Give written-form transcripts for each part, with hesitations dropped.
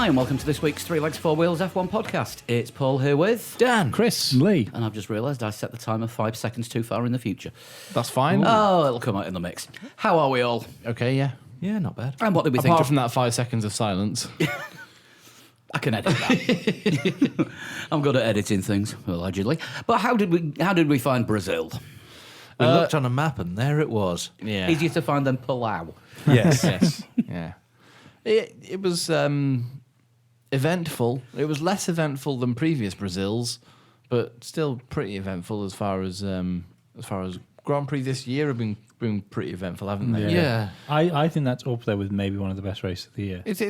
and welcome to this week's Three Legs, Four Wheels F1 podcast. It's Paul here with Dan. Chris. Lee. And I've just realised I set the timer 5 seconds too far in the future. That's fine. Oh, it'll come out in the mix. How are we all? Okay, yeah. Yeah, not bad. And what did we think? Apart from that 5 seconds of silence. I can edit that. I'm good at editing things, allegedly. But how did we find Brazil? We looked on a map and there it was. Yeah. Easier to find than Palau. Yes. Yes. Yeah. It was eventful. It was less eventful than previous Brazils, but still pretty eventful as far as Grand Prix this year have been pretty eventful, haven't they? Yeah. I think that's up there with maybe one of the best races of the year. It's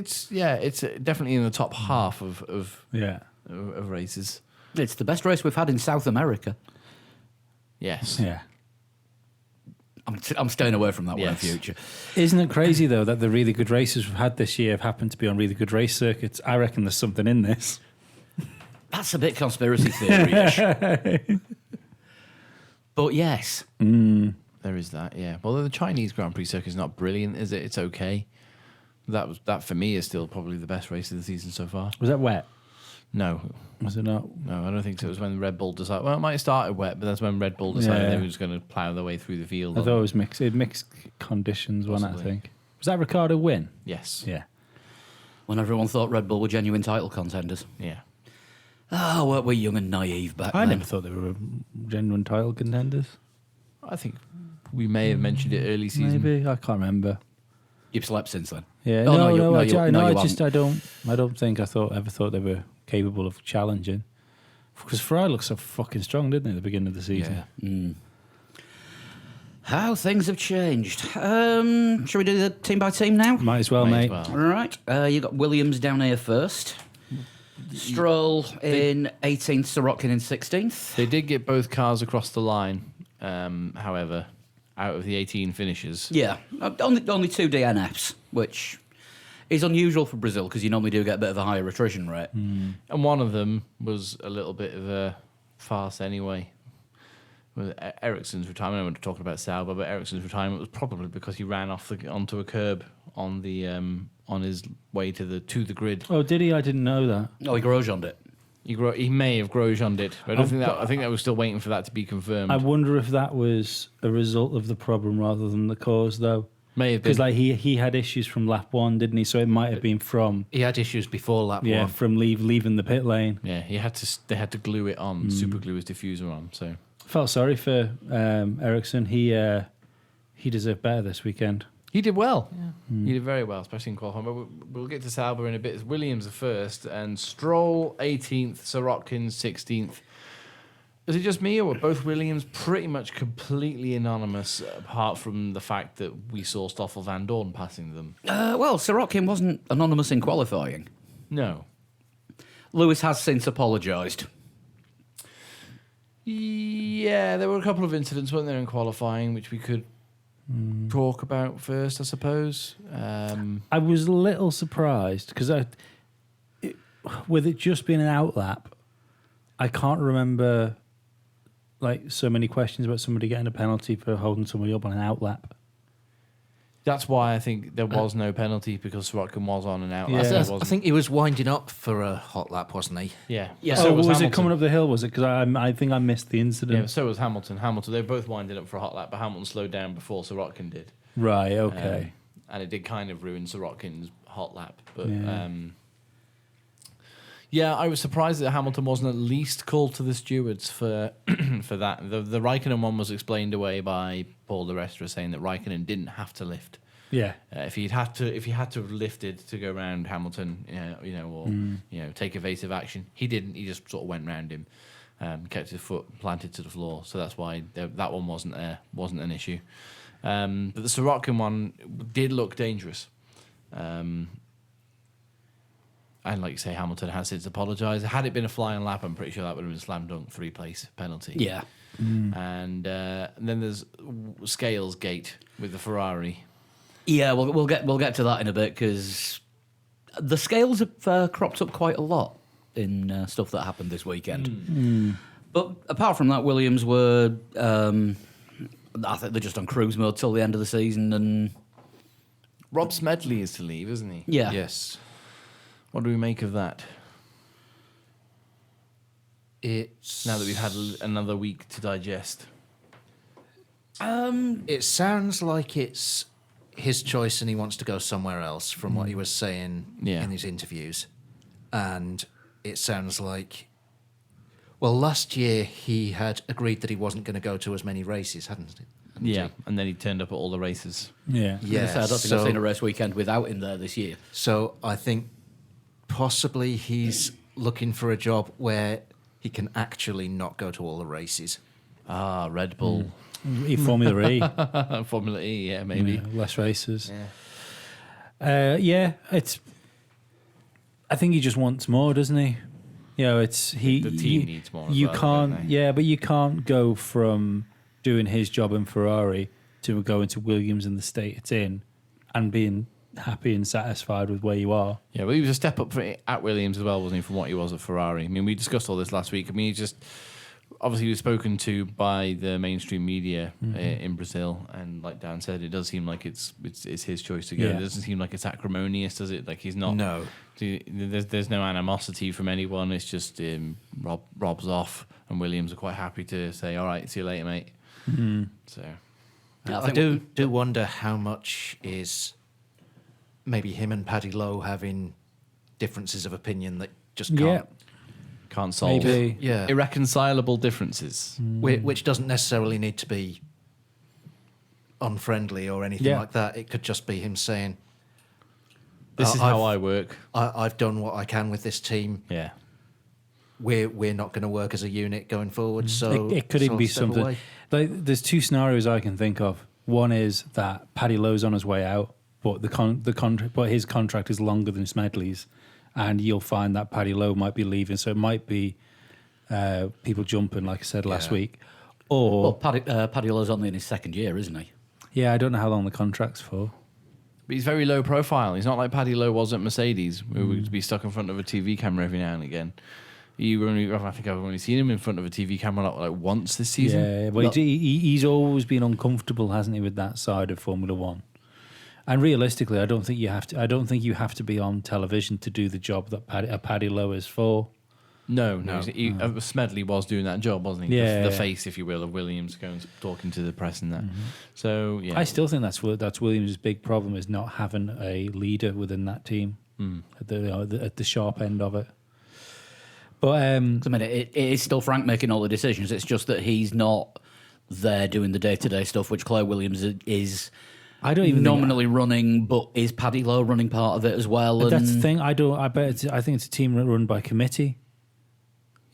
definitely in the top half of Yeah. races. It's the best race we've had in South America. Yes. Yeah. I'm staying away from that one in Yes. future. Isn't it crazy, though, that the really good races we've had this year have happened to be on really good race circuits? I reckon there's something in this. That's a bit conspiracy theory-ish. But yes. There is that, yeah. Although the Chinese Grand Prix circuit is not brilliant, is it? It's okay. That for me is still probably the best race of the season so far. Was that wet? No, Was it not? I don't think so. It was when Red Bull decided. Well, it might have started wet, but that's when Red Bull decided Yeah. they were just going to plough their way through the field. I thought it was mixed. It mixed conditions, one I Possibly. think. Was that Ricardo win? Yes. Yeah. When everyone thought Red Bull were genuine title contenders. Yeah. Oh, weren't we young and naive back I then? never thought they were genuine title contenders. I think we may have mentioned it early season. Maybe. I can't remember. You've slept since then. Yeah. Oh, no, you- no, no, I, you- I, no, no, you I just, haven't. I don't think I ever thought they were capable of challenging. Because Ferrari looked so fucking strong, didn't they, at the beginning of the season? Mm. How things have changed. Shall we do the team by team now? Might as well, Might mate. as All well. right. You got Williams down here first. Stroll in 18th, Sirotkin in 16th. They did get both cars across the line, however, out of the 18 finishes. Yeah, only two DNFs, which is unusual for Brazil because you normally do get a bit of a higher attrition rate. And one of them was a little bit of a farce anyway. With Ericsson's retirement, I wasn't talking about Sauber, but Ericsson's retirement was probably because he ran onto a curb on the on his way to the grid. Oh, did he? I didn't know that. Oh, he Grosjeaned it. He may have Grosjeaned it, but I think that was still waiting for that to be confirmed. I wonder if that was a result of the problem rather than the cause, though. May have been. Because like he had issues from lap one, didn't he? So it might have been from He had issues before lap yeah one. from leaving the pit lane. Yeah, they had to glue it on, super glue his diffuser on. So Felt sorry for Ericsson. He deserved better this weekend. he did well. Yeah. He did very well, especially in qualifying. But we'll get to Sauber in a bit. Williams the first, and Stroll 18th, Sirotkin 16th. Is it just me, or were both Williams pretty much completely anonymous, apart from the fact that we saw Stoffel Van Dorn passing them? Well, Sirotkin wasn't anonymous in qualifying. No. Lewis has since apologised. Yeah, there were a couple of incidents, weren't there, in qualifying, which we could talk about first, I suppose. I was a little surprised because with it just being an outlap, I can't remember like so many questions about somebody getting a penalty for holding somebody up on an outlap. That's why I think there was no penalty, because Sirotkin was on and out. Yeah. I think he was winding up for a hot lap, wasn't he? Yeah. Yeah. So was it Hamilton. coming up the hill? Was it? Because I think I missed the incident. Yeah, so was Hamilton. They were both winding up for a hot lap, but Hamilton slowed down before Sirotkin did. Right. Okay. And it did kind of ruin Sirotkin's hot lap. But Yeah. yeah, I was surprised that Hamilton wasn't at least called to the stewards for for that. The Raikkonen one was explained away by Paul di Resta, saying that Raikkonen didn't have to lift. Yeah. If he had to have lifted to go around Hamilton, or take evasive action, he didn't. He just sort of went round him, kept his foot planted to the floor. So that's why that one wasn't an issue. But the Sirotkin one did look dangerous. And like you say, Hamilton has since apologised. Had it been a flying lap, I'm pretty sure that would have been a slam dunk 3-place penalty. Yeah. And then there's Scales Gate with the Ferrari. Yeah, we'll get to that in a bit because the scales have cropped up quite a lot in stuff that happened this weekend. But apart from that, Williams were, I think they're just on cruise mode till the end of the season, and Rob Smedley is to leave, isn't he? yeah, Yes. What do we make of that? It's Now that we've had another week to digest. It sounds like it's his choice and he wants to go somewhere else from what he was saying Yeah. in his interviews. And it sounds like, well, last year he had agreed that he wasn't going to go to as many races, hadn't he? Yeah, and then he turned up at all the races. Yeah. Yeah. I don't think I've seen a race weekend without him there this year. So I think possibly he's looking for a job where he can actually not go to all the races. Ah, Red Bull. Formula E. Formula E, yeah, maybe. Yeah, less races. Yeah. It's. I think he just wants more, doesn't he? You know, it's he. The team needs more as You well, can't. don't they? Yeah, but you can't go from doing his job in Ferrari to going to Williams in the state it's in, and being happy and satisfied with where you are. Yeah, well, he was a step up at Williams as well, wasn't he, from what he was at Ferrari? I mean, we discussed all this last week. I mean, he just obviously he was spoken to by the mainstream media in Brazil, and like Dan said, it does seem like it's his choice to go. Yeah. It doesn't seem like it's acrimonious, does it? Like he's not. No. There's no animosity from anyone. It's just Rob's off, and Williams are quite happy to say, "All right, see you later, mate." So. Yeah, I do wonder how much is maybe him and Paddy Lowe having differences of opinion that just can't, Can't solve Maybe. Yeah. irreconcilable differences. which doesn't necessarily need to be unfriendly or anything Yeah. like that. It could just be him saying, This is I've- how I work. I've done what I can with this team. Yeah. We're not going to work as a unit going forward. So It could so even be step something. away. Like, there's two scenarios I can think of. One is that Paddy Lowe's on his way out, but but his contract is longer than Smedley's, and you'll find that Paddy Lowe might be leaving. So it might be people jumping, like I said last Yeah. week, or Well, Paddy Lowe's only in his second year, isn't he? yeah, I don't know how long the contract's for. But he's very low profile. He's not like Paddy Lowe was at Mercedes, who would be stuck in front of a TV camera every now and again. I think I've only seen him in front of a TV camera like once this season. Yeah, but he's always been uncomfortable, hasn't he, with that side of Formula One? And realistically, I don't think you have to. I don't think you have to be on television to do the job that Paddy Lowe is for. No. Smedley was doing that job, wasn't he? Yeah. The face, if you will, of Williams going talking to the press and that. So yeah, I still think that's Williams' big problem, is not having a leader within that team at the sharp end of it. But 'Cause, I mean, it is still Frank making all the decisions. It's just that he's not there doing the day-to-day stuff, which Claire Williams is I don't even think- nominally running, but is Paddy Lowe running part of it as well? But And that's the thing. I think it's a team run by committee.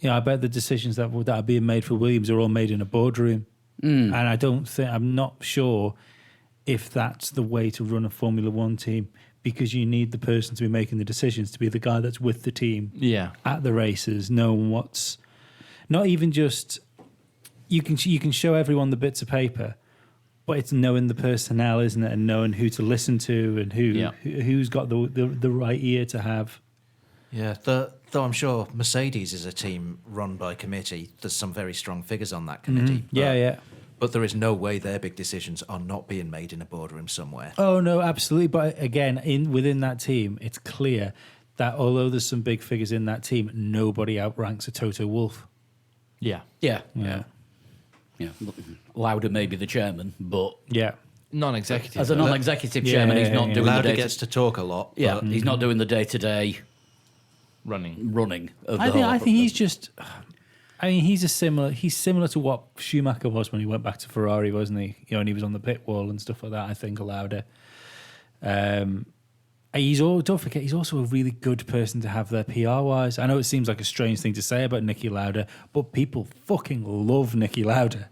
Yeah, I bet the decisions that are being made for Williams are all made in a boardroom, and I'm not sure if that's the way to run a Formula One team, because you need the person to be making the decisions to be the guy that's with the team yeah. at the races, knowing what's not even just you can show everyone the bits of paper, but it's knowing the personnel, isn't it, and knowing who to listen to and who's got the right ear to have. Yeah, though I'm sure Mercedes is a team run by committee. There's some very strong figures on that committee. Yeah. But there is no way their big decisions are not being made in a boardroom somewhere. Oh no, absolutely. But again, within that team, it's clear that although there's some big figures in that team, nobody outranks a Toto Wolff. Yeah. yeah, Yeah. Lauda may be the chairman, but Yeah. Non-executive. as a non-executive Yeah, chairman, he's yeah, not yeah. doing the Lauda day. gets to talk a lot. Yeah, but he's not doing the day-to-day running. running of the I whole. think he's just. I mean, he's similar to what Schumacher was when he went back to Ferrari, wasn't he? You know, and he was on the pit wall and stuff like that. I think Lauda. Don't forget, he's also a really good person to have there PR wise. I know it seems like a strange thing to say about Niki Lauda, but people fucking love Niki Lauda.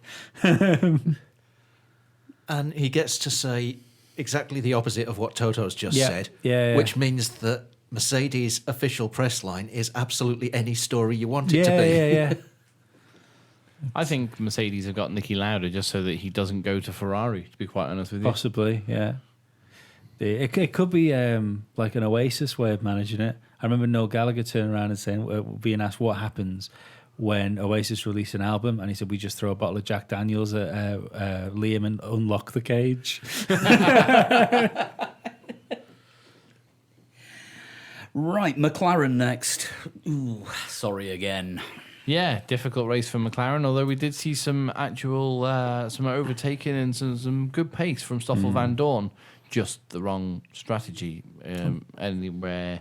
And he gets to say exactly the opposite of what Toto's just Yeah. said. Yeah. Which means that Mercedes' official press line is absolutely any story you want it to be. Yeah. I think Mercedes have got Niki Lauda just so that he doesn't go to Ferrari, to be quite honest with you. Possibly, yeah. It could be like an Oasis way of managing it. I remember Noel Gallagher turning around and saying, being asked what happens when Oasis release an album, and he said, we just throw a bottle of Jack Daniels at Liam and unlock the cage. Right, McLaren next. Ooh, sorry again. Yeah, difficult race for McLaren. Although we did see some actual some overtaking and some good pace from Stoffel Van Dorn. Just the wrong strategy. Anywhere.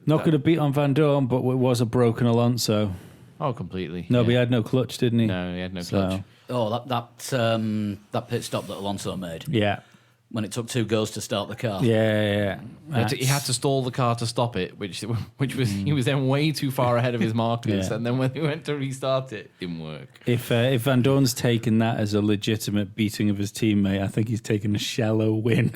Not going to beat on Van Dorn, but it was a broken Alonso. Oh, completely. No, yeah. but he had no clutch, didn't he? No, he had no So- clutch. Oh, that pit stop that Alonso made Yeah. when it took 2 goes to start the car. Yeah. He had to stall the car to stop it, which was he was then way too far ahead of his markers, Yeah. and then when he went to restart it, didn't work. If Van Dorn's taken that as a legitimate beating of his teammate, I think he's taken a shallow win.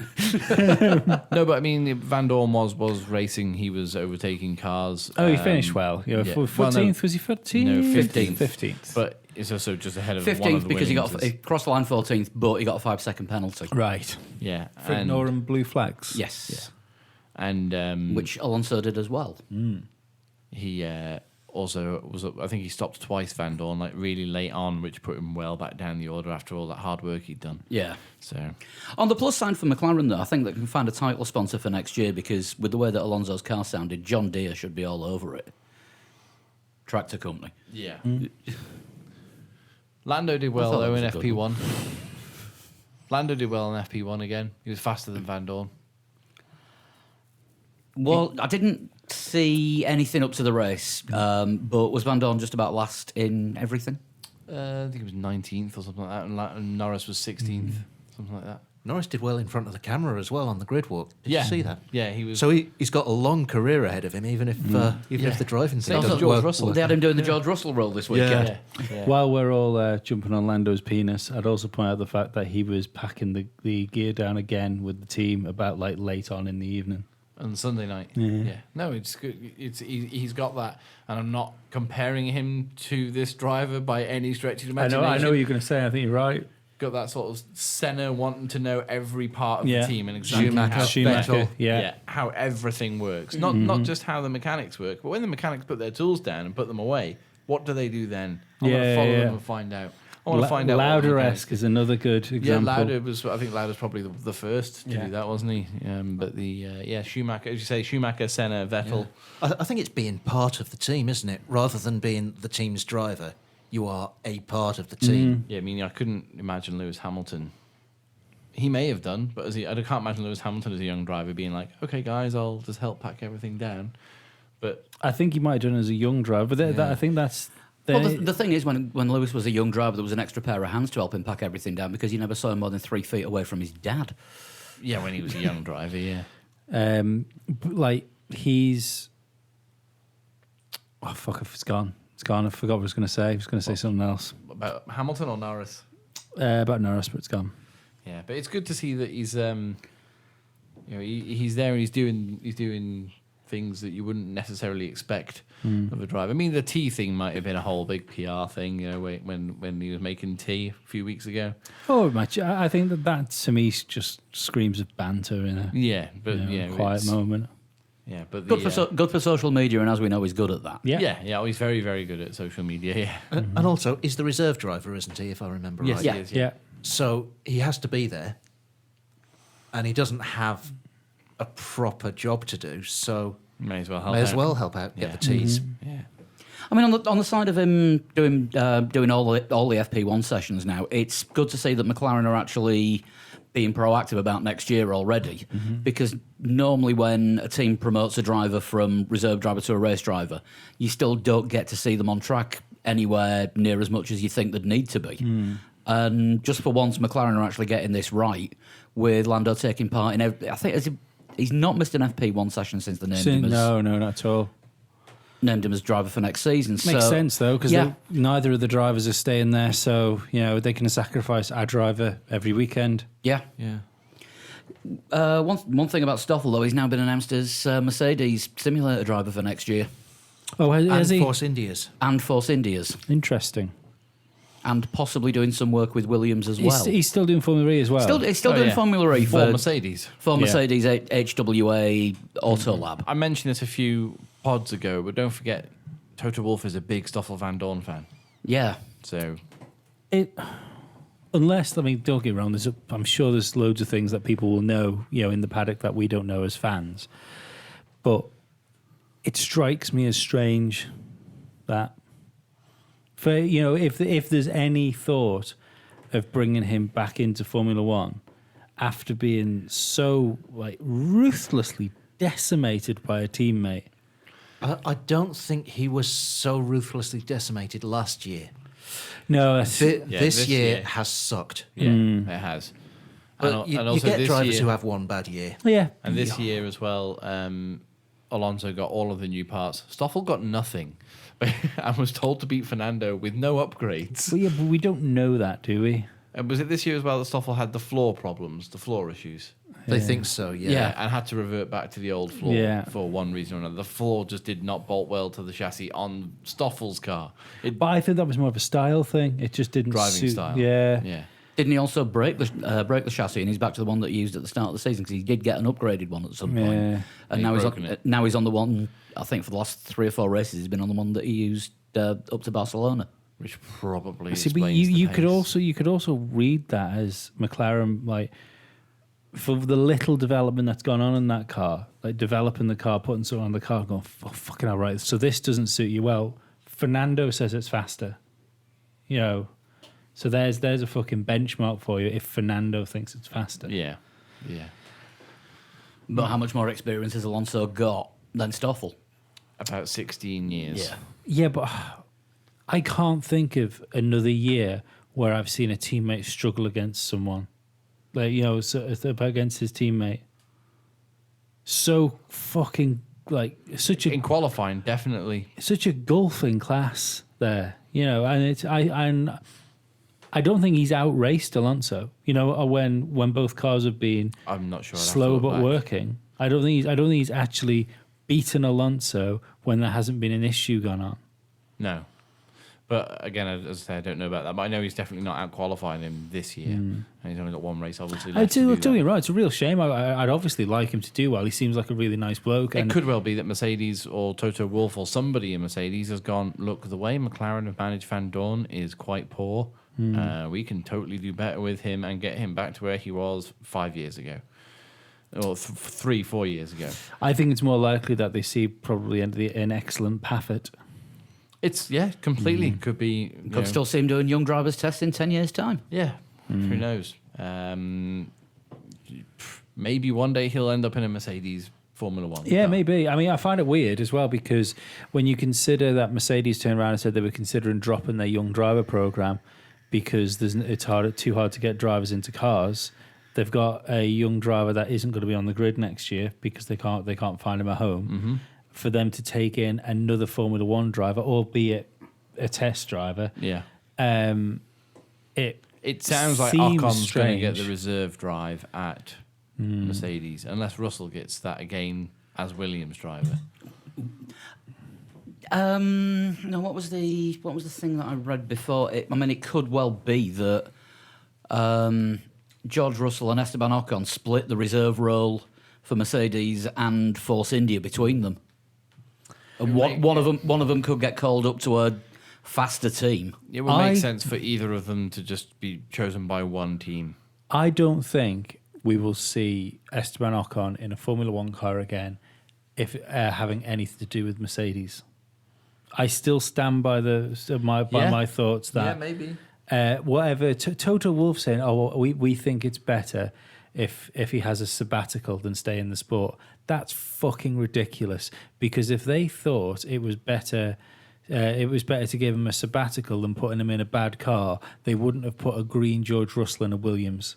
No, but I mean, Van Dorn was racing. He was overtaking cars. Oh, he finished well. yeah. 14th, Well, no. was he 14th? No, 15th. 15th. But it's also just ahead of one of 15th the because he Williamses. crossed the line 14th, but he got a 5-second penalty. Right. Yeah, For ignoring blue flags. Yes, and which Alonso did as well. he also was. I think he stopped twice, Van Dorn, like really late on, which put him well back down the order after all that hard work he'd done. Yeah. So On the plus side for McLaren, though, I think they can find a title sponsor for next year because with the way that Alonso's car sounded, John Deere should be all over it. Tractor company. yeah. Lando did well thought that though was in a good FP1. Lando did well in FP1 again. He was faster than Van Dorn. Well, I didn't see anything up to the race, but was Van Dorn just about last in everything? I think he was 19th or something like that, and Norris was 16th, something like that. Norris did well in front of the camera as well on the grid walk. Did you see that? Yeah, he was. So he's got a long career ahead of him, even if the driving Same thing as doesn't George work. Russell. They had him doing the George Russell role this weekend. yeah. While we're all jumping on Lando's penis, I'd also point out the fact that he was packing the gear down again with the team about like late on in the evening. On Sunday night. Yeah. No, it's good. He's got that, and I'm not comparing him to this driver by any stretch of the I imagination. know what you're going to say. I think you're right. Got that sort of Senna wanting to know every part of Yeah. the team and exactly Schumacher. how, Yeah. how everything works. Not just how the mechanics work, but when the mechanics put their tools down and put them away, what do they do then? I want to follow them and find out. I want to find out. Lauder-esque is another good example. Yeah, Lauder was. I think Lauder's probably the first to Yeah. do that, wasn't he? But Schumacher, as you say, Schumacher, Senna, Vettel. I think it's being part of the team, isn't it? Rather than being the team's driver, you are a part of the team. Yeah, I mean, I couldn't imagine Lewis Hamilton. He may have done, but I can't imagine Lewis Hamilton as a young driver being like, "Okay, guys, I'll just help pack everything down." But I think he might have done it as a young driver, but I think that's. Well, the thing is, when Lewis was a young driver, there was an extra pair of hands to help him pack everything down because you never saw him more than 3 feet away from his dad. yeah, when he was a young driver, yeah. Like he's. Oh fuck! It's gone. It's gone. I forgot what I was going to say. I was going to say something else About Hamilton or Norris? about Norris, but it's gone. Yeah, but it's good to see that he's he's there and he's doing things that you wouldn't necessarily expect of a driver. I mean, the tea thing might have been a whole big PR thing, when he was making tea a few weeks ago. Oh, much. I think that to me just screams of banter in a Yeah, but quiet it's- moment. Yeah, but Good for social media, and as we know, he's good at that. Yeah. he's very, very good at social media. Yeah, And also, he's the reserve driver, isn't he, if I remember yes, right? Yeah. he is, Yeah. So he has to be there, and he doesn't have a proper job to do, so May as well help. may as out. well help out, get Yeah. the teas. Yeah. I mean, on the side of him doing all the FP1 sessions now, it's good to see that McLaren are actually being proactive about next year already. Because normally when a team promotes a driver from reserve driver to a race driver, you still don't get to see them on track anywhere near as much as you think they'd need to be. And just for once, McLaren are actually getting this right with Lando taking part in every. I think he's not missed an FP1 session since they named him as No, not at all. named him as driver for next season. Makes So- sense though, because Yeah. neither of the drivers are staying there, so they can sacrifice our driver every weekend. Yeah. Yeah. One thing about Stoffel, though, he's now been announced as Mercedes simulator driver for next year Oh, has And he? Force Indias. and Force Indias, Interesting. and possibly doing some work with Williams as well. He's still doing Formula E as well. He's still Oh, doing yeah. Formula E For for Mercedes. Mercedes HWA Auto Lab. I mentioned this a few pods ago, but don't forget, Toto Wolff is a big Stoffel Van Dorn fan. Yeah. So Unless, don't get me wrong, I'm sure there's loads of things that people will know, in the paddock that we don't know as fans. But it strikes me as strange that, for if there's any thought of bringing him back into Formula One after being so like ruthlessly decimated by a teammate. I don't think he was so ruthlessly decimated last year. No, that's, This year has sucked. Yeah, it has. But you also get this drivers year- who have one bad year. yeah. And this year as well, Alonso got all of the new parts. Stoffel got nothing, and was told to beat Fernando with no upgrades. Well, yeah, but we don't know that, do we? And was it this year as well that Stoffel had the floor problems, the floor issues? They think so, yeah. Yeah. And had to revert back to the old floor Yeah. for one reason or another. The floor just did not bolt well to the chassis on Stoffel's car. It But I think that was more of a style thing. It just didn't driving suit. style. Yeah. Yeah. Didn't he also break the chassis and he's back to the one that he used at the start of the season because he did get an upgraded one at some point. Yeah. And He's now broken it. now he's on the one. I think for the last 3 or 4 races he's been on the one that he used up to Barcelona. Which probably See, but explains the you could pace. also read that as McLaren, like, for the little development that's gone on in that car, like developing the car, putting something on the car, going, oh, fucking hell, right, so this doesn't suit you. Well, Fernando says it's faster, so there's a fucking benchmark for you if Fernando thinks it's faster. Yeah. Yeah. But how much more experience has Alonso got than Stoffel? About 16 years. Yeah, but I can't think of another year where I've seen a teammate struggle against someone, like against his teammate. So fucking like such In a qualifying, definitely. such a gulf in class there, and I don't think he's outraced Alonso. When both cars have been I'm not sure. I'd have to slow look but back. working. I don't think he's actually beaten Alonso when there hasn't been an issue gone on. No. But again, as I say, I don't know about that. But I know he's definitely not out qualifying him this year. And he's only got one race, obviously. I Left to do do that. it right. It's a real shame. I'd obviously like him to do well. He seems like a really nice bloke. It And could well be that Mercedes or Toto Wolff or somebody in Mercedes has gone, look, the way McLaren have managed Van Dorn is quite poor. We can totally do better with him and get him back to where he was 5 years ago. Or 3-4 years ago. I think it's more likely that they see probably an excellent Paffett. It's, completely. Could be. you know, Could still see him doing young drivers tests in 10 years' time. Yeah. Who knows? Maybe one day he'll end up in a Mercedes Formula One. Yeah, car. maybe. I mean, I find it weird as well because when you consider that Mercedes turned around and said they were considering dropping their young driver program because it's too hard to get drivers into cars. They've got a young driver that isn't going to be on the grid next year because they can't find him at home. For them to take in another Formula One driver, albeit a test driver, Yeah. it sounds like seems Ocon's going to get strange. the reserve drive at Mercedes, unless Russell gets that again as Williams driver. No, what was the thing that I read before? It could well be that George Russell and Esteban Ocon split the reserve role for Mercedes and Force India between them, and one of them could get called up to a faster team. It would make sense for either of them to just be chosen by one team. I don't think we will see Esteban Ocon in a Formula One car again if having anything to do with Mercedes. I still stand by my thoughts that maybe. whatever Toto Wolff saying, we think it's better if he has a sabbatical than stay in the sport. That's fucking ridiculous. Because if they thought it was better to give him a sabbatical than putting him in a bad car, they wouldn't have put a green George Russell in a Williams.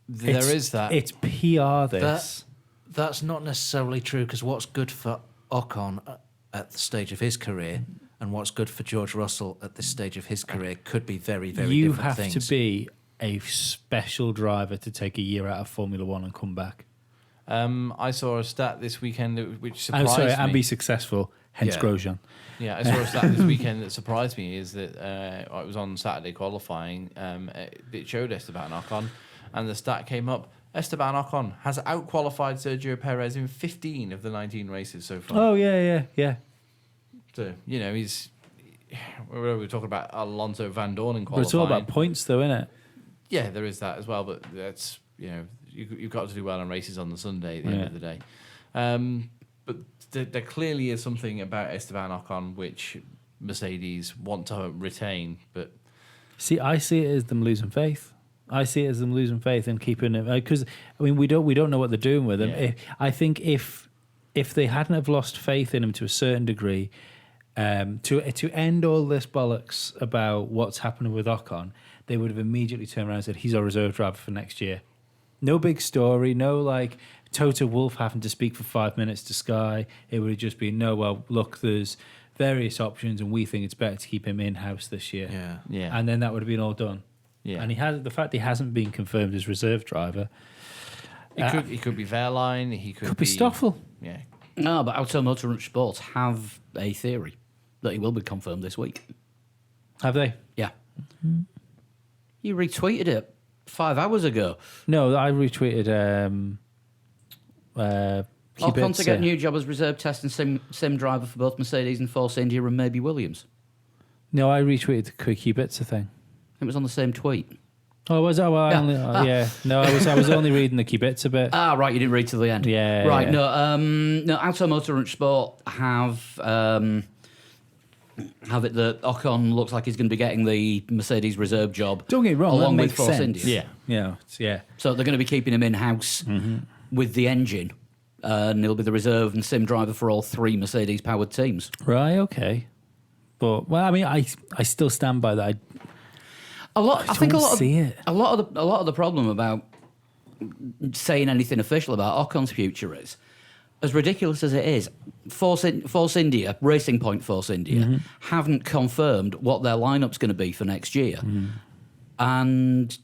There is that. It's PR. That's not necessarily true because what's good for Ocon at the stage of his career and what's good for George Russell at this stage of his career could be very, very You different have things. to be a special driver to take a year out of Formula One and come back. I saw a stat this weekend which surprised me. And be successful, hence Yeah. Grosjean. Yeah, I saw a stat this weekend that surprised me is that it was on Saturday qualifying. It showed Esteban Ocon, and the stat came up. Esteban Ocon has out-qualified Sergio Perez in 15 of the 19 races so far. Oh, yeah. So, he's... We were talking about Alonso Van Dorn in But qualifying. it's all about points, though, isn't it? Yeah, there is that as well, but that's, you've got to do well in races on the Sunday at the end of the day. but there clearly is something about Esteban Ocon which Mercedes want to retain, but See, I see it as them losing faith. I see it as them losing faith and keeping it because we don't know what they're doing with him. Yeah. I think if they hadn't have lost faith in him to a certain degree, to end all this bollocks about what's happening with Ocon, they would have immediately turned around and said he's our reserve driver for next year. No big story, no like Toto Wolff having to speak for 5 minutes to Sky. It would have just been no. Well, look, there's various options, and we think it's better to keep him in house this year. yeah, And then that would have been all done. yeah. And the fact he hasn't been confirmed as reserve driver He could be Verline. He could be Stoffel. Yeah, No, but Automotor Sports have a theory that he will be confirmed this week. Have they? Yeah. You retweeted it 5 hours ago. No, I retweeted. Ocon to get Kubica. new job as reserve test and sim driver for both Mercedes and Force India and maybe Williams. No, I retweeted the Kubica thing. It was on the same tweet. Oh, was that? Well, Yeah. yeah. No, I was only reading the Kubica bit. Ah, right, you didn't read to the end. Yeah, Right, yeah. no, Automotor and Sport have it that Ocon looks like he's going to be getting the Mercedes reserve job. Don't get me wrong, along that with makes Force sense. India. Yeah. So they're going to be keeping him in house with the engine, and he'll be the reserve and sim driver for all 3 Mercedes powered teams. Right. Okay. But I mean, I still stand by that. I think a don't lot see of it. a lot of the problem about saying anything official about Ocon's future is, as ridiculous as it is, Force India, Racing Point Force India, haven't confirmed what their lineup's going to be for next year, and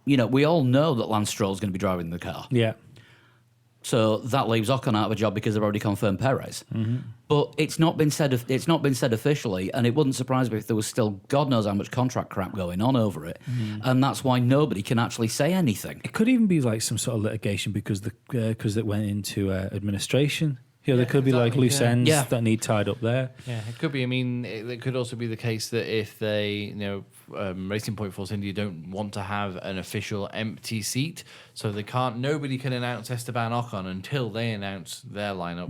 we all know that Lance Stroll's going to be driving the car. Yeah. So that leaves Ocon out of a job because they've already confirmed Perez. But it's not been said. It's not been said officially, and it wouldn't surprise me if there was still God knows how much contract crap going on over it, and that's why nobody can actually say anything. It could even be like some sort of litigation because it went into administration. There could be like exactly, loose yeah. ends Yeah. that need tied up there. yeah. It could be. I mean, it could also be the case that if they, Racing Point Force India don't want to have an official empty seat, so they can't. Nobody can announce Esteban Ocon until they announce their lineup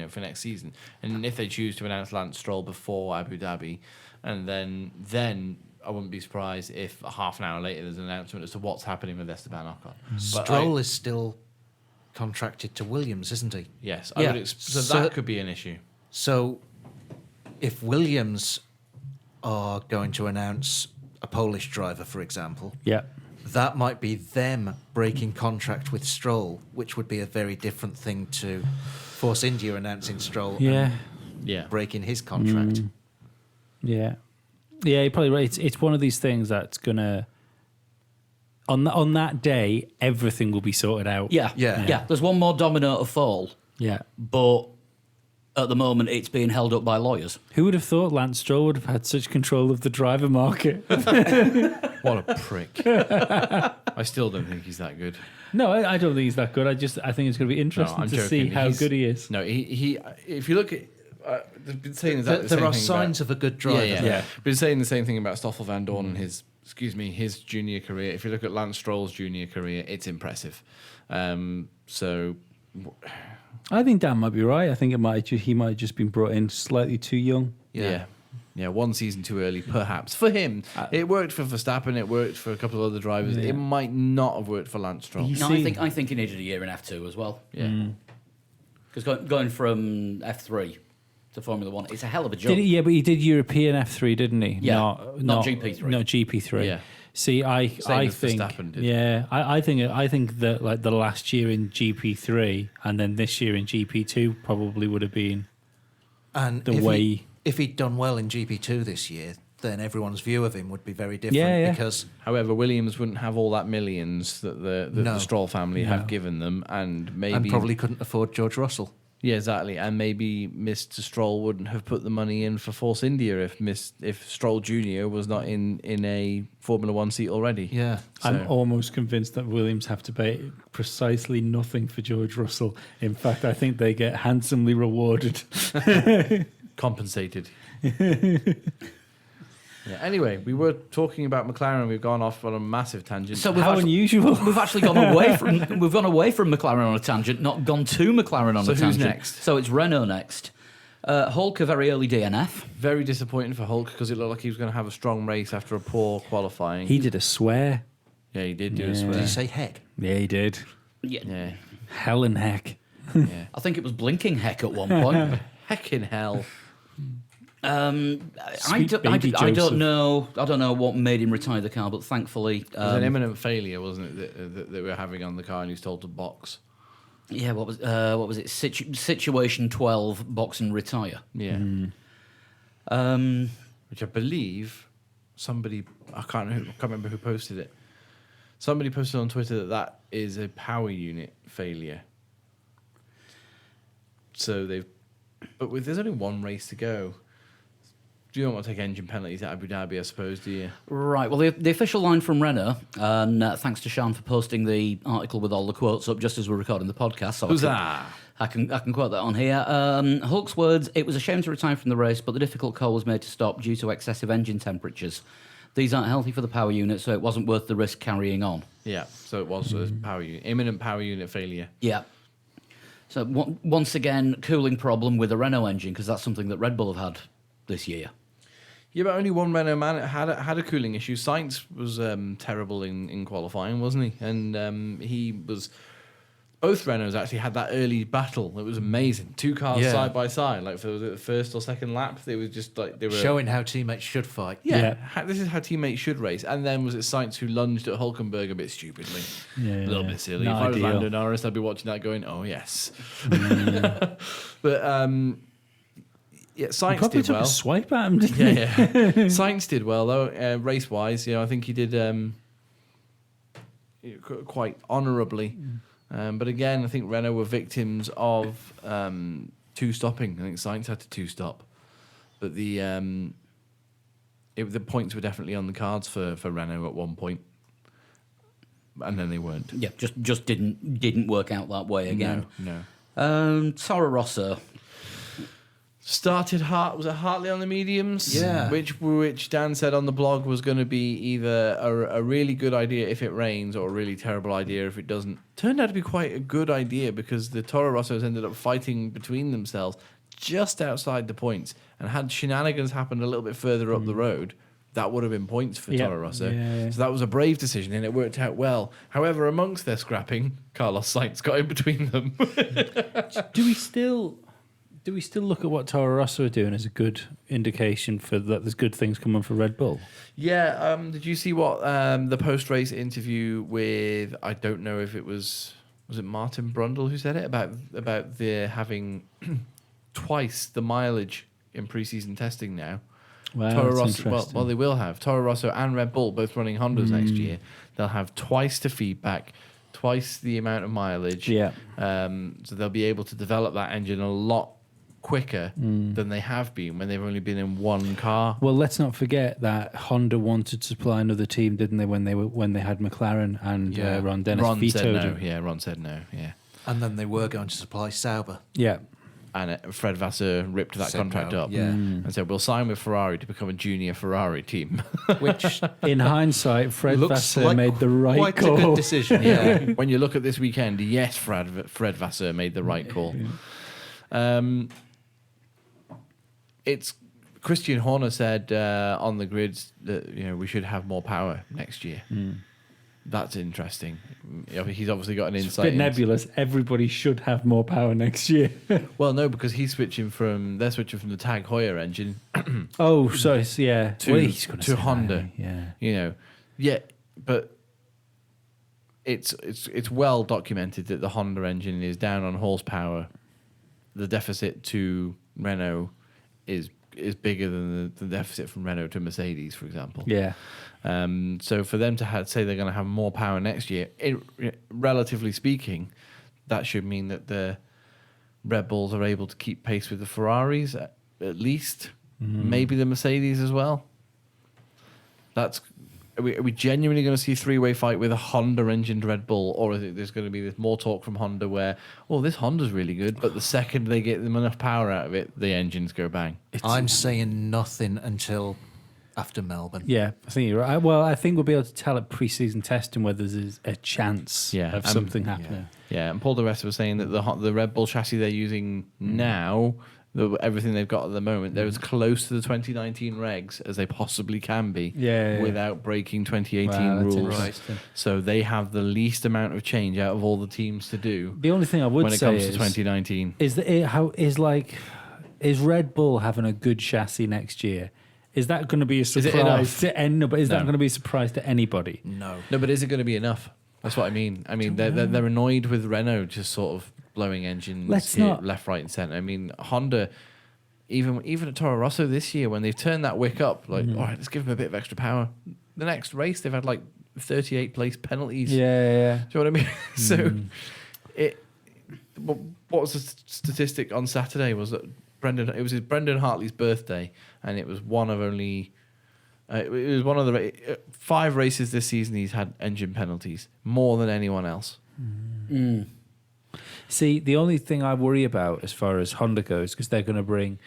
for next season. And if they choose to announce Lance Stroll before Abu Dhabi, and then I wouldn't be surprised if half an hour later there's an announcement as to what's happening with Esteban Ocon. But Stroll is still contracted to Williams, isn't he? yes, Yeah. so that could be an issue. So if Williams are going to announce a Polish driver, for example, Yeah. that might be them breaking contract with Stroll, which would be a very different thing to Force India announcing Stroll Yeah. Yeah. and breaking his contract. Yeah. Yeah, you're probably right. It's one of these things that's gonna on that day everything will be sorted out. Yeah, Yeah. There's one more domino to fall, Yeah. but at the moment it's being held up by lawyers. Who would have thought Lance Stroll would have had such control of the driver market? What a prick. I still don't think he's that good. No, I don't think he's that good. I think it's going to be interesting I'm to joking. see how He's- good he is. No, he if you look at. They've been saying exactly the There same are thing signs about, of a good driver. Yeah. Been saying the same thing about Stoffel Van Dorn and his junior career. If you look at Lance Stroll's junior career, it's impressive. So I think Dan might be right. I think he might have just been brought in slightly too young. yeah. One season too early, perhaps for him. It worked for Verstappen. It worked for a couple of other drivers. Yeah. It might not have worked for Lance Stroll. He's- No, See- I think he needed a year in F2 as well. Yeah. Because going from F3 to Formula 1, it's a hell of a job. But he did European F3, didn't he? Yeah, not GP3. Not GP3. Yeah. See, I as think Verstappen did. yeah, I think that like the last year in GP3 and then this year in GP2 probably would have been And the way. if he'd done well in GP2 this year, then everyone's view of him would be very different. Yeah. Because However, Williams wouldn't have all that millions that the No. Stroll family No. have given them, and maybe and probably couldn't afford George Russell. yeah, exactly. And maybe Mr. Stroll wouldn't have put the money in for Force India if Stroll Junior was not in a Formula One seat already. Yeah. I'm So- almost convinced that Williams have to pay precisely nothing for George Russell. In fact, I think they get handsomely rewarded. Compensated. Yeah. Anyway, we were talking about McLaren. We've gone off on a massive tangent. So we've How actually, unusual. we've actually gone away from McLaren on a tangent, not gone to McLaren on So a who's tangent. next? So it's Renault next. Hulk a very early DNF. Very disappointing for Hulk because it looked like he was going to have a strong race after a poor qualifying. He did a swear. Yeah, he did do Yeah. a Did swear. you say heck? Yeah, he did. Yeah. Yeah, Hell and heck. yeah. I think it was blinking heck at one point. Heck in hell. I Sweet don't baby Joseph. know. I don't know what made him retire the car, but thankfully, It was an imminent failure, wasn't it, that we were having on the car, and he was told to box. yeah. What was it? Situation 12, box and retire. Yeah. Um, Which I believe somebody, I can't remember who posted it. Somebody posted on Twitter that is a power unit failure. So there's only one race to go. You don't want to take engine penalties at Abu Dhabi, I suppose, do you? Right. Well, the official line from Renault, and thanks to Sean for posting the article with all the quotes up just as we're recording the podcast. So Huzzah! I can quote that on here. Hulk's words: "It was a shame to retire from the race, but the difficult call was made to stop due to excessive engine temperatures. These aren't healthy for the power unit, so it wasn't worth the risk carrying on." Yeah, so it was a power unit, imminent power unit failure. Yeah. So once again, cooling problem with the Renault engine because that's something that Red Bull have had this year. Yeah, but only one Renault man had a cooling issue. Sainz was terrible in qualifying, wasn't he? And he was. Both Renaults actually had that early battle. It was amazing. Two cars Yeah. side by side, like for the first or second lap. They were just like they were Showing how teammates should fight. Yeah, this is how teammates should race. And then was it Sainz who lunged at Hulkenberg a bit stupidly, Yeah, a little bit silly. not If I was ideal. Lando Norris, I'd be watching that going, "Oh yes." But yeah, Sainz Probably did took well. a swipe at him, didn't he? Yeah. Sainz did well though, race wise. I think he did quite honourably. But again, I think Renault were victims of two stopping. I think Sainz had to two stop, but the points were definitely on the cards for Renault at one point, and then they weren't. Yeah, just didn't work out that way again. No. Toro Rosso. Started was it Hartley on the mediums? Yeah. Which Dan said on the blog was going to be either a really good idea if it rains or a really terrible idea if it doesn't. Turned out to be quite a good idea because the Toro Rossos ended up fighting between themselves just outside the points. And had shenanigans happened a little bit further up the road, that would have been points for Yep. Toro Rosso. Yeah. So that was a brave decision and it worked out well. However, amongst their scrapping, Carlos Sainz got in between them. Do we still look at what Toro Rosso are doing as a good indication for that there's good things coming for Red Bull? Yeah, did you see what the post-race interview with, I don't know if it was it Martin Brundle who said it, about the having twice the mileage in pre-season testing now. Wow, Toro that's Rosso, interesting. well, they will have. Toro Rosso and Red Bull both running Hondas next year. They'll have twice the feedback, twice the amount of mileage. Yeah. So they'll be able to develop that engine a lot quicker than they have been when they've only been in one car. Well, let's not forget that Honda wanted to supply another team, didn't they? When they had McLaren and Ron Dennis Ron vetoed said no. it. Yeah, Ron said no. Yeah. And then they were going to supply Sauber. Yeah, And Fred Vasseur ripped that Said contract no, up yeah. and said, we'll sign with Ferrari to become a junior Ferrari team. Which in hindsight, Fred looks Vasseur like made the right quite call. a good decision. Yeah. When you look at this weekend, yes, Fred Vasseur made the right call. It's Christian Horner said on the grids that we should have more power next year. That's interesting. He's obviously got an It's a insight. bit into- nebulous. Everybody should have more power next year. Well, no, because they're switching from the Tag Heuer engine Oh, so it's, yeah. To- Well, he's gonna to say Honda. that, yeah. Yeah, but it's well documented that the Honda engine is down on horsepower. The deficit to Renault is bigger than the deficit from Renault to Mercedes, for example. Yeah. So for them to say they're going to have more power next year, relatively speaking, that should mean that the Red Bulls are able to keep pace with the Ferraris at least, maybe the Mercedes as well. Are we genuinely going to see a three-way fight with a Honda-engined Red Bull, or is it there's going to be this more talk from Honda where, this Honda's really good, but the second they get them enough power out of it, the engines go bang? I'm saying nothing until after Melbourne. Yeah, I think you're right. Well, I think we'll be able to tell at pre-season testing whether there's a chance Yeah, of something happening. Yeah, and Paul Di Resta was saying that the Red Bull chassis they're using now, everything they've got at the moment, they're as close to the 2019 regs as they possibly can be, Yeah. without breaking 2018 Wow, that's rules. interesting. So they have the least amount of change out of all the teams to do The only thing I would when it say comes to is 2019. is Red Bull having a good chassis next year? Is that going to be a it surprise enough? to anybody? Is that No. going to be a surprise to anybody? No. No, but is it going to be enough? That's what I mean. I mean, they're annoyed with Renault just sort of blowing engines Let's here, not- left, right, and centre. I mean, Honda, even at Toro Rosso this year, when they've turned that wick up, like, all right, let's give them a bit of extra power. The next race, they've had like 38 place penalties. Yeah. Do you know what I mean? So, what was the statistic on Saturday? Was that it was Brendan Hartley's birthday, and it was one of only. It was one of the 5 races this season he's had engine penalties, more than anyone else. See, the only thing I worry about as far as Honda goes, because they're going to bring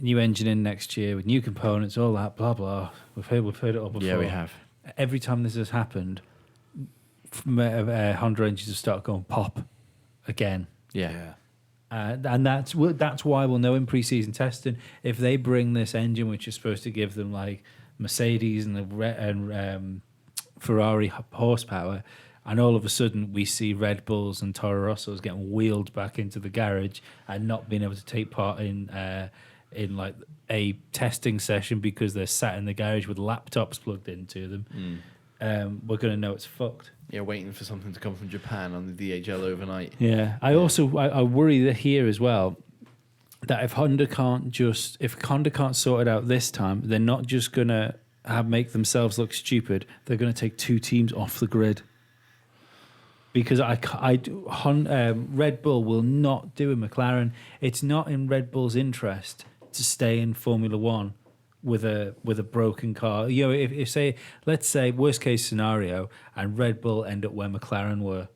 new engine in next year with new components, all that, blah blah. We've heard it all before. Yeah, we have. Every time this has happened, Honda engines have started going pop again. Yeah. And that's why we'll know in pre-season testing if they bring this engine, which is supposed to give them like Mercedes and Ferrari horsepower, and all of a sudden we see Red Bulls and Toro Rossos getting wheeled back into the garage and not being able to take part in like a testing session because they're sat in the garage with laptops plugged into them. We're going to know it's fucked. Yeah, waiting for something to come from Japan on the DHL overnight. Yeah, I worry that here as well that if Honda can't sort it out this time, they're not just gonna make themselves look stupid. They're gonna take 2 teams off the grid because Red Bull will not do a McLaren. It's not in Red Bull's interest to stay in Formula One with a broken car. You know, if let's say worst case scenario, and Red Bull end up where McLaren were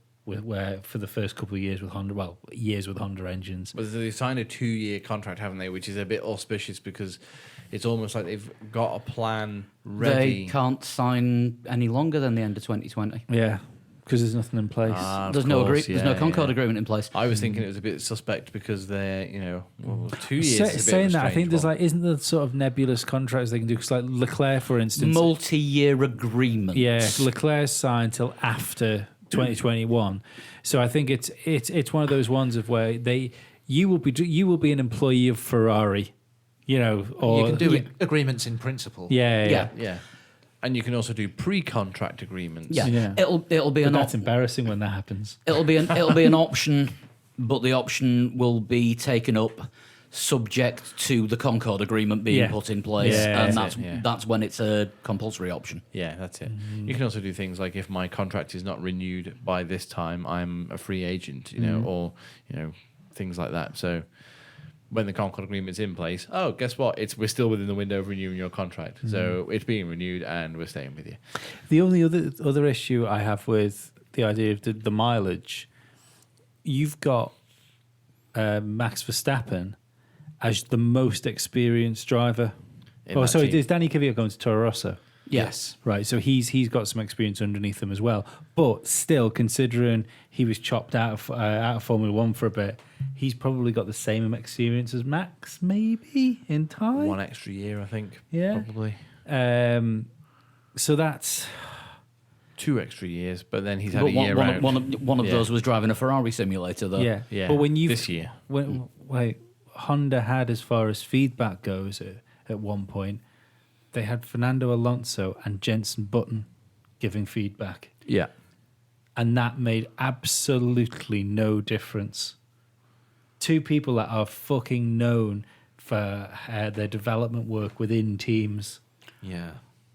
for the first couple of years with Honda, years with Honda engines. But they signed a 2-year contract, haven't they? Which is a bit auspicious because it's almost like they've got a plan ready. They can't sign any longer than the end of 2020. Yeah, because there's nothing in place. There's no Concord agreement in place. I was thinking it was a bit suspect because they're, 2 years. is a bit of a Saying that, I strange think there's one. isn't there sort of nebulous contracts they can do? Because like Leclerc, for instance, Multi-year agreement. yeah, Leclerc's signed till after 2021. So I think it's one of those ones of where you will be an employee of Ferrari, or You can do agreements in principle. yeah. Yeah. And you can also do pre-contract agreements. Yeah. Yeah. It'll be But an that's embarrassing when that happens. it'll be an option, but the option will be taken up subject to the Concord agreement being Yeah. put in place, Yeah. and That's it, yeah. that's when it's a compulsory option. Yeah, that's it. You can also do things like if my contract is not renewed by this time, I'm a free agent, or things like that. So when the Concord agreement's in place, guess what? We're still within the window of renewing your contract. So it's being renewed and we're staying with you. The only other issue I have with the idea of the mileage, you've got Max Verstappen as the most experienced driver. In that Sorry, team. is Danny Kvyat going to Toro Rosso? Yes. Right, so he's got some experience underneath him as well. But still, considering he was chopped out of Formula One for a bit, he's probably got the same experience as Max, maybe in time. 1 extra year, I think. Yeah. Probably. So that's 2 extra years, but then he's had But a year out. one of Yeah. those was driving a Ferrari simulator, though. yeah. Yeah, But when you this year. Honda had, as far as feedback goes, at one point, they had Fernando Alonso and Jenson Button giving feedback. Yeah. And that made absolutely no difference. 2 people that are fucking known for their development work within teams. Yeah.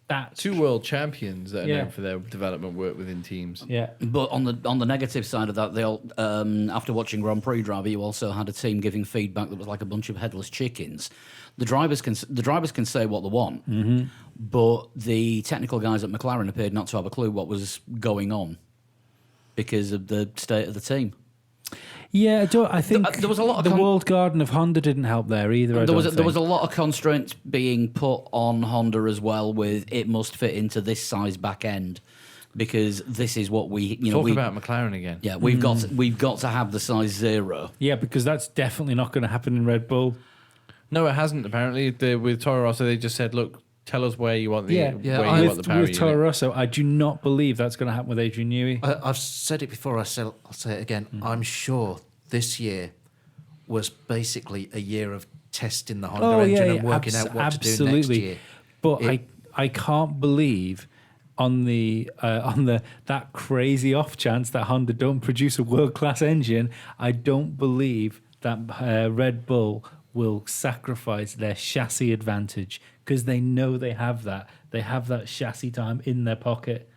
That's 2 world champions that are Yeah. known for their development work within teams. yeah. But on the negative side of that, they all after watching Grand Prix Driver, you also had a team giving feedback that was like a bunch of headless chickens. The drivers can say what they want, but the technical guys at McLaren appeared not to have a clue what was going on because of the state of the team. Yeah, I think There was a lot of the World Garden of Honda didn't help there either. There was a lot of constraints being put on Honda as well. With it must fit into this size back end because this is what we Talk about McLaren again. Yeah, we've got to have the size 0. Yeah, because that's definitely not going to happen in Red Bull. No, it hasn't. Apparently, with Toro Rosso, they just said, "Look, tell us where you want the where you want the power with unit." Toro Rosso, I do not believe that's going to happen with Adrian Newey. I've said it before. I'll say it again. I'm sure this year was basically a year of testing the Honda engine and working out what to do next year. But I can't believe on the that crazy off chance that Honda don't produce a world class engine. I don't believe that Red Bull will sacrifice their chassis advantage because they know they have that. They have that chassis time in their pocket,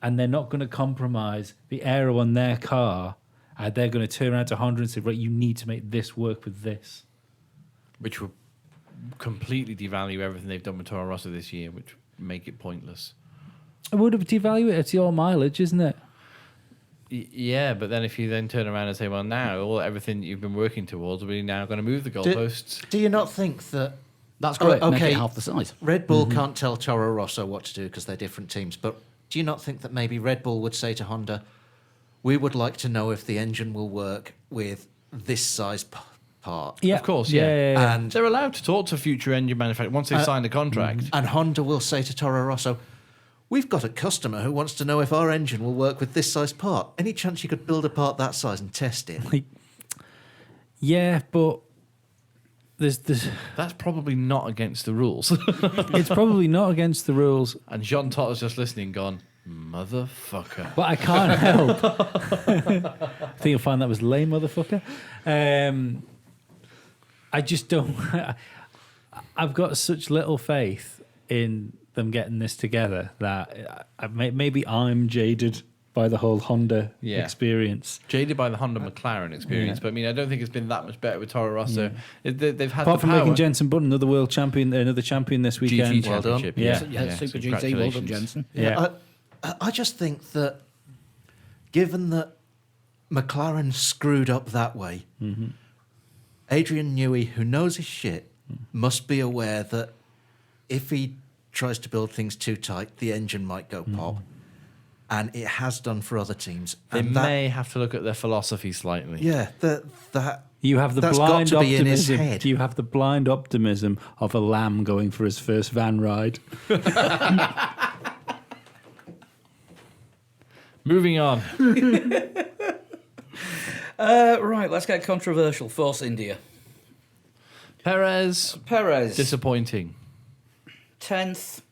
and they're not going to compromise the aero on their car. They're going to turn around to Honda and say, "Right, you need to make this work with this," which will completely devalue everything they've done with Toro Rosso this year, which make it pointless. It would have devalued it. It's your mileage, isn't it? Yeah, but then if you then turn around and say, well, now everything you've been working towards, we're now going to move the goalposts. Do you not think that... That's great. Make it half the size. Red Bull can't tell Toro Rosso what to do because they're different teams, but do you not think that maybe Red Bull would say to Honda, we would like to know if the engine will work with this size part? Yeah, of course, yeah. And they're allowed to talk to future engine manufacturers once they've signed a contract. And Honda will say to Toro Rosso, we've got a customer who wants to know if our engine will work with this size part. Any chance you could build a part that size and test it? Yeah, but there's That's probably not against the rules. it's probably not against the rules. And Jean Totter's just listening, gone, motherfucker. But I can't help. I think you'll find that was lame, motherfucker. I just don't. I've got such little faith in them getting this together that maybe I'm jaded by the whole Honda experience. Jaded by the Honda McLaren experience, but I mean, I don't think it's been that much better with Toro Rosso. They've had apart the from power. making Jensen Button another world champion, another champion this weekend. GT Championship, Yeah, Super GT. Well done, Jensen. Yeah. I just think that given that McLaren screwed up that way, Adrian Newey, who knows his shit, must be aware that if he tries to build things too tight, the engine might go pop. And it has done for other teams. They and may have to look at their philosophy slightly. Yeah, that you have the that's blind got to be in his optimism. head. You have the blind optimism of a lamb going for his first van ride. Moving on. Right, let's get controversial. Force India. Perez. Disappointing. 10th.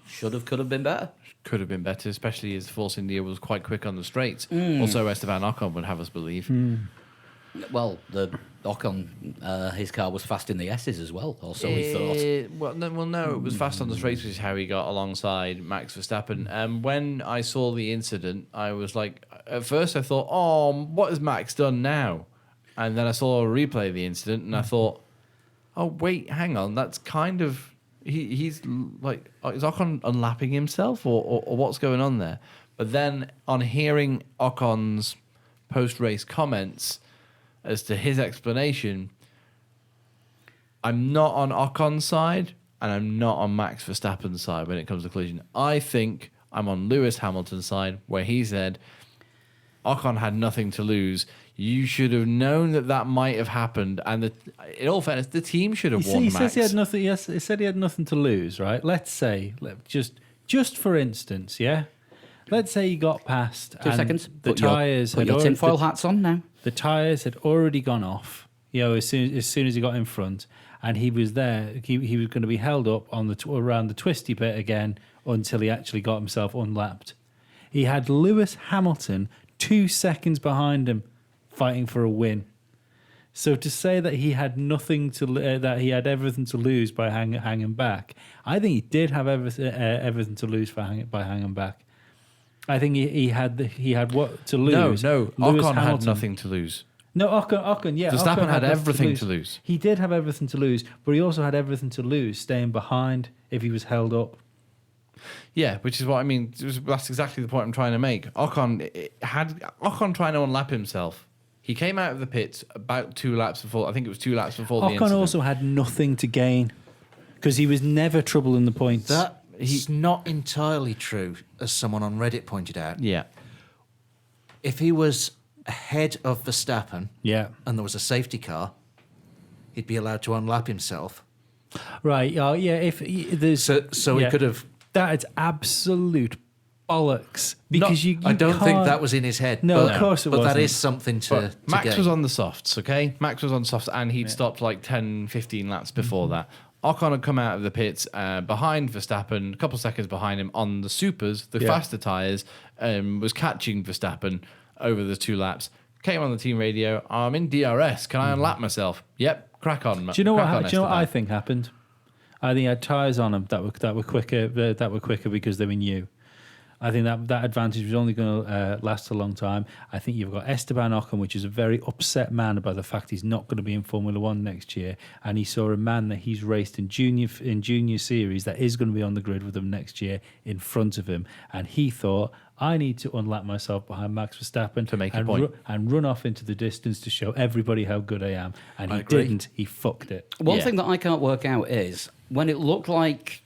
Should have, could have been better. Could have been better, especially as Force India was quite quick on the straights. Also, Esteban Ocon would have us believe. Well, the Ocon, his car was fast in the S's as well, or so he thought. No, it was fast on the straights, which is how he got alongside Max Verstappen. When I saw the incident, I was like, at first I thought, oh, what has Max done now? And then I saw a replay of the incident, and I thought, oh, wait, hang on, that's kind of... He's like, is Ocon unlapping himself or what's going on there? But then on hearing Ocon's post-race comments as to his explanation, I'm not on Ocon's side and I'm not on Max Verstappen's side when it comes to collision. I think I'm on Lewis Hamilton's side where he said Ocon had nothing to lose. You should have known that might have happened, and in all fairness, the team should have won. He Max. says he had nothing. Yes, he said he had nothing to lose. Right? Let's say, just for instance, yeah. Let's say he got past 2 seconds. The tires put your tinfoil hats on now. The tires had already gone off. You know, as soon as he got in front, and he was there, he was going to be held up on around the twisty bit again until he actually got himself unlapped. He had Lewis Hamilton 2 seconds behind him, fighting for a win. So to say that he had nothing to that he had everything to lose by hanging back, I think he did have everything to lose by hanging back. I think he had what to lose. No, Lewis Ocon Hamilton had nothing to lose. No, Ocon, yeah. Verstappen Ocon had nothing everything to lose. He did have everything to lose, but he also had everything to lose staying behind if he was held up. Yeah, which is what I mean. That's exactly the point I'm trying to make. Ocon trying to unlap himself. He came out of the pits about 2 laps before. I think it was 2 laps before the Ocon incident. also had nothing to gain because he was never trouble in the points. That's not entirely true, as someone on Reddit pointed out. Yeah. If he was ahead of Verstappen Yeah. and there was a safety car, he'd be allowed to unlap himself. Right. Oh, yeah. If there's So he yeah. could have. That is absolute bollocks because you I don't think can't- that was in his head. No, but, of course it but wasn't. that is something to Max gain. was on the softs, okay? Max was on softs, and he'd stopped like 10, 15 laps before that. Ocon had come out of the pits behind Verstappen, a couple seconds behind him on the supers, the Yeah. faster tyres, was catching Verstappen over the 2 laps. Came on the team radio, I'm in DRS, can I unlap myself? Yep, crack on. Do you know crack what? on, Do you know what I Esteban. think happened? I think he had tyres on him that were quicker. That were quicker because they were new. I think that advantage was only going to last a long time. I think you've got Esteban Ocon, which is a very upset man about the fact he's not going to be in Formula One next year, and he saw a man that he's raced in junior series that is going to be on the grid with him next year in front of him, and he thought, I need to unlap myself behind Max Verstappen To make a and point. and run off into the distance to show everybody how good I am, and I he agree. didn't. He fucked it. One Yeah. thing that I can't work out is when it looked like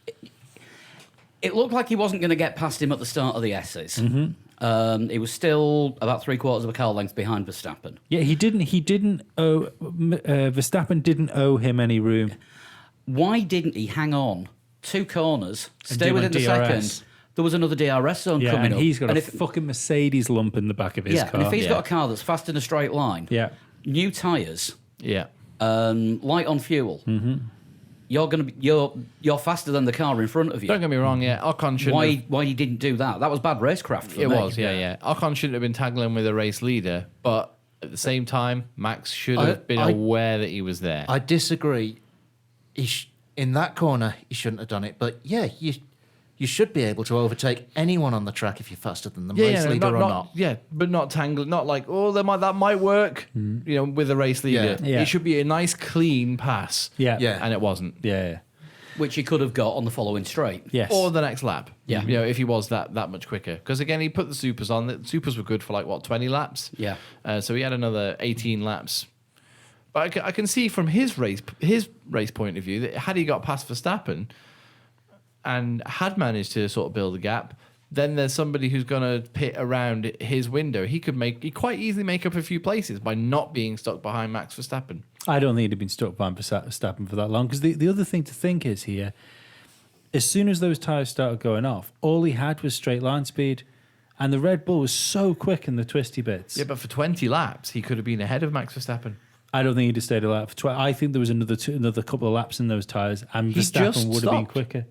he wasn't going to get past him at the start of the S's. He was still about 3/4 of a car length behind Verstappen. Yeah, he didn't owe Verstappen didn't owe him any room. Why didn't he hang on 2 corners, And stay do within a the DRS? second? There was another DRS zone Yeah, coming and up. he's got and a fucking Mercedes lump in the back of his yeah, car. and if he's Yeah. got a car that's fast in a straight line, Yeah. new tyres, Yeah. light on fuel, you're faster than the car in front of you. Don't get me wrong, yeah. Ocon shouldn't have... Why he didn't do that? That was bad racecraft for It me. was, yeah. Ocon shouldn't have been tackling with a race leader, but at the same time, Max should have been aware that he was there. I disagree. In that corner, he shouldn't have done it. But yeah, you should be able to overtake anyone on the track if you're faster than the race leader or not. Yeah, but not tangle, not like, oh, that might work, with a race leader. Yeah. Yeah. It should be a nice, clean pass. Yeah. Yeah. And it wasn't. Yeah. Which he could have got on the following straight. Yes. Or the next lap. Yeah. If he was that much quicker. Because again, he put the supers on. The supers were good for 20 laps? Yeah. So he had another 18 laps. But I can see from his race point of view that had he got past Verstappen and had managed to sort of build a gap, then there's somebody who's going to pit around his window. He quite easily make up a few places by not being stuck behind Max Verstappen. I don't think he'd have been stuck behind Verstappen for that long. Because the other thing to think is here, as soon as those tyres started going off, all he had was straight line speed. And the Red Bull was so quick in the twisty bits. Yeah, but for 20 laps, he could have been ahead of Max Verstappen. I don't think he'd have stayed alive for 20. I think there was another couple of laps in those tyres, and He Verstappen just would have been stopped. quicker.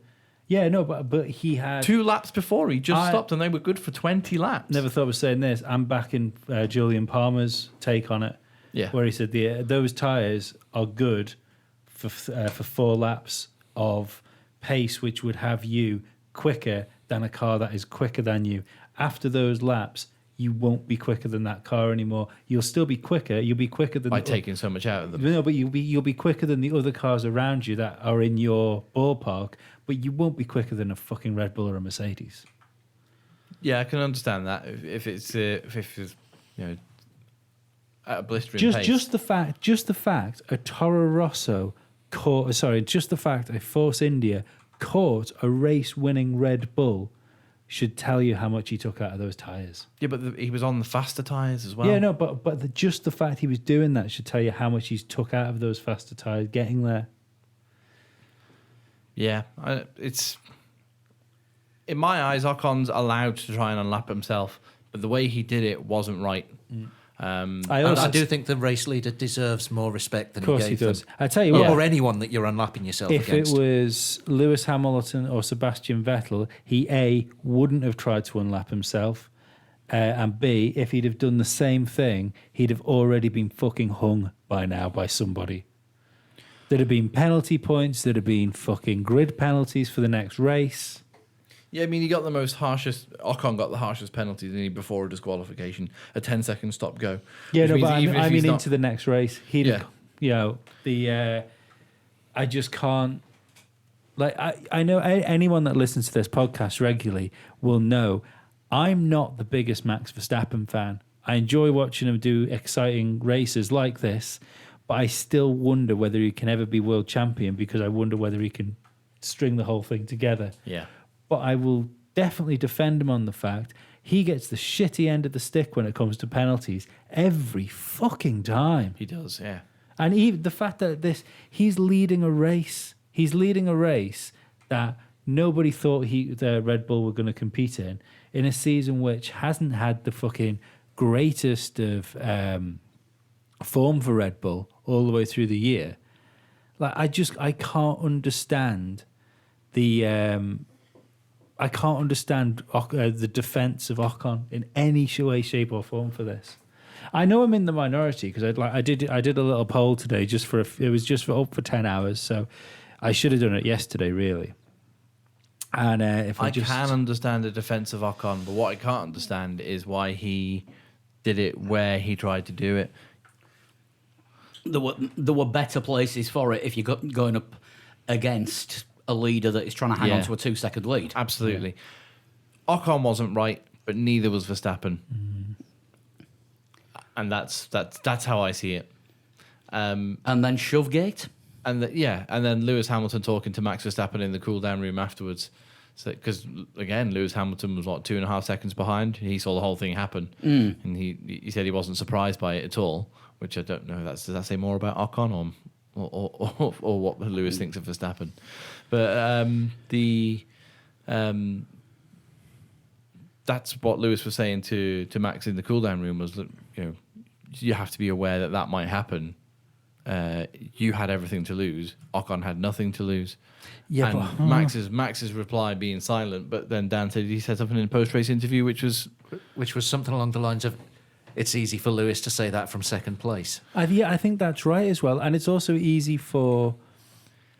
Yeah, no, but he had 2 laps before, he just I- stopped and they were good for 20 laps. never thought of saying this. I'm backing Julian Palmer's take on it, Yeah. where he said those tyres are good for 4 laps of pace, which would have you quicker than a car that is quicker than you. After those laps, you won't be quicker than that car anymore. You'll still be quicker. You'll be quicker than By the taking so much out of them. No, but you'll be quicker than the other cars around you that are in your ballpark, but you won't be quicker than a fucking Red Bull or a Mercedes. Yeah, I can understand that if it's at a blistering pace. Just the fact a Toro Rosso just the fact a Force India caught a race-winning Red Bull should tell you how much he took out of those tyres. Yeah, but he was on the faster tyres as well. Yeah, no, but just the fact he was doing that should tell you how much he's took out of those faster tyres getting there. Yeah, it's in my eyes, Ocon's allowed to try and unlap himself, but the way he did it wasn't right. And also- I do think the race leader deserves more respect than Of course he he gave does. them. I tell you Or, what, or anyone that you're unlapping yourself if against. it was Lewis Hamilton or Sebastian Vettel, he wouldn't have tried to unlap himself, and B, if he'd have done the same thing, he'd have already been fucking hung by now by somebody. There'd have been penalty points. There'd have been fucking grid penalties for the next race. Yeah, I mean, Ocon got the harshest penalty, didn't he, before a disqualification, a 10-second stop go. Yeah, Which no, means but even if I he's mean not- into the next race. He'd, Yeah. I just can't. Like I know anyone that listens to this podcast regularly will know I'm not the biggest Max Verstappen fan. I enjoy watching him do exciting races like this, but I still wonder whether he can ever be world champion because I wonder whether he can string the whole thing together. Yeah. But I will definitely defend him on the fact he gets the shitty end of the stick when it comes to penalties every fucking time. He does, yeah. And even the fact that he's leading a race. He's leading a race that nobody thought the Red Bull were going to compete in a season which hasn't had the fucking greatest of form for Red Bull all the way through the year. Like I can't understand the defense of Ocon in any way, shape, or form for this. I know I'm in the minority because I did a little poll today it was just up for 10 hours, so I should have done it yesterday, really. And if I can understand the defense of Ocon, but what I can't understand is why he did it where he tried to do it. There were better places for it if you're going up against a leader that is trying to hang on to a 2-second lead. Absolutely. Yeah. Ocon wasn't right, but neither was Verstappen. And that's how I see it. And then Shovegate. And then Lewis Hamilton talking to Max Verstappen in the cool down room afterwards. So, because again, Lewis Hamilton was 2.5 seconds behind. He saw the whole thing happen, and he said he wasn't surprised by it at all. Which I don't know. Does that say more about Ocon or what Lewis thinks of Verstappen? But that's what Lewis was saying to Max in the cool down room was that you have to be aware that might happen. You had everything to lose. Ocon had nothing to lose. Yeah, and Max's reply being silent, but then Dan said he said something in a post-race interview, which was something along the lines of, "It's easy for Lewis to say that from second place." I think that's right as well, and it's also easy for.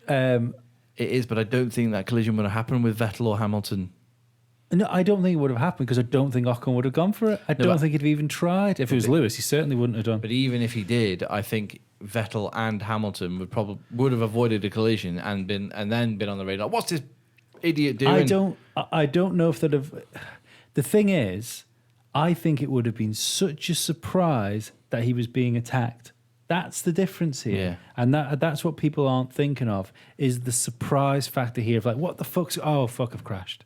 It is, but I don't think that collision would have happened with Vettel or Hamilton. No, I don't think it would have happened because I don't think Ocon would have gone for it. I don't think he'd have even tried. If it was Lewis, he certainly wouldn't have done. But even if he did, I think Vettel and Hamilton would have avoided a collision and then been on the radar. What's this idiot doing? I don't know if that have. The thing is, I think it would have been such a surprise that he was being attacked. That's the difference here, yeah. And that's what people aren't thinking of is the surprise factor here of like, what the fuck's? Oh fuck, I've crashed.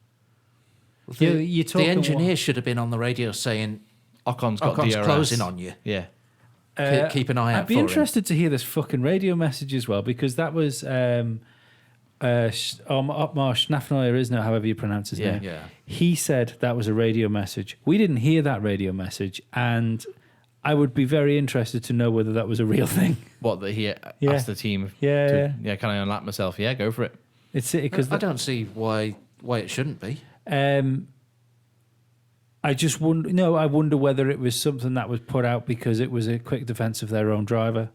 The engineer should have been on the radio saying, Ocon's got Ocon's DRS. closing on you. Yeah. Keep an eye out for him. I'd be interested to hear this fucking radio message as well, because that was Otmar Schnafneuer, isn't it? However you pronounce his name. Yeah. He said that was a radio message. We didn't hear that radio message, and I would be very interested to know whether that was a real thing. What, that he asked the team Yeah, can I unlap myself? Yeah, go for it. It's because I don't see why it shouldn't be. I just wonder. No, I wonder whether it was something that was put out because it was a quick defense of their own driver,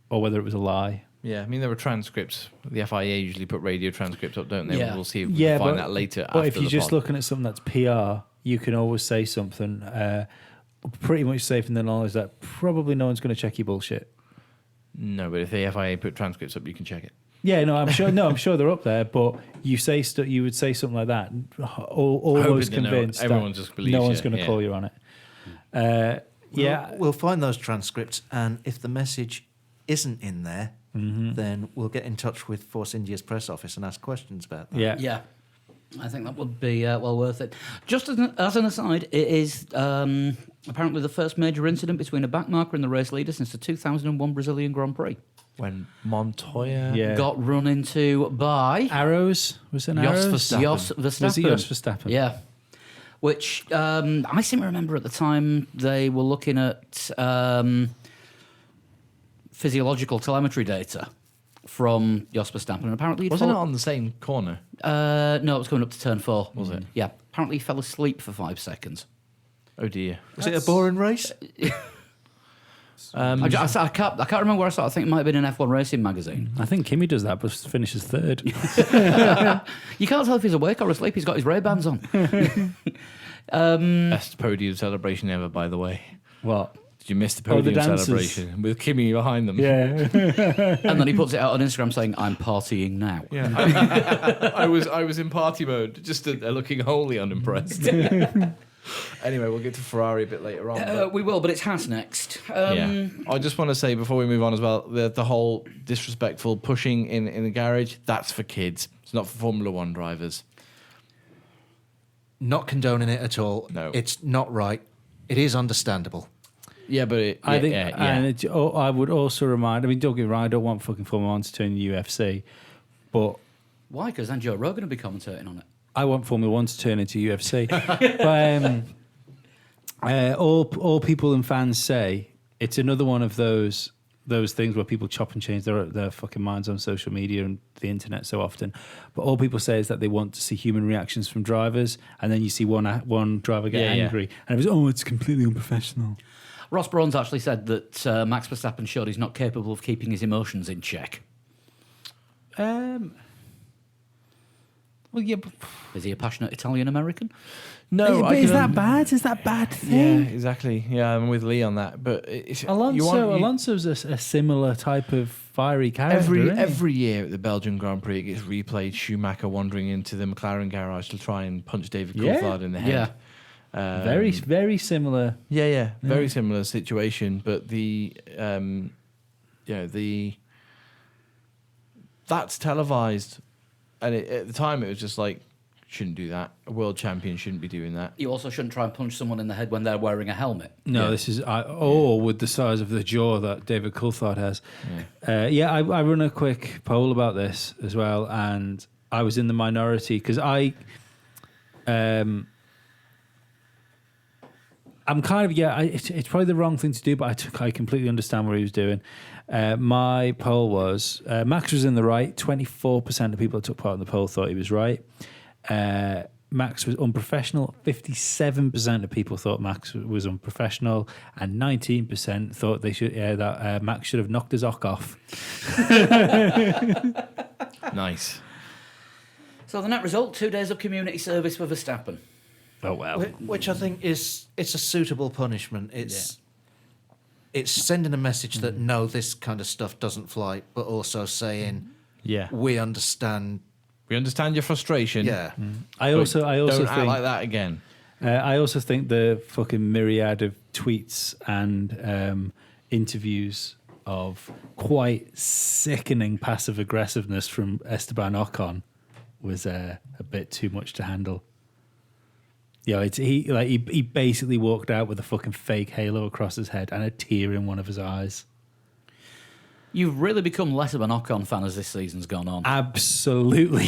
or whether it was a lie. Yeah, I mean there were transcripts. The FIA usually put radio transcripts up, don't they? Yeah. We'll see if we can find that later. But after if you're the just pod. looking at something that's PR, you can always say something pretty much safe in the knowledge that probably no one's going to check your bullshit. No, but if the FIA put transcripts up, you can check it. Yeah, no, I'm sure. No, I'm sure they're up there. But you would say something like that, almost convinced everyone that just believes no one's you, going to call you on it. We'll find those transcripts, and if the message isn't in there, then we'll get in touch with Force India's press office and ask questions about that. Yeah. I think that would be well worth it. Just as an aside, it is apparently the first major incident between a backmarker and the race leader since the 2001 Brazilian Grand Prix. When Montoya Got run into by Arrows was it Jos Arrows? Verstappen. Jos Verstappen. Was it Jos Verstappen? Yeah. Which I seem to remember at the time they were looking at physiological telemetry data from Jos Verstappen, and apparently wasn't it on the same corner? No, it was coming up to turn 4. Was it? Yeah. Apparently he fell asleep for 5 seconds. Oh dear. Was it a boring race? I can't remember where I saw it. I think it might have been an F1 Racing magazine. I think Kimi does that, but finishes third. You can't tell if he's awake or asleep. He's got his Ray-Bans on. Best podium celebration ever, by the way. What? Did you miss the the podium dancers. celebration with Kimi behind them? Yeah. And then he puts it out on Instagram saying, "I'm partying now." Yeah. I was in party mode, just looking wholly unimpressed. Anyway, we'll get to Ferrari a bit later on. but- We will, but it's Haas next. yeah. I just want to say before we move on as well, the whole disrespectful pushing in the garage, that's for kids. It's not for Formula One drivers. Not condoning it at all. No. It's not right. It is understandable. Yeah, but I think, and I would also remind. I mean, don't get me wrong. I don't want fucking Formula One to turn the UFC, but Why? Because then Joe Rogan will be commentating on it. I want Formula One to turn into UFC. But all people and fans say it's another one of those things where people chop and change their fucking minds on social media and the internet so often. But all people say is that they want to see human reactions from drivers, and then you see one driver get angry, and it was it's completely unprofessional. Ross Brawn's actually said that Max Verstappen showed he's not capable of keeping his emotions in check. Well, yeah, but, Is he a passionate Italian American? no, but is that bad? Is that bad thing? Yeah, exactly. Yeah, I'm with Lee on that. But it's Alonso's a similar type of fiery character. isn't he? every year at the Belgian Grand Prix, it gets replayed. Schumacher wandering into the McLaren garage to try and punch David Yeah. Coulthard in the head. Very very similar. Yeah, very similar situation. But that's televised, and at the time it was just like, shouldn't do that. A world champion shouldn't be doing that. You also shouldn't try and punch someone in the head when they're wearing a helmet. No, Yeah. this is with the size of the jaw that David Coulthard has. I run a quick poll about this as well, and I was in the minority because I'm kind of it's probably the wrong thing to do, but I completely understand what he was doing. My poll was Max was in the right. 24% of people that took part in the poll thought he was right. Max was unprofessional. 57% of people thought Max was unprofessional, and 19% thought that Max should have knocked his ock off. Nice. So the net result, 2 days of community service for Verstappen. Oh well. Which I think it's a suitable punishment. It's sending a message that no, this kind of stuff doesn't fly, but also saying Yeah, we understand. we understand your frustration. Yeah, I also don't think act like that again. I also think the fucking myriad of tweets and interviews of quite sickening passive aggressiveness from Esteban Ocon was a bit too much to handle. Yeah, he basically walked out with a fucking fake halo across his head and a tear in one of his eyes. You've really become less of an Ocon fan as this season's gone on. Absolutely.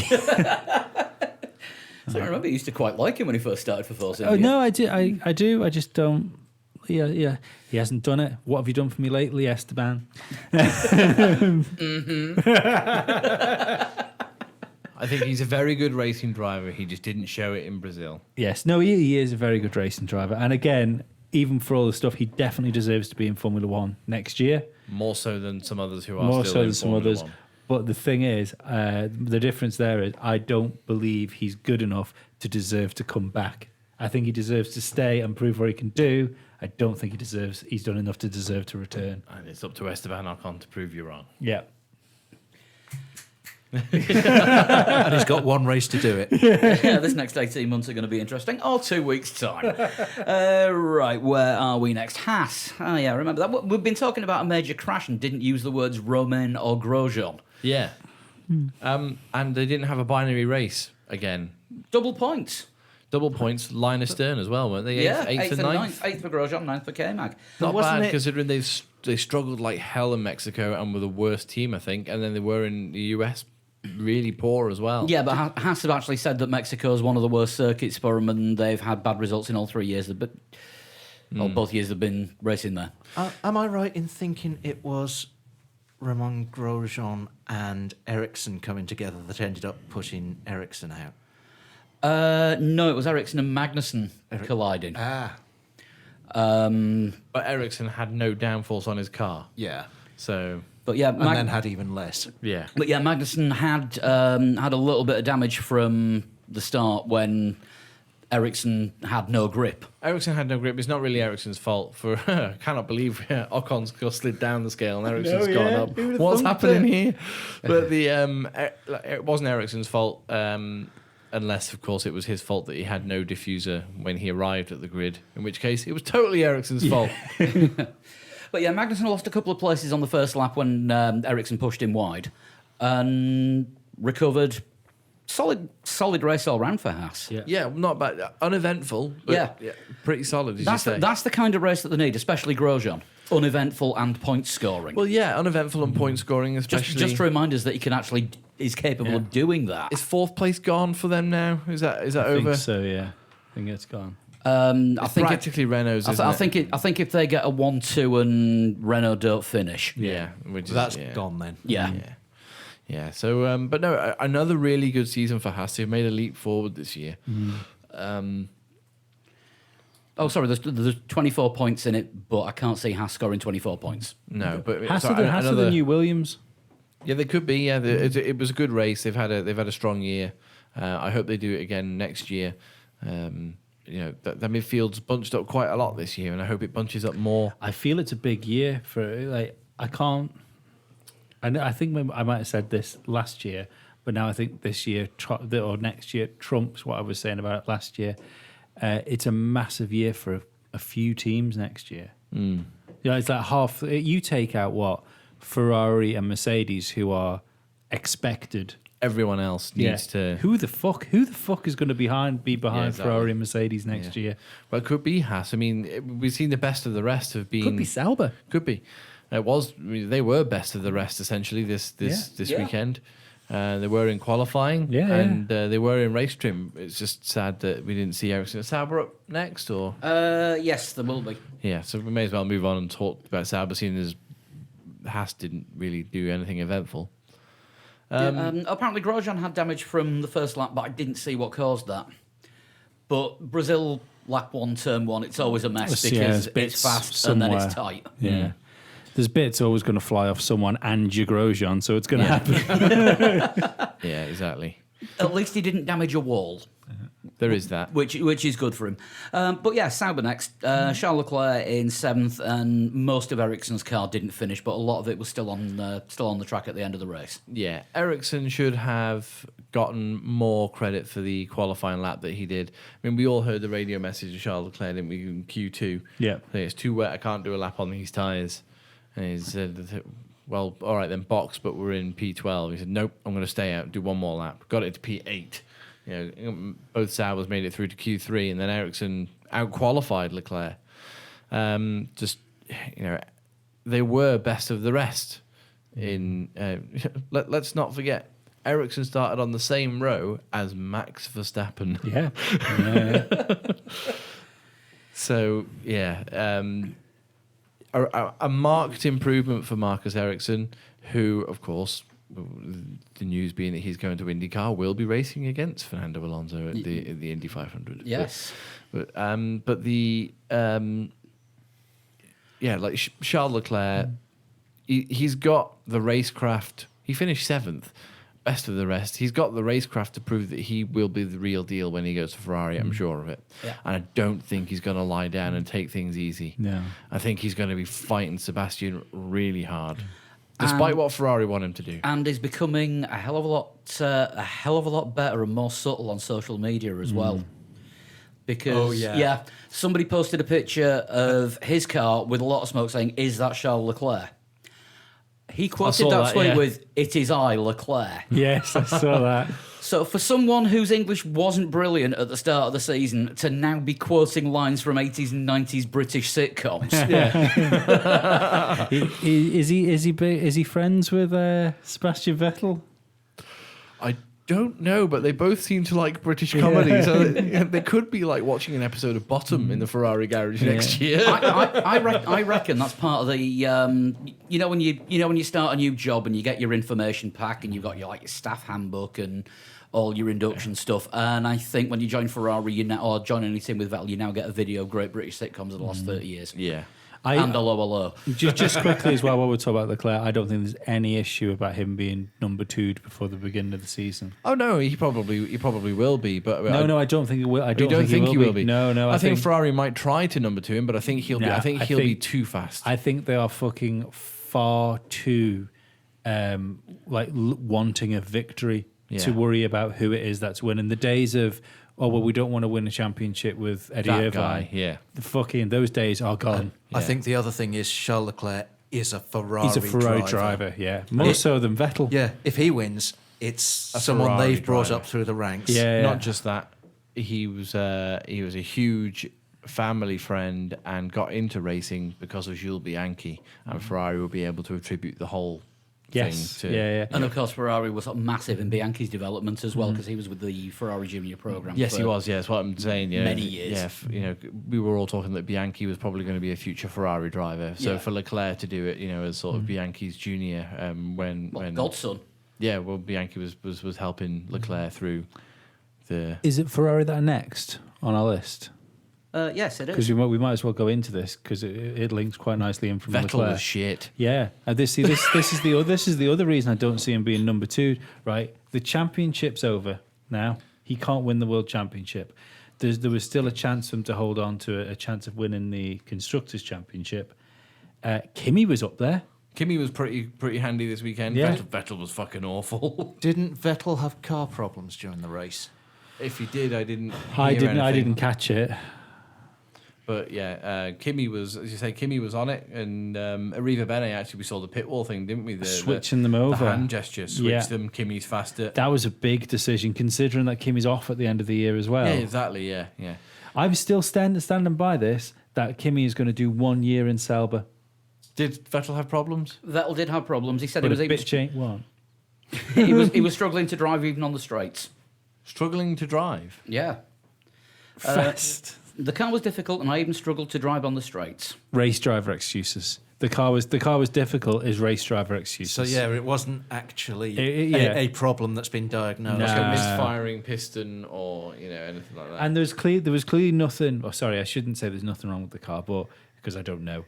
So I remember you used to quite like him when he first started for Force Oh India. no, I do. I just don't. Yeah. He hasn't done it. What have you done for me lately, Esteban? I think he's a very good racing driver. He just didn't show it in Brazil. Yes. No, he is a very good racing driver. And again, even for all the stuff, he definitely deserves to be in Formula One next year. More so than some others who are More still so in than some Formula others. One. But the thing is, the difference there is I don't believe he's good enough to deserve to come back. I think he deserves to stay and prove what he can do. I don't think he's done enough to deserve to return. And it's up to Esteban Ocon to prove you wrong. Yeah. and he's got one race to do it. Yeah, this next 18 months are going to be interesting. Or 2 weeks' time. Right, where are we next? Haas. Oh, yeah, remember that. We've been talking about a major crash and didn't use the words Romain or Grosjean. Yeah. And they didn't have a binary race again. Double points. Double points, line astern as well, weren't they? Eighth and ninth. 8th for Grosjean, 9th for K-Mag. Not Wasn't bad, it- considering they struggled like hell in Mexico and were the worst team, I think. And then they were in the US really poor as well. Yeah, but Haas have actually said that Mexico is one of the worst circuits for them, and they've had bad results in all 3 years. But both years they've been racing there. Am I right in thinking it was Romain Grosjean and Ericsson coming together that ended up putting Ericsson out? No, it was Ericsson and Magnussen colliding. But Ericsson had no downforce on his car. Yeah. So, But yeah, And then had even less. yeah. But yeah, Magnussen had a little bit of damage from the start when Ericsson had no grip. Ericsson had no grip. It's not really Ericsson's fault. I cannot believe Ocon's slid down the scale and Ericsson's gone up. What's happening here? But it wasn't Ericsson's fault. unless, of course, it was his fault that he had no diffuser when he arrived at the grid, in which case it was totally Ericsson's fault. But yeah, Magnussen lost a couple of places on the first lap when Ericsson pushed him wide, and recovered. Solid race all round for Haas. Yeah. Yeah, not bad. Uneventful, but Yeah. pretty solid, as you say. That's the kind of race that they need, especially Grosjean. Uneventful and point scoring. Well, yeah, uneventful and point scoring, especially. just to remind us that he is capable of doing that. Is fourth place gone for them now? Is that I over? think so, yeah. I think it's gone. I think practically Renault's. I think if they get a 1-2 and Renault don't finish, Yeah, which is, That's yeah. gone then. yeah. Yeah. So, but no, another really good season for Haas. They've made a leap forward this year. Oh, sorry, there's 24 points in it, but I can't see Haas scoring 24 points. No, but Haas sorry, are the new Williams. Yeah, they could be. Yeah, it was a good race. They've had a strong year. I hope they do it again next year. The midfield's bunched up quite a lot this year, and I hope it bunches up more. I feel it's a big year for I can't. I think I might have said this last year, but now I think this year or next year trumps what I was saying about it last year. It's a massive year for a few teams next year. It's like half. You take out what Ferrari and Mercedes, who are expected. Everyone else needs to. Who the fuck is going to be behind exactly. Ferrari and Mercedes next year? Well, it could be Haas. I mean, we've seen the best of the rest have been. Could be Sauber. Could be. They were best of the rest essentially this Yeah. weekend. They were in qualifying, and they were in race trim. It's just sad that we didn't see Ericsson. Is Sauber up next, or Yes, there will be. yeah? So we may as well move on and talk about Sauber, seeing as Haas didn't really do anything eventful. Apparently, Grosjean had damage from the first lap, but I didn't see what caused that. But Brazil lap 1, turn 1, it's always a mess because it's fast and then it's tight. Yeah. There's bits always going to fly off someone and your Grosjean, so it's going to happen. Yeah, exactly. At least he didn't damage a wall, There is that. which is good for him. But yeah, Sauber next. Charles Leclerc in 7th, and most of Ericsson's car didn't finish, but a lot of it was still on the track at the end of the race. Yeah, Ericsson should have gotten more credit for the qualifying lap that he did. I mean, we all heard the radio message of Charles Leclerc, didn't we, in Q2? Yeah. Saying it's too wet, I can't do a lap on these tyres. And he said, well, all right then, box, but we're in P12. He said, nope, I'm going to stay out, do one more lap. Got it to P8. Both Saubers made it through to Q3, and then Ericsson out-qualified Leclerc. They were best of the rest. Let's not forget, Ericsson started on the same row as Max Verstappen. Yeah. So, yeah, a marked improvement for Marcus Ericsson, who, of course, the news being that he's going to IndyCar, will be racing against Fernando Alonso at the Indy 500. Yes. Charles Leclerc, he's got the racecraft. He finished 7th, best of the rest. He's got the racecraft to prove that he will be the real deal when he goes to Ferrari. I'm sure of it. Yeah. And I don't think he's going to lie down and take things easy. No. I think he's going to be fighting Sebastian really hard, despite what Ferrari want him to do. And is becoming a hell of a lot better and more subtle on social media as well. Because somebody posted a picture of his car with a lot of smoke saying, "Is that Charles Leclerc?" He quoted that tweet with, "It is I, Leclerc." Yes, I saw that. So for someone whose English wasn't brilliant at the start of the season to now be quoting lines from 80s and 90s British sitcoms, Is he friends with Sebastian Vettel? I don't know, but they both seem to like British comedy, so they could be like watching an episode of Bottom in the Ferrari garage next year. I reckon that's part of the when you start a new job and you get your information pack and you've got your staff handbook and all your induction stuff, and I think when you join Ferrari or join any team with Vettel, you now get a video of great British sitcoms of the last 30 years. Yeah. And hello. Just quickly as well, while we're talking about Leclerc, I don't think there's any issue about him being number 2'd before the beginning of the season. Oh no, he probably will be, but No, I don't think he will. I don't think he will be. No, I think Ferrari might try to number 2 him, but I think he'll be. I think he'll be too fast. I think they are fucking far too wanting a victory to worry about who it is that's winning. The days of, oh, well, we don't want to win a championship with Eddie That Irvine. guy, yeah. Those days are gone. I Yeah. think the other thing is Charles Leclerc is a Ferrari He's a Ferrari driver, yeah. More Yeah. so than Vettel. Yeah, if he wins, it's A someone Ferrari they've brought driver. up through the ranks. Yeah. Not just that, he was a huge family friend and got into racing because of Jules Bianchi, and Ferrari will be able to attribute the whole Yes. thing to. Yeah. And of course, Ferrari was massive in Bianchi's development as well because he was with the Ferrari Junior program. Yes, he for- was. Yeah, that's what I'm saying. You know, many years. Yeah, we were all talking that Bianchi was probably going to be a future Ferrari driver. So Yeah. for Leclerc to do it, as sort of Bianchi's junior, when Godson. yeah, well, Bianchi was helping Leclerc through the. Is it Ferrari that are next on our list? Yes, it Because is. we might as well go into this because it links quite nicely in from Vettel Leclerc. was shit. Yeah, and this is the other reason I don't see him being number 2. Right, the championship's over now. He can't win the world championship. There was still a chance for him to hold on to a chance of winning the constructors' championship. Kimi was up there. Kimi was pretty handy this weekend. Yeah. Vettel was fucking awful. Didn't Vettel have car problems during the race? If he did, I didn't. I hear didn't anything. catch it. But yeah, Kimi was, as you say, Kimi was on it, and Arriva Bene actually we saw the pit wall thing, didn't we? Switching them over. the hand gesture, switch Yeah. them. Kimi's faster. That was a big decision, considering that Kimi's off at the end of the year as well. Yeah, exactly. Yeah. I'm still standing by this that Kimi is going to do 1 year in Sauber. Did Vettel have problems? Vettel did have problems. He said But he was, a he, was, bit change. What? he was struggling to drive even on the straights. Struggling to drive. Yeah. Fast. The car was difficult, and I even struggled to drive on the straights. Race driver excuses. The car was difficult. Is race driver excuses. So yeah, it wasn't actually Yeah. a problem that's been diagnosed. No. Like a misfiring piston or anything like that. And there was clearly nothing. Oh, sorry, I shouldn't say there's nothing wrong with the car, but because I don't know.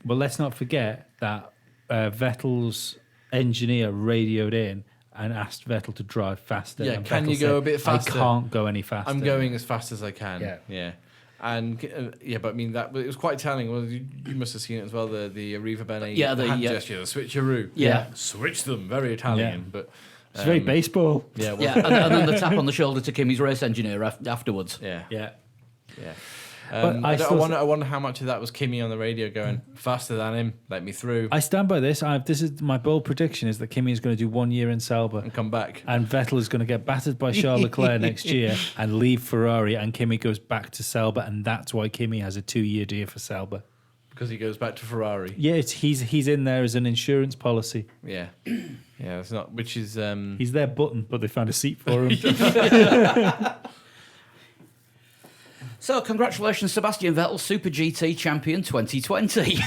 But let's not forget that Vettel's engineer radioed in and asked Vettel to drive faster. Yeah, and can Vettel you go said, a bit faster? I can't go any faster. I'm going as fast as I can. Yeah. And but I mean that it was quite telling. Well, you must have seen it as well. The Arriva Bene Yeah, the- hand yeah. gesture, the switcheroo. Yeah. Switch them, very Italian. Yeah. But It's very baseball. Yeah, well, Yeah, and then the tap on the shoulder to Kimi's race engineer afterwards. yeah. Yeah. I I still- wonder how much of that was Kimi on the radio going faster than him, let me through, I stand by this. This is my bold prediction: is that Kimi is going to do 1 year in Sauber, and come back. and Vettel is going to get battered by Charles Leclerc next year and leave Ferrari, and Kimi goes back to Sauber, and that's why Kimi has a 2-year deal for Sauber. Because he goes back to Ferrari. Yeah, he's in there as an insurance policy. Yeah. Yeah, it's not, which is. He's their button, but they found a seat for him. So, congratulations, Sebastian Vettel, Super GT Champion 2020.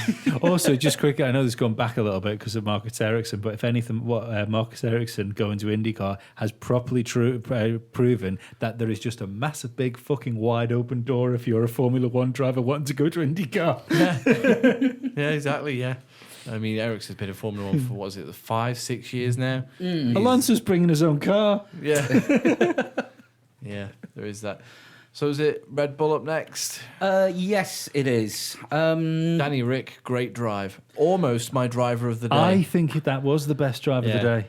Also, just quickly, I know this has gone back a little bit because of Marcus Ericsson, but if anything, what Marcus Ericsson going to IndyCar has properly proven that there is just a massive, big, fucking wide open door if you're a Formula One driver wanting to go to IndyCar. Yeah, exactly. Yeah. I mean, Ericsson's been in Formula One for, what is it, 5-6 years now? Alonso's bringing his own car. Yeah. Yeah, there is that. So is it Red Bull up next? Yes, it is. Danny Rick, great drive. Almost my driver of the day. I think that was the best drive of Yeah. the day.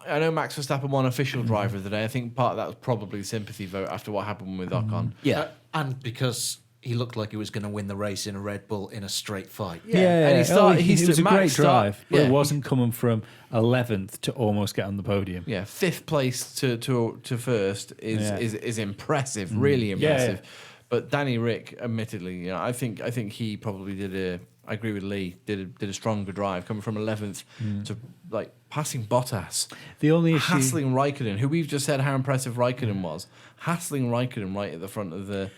I know Max Verstappen won official driver of the day. I think part of that was probably the sympathy vote after what happened with Ocon. Yeah. And because he looked like he was going to win the race in a Red Bull in a straight fight. And he started. it was a great drive, but Yeah, it wasn't coming from 11th to almost get on the podium. Yeah, 5th place to first is impressive, really Yeah, impressive. yeah. But Danny Rick, admittedly, I think he probably I agree with Lee. Did a stronger drive coming from 11th to like passing Bottas, The only issue, hassling Raikkonen, who we've just said how impressive Raikkonen was, hassling Raikkonen right at the front of the.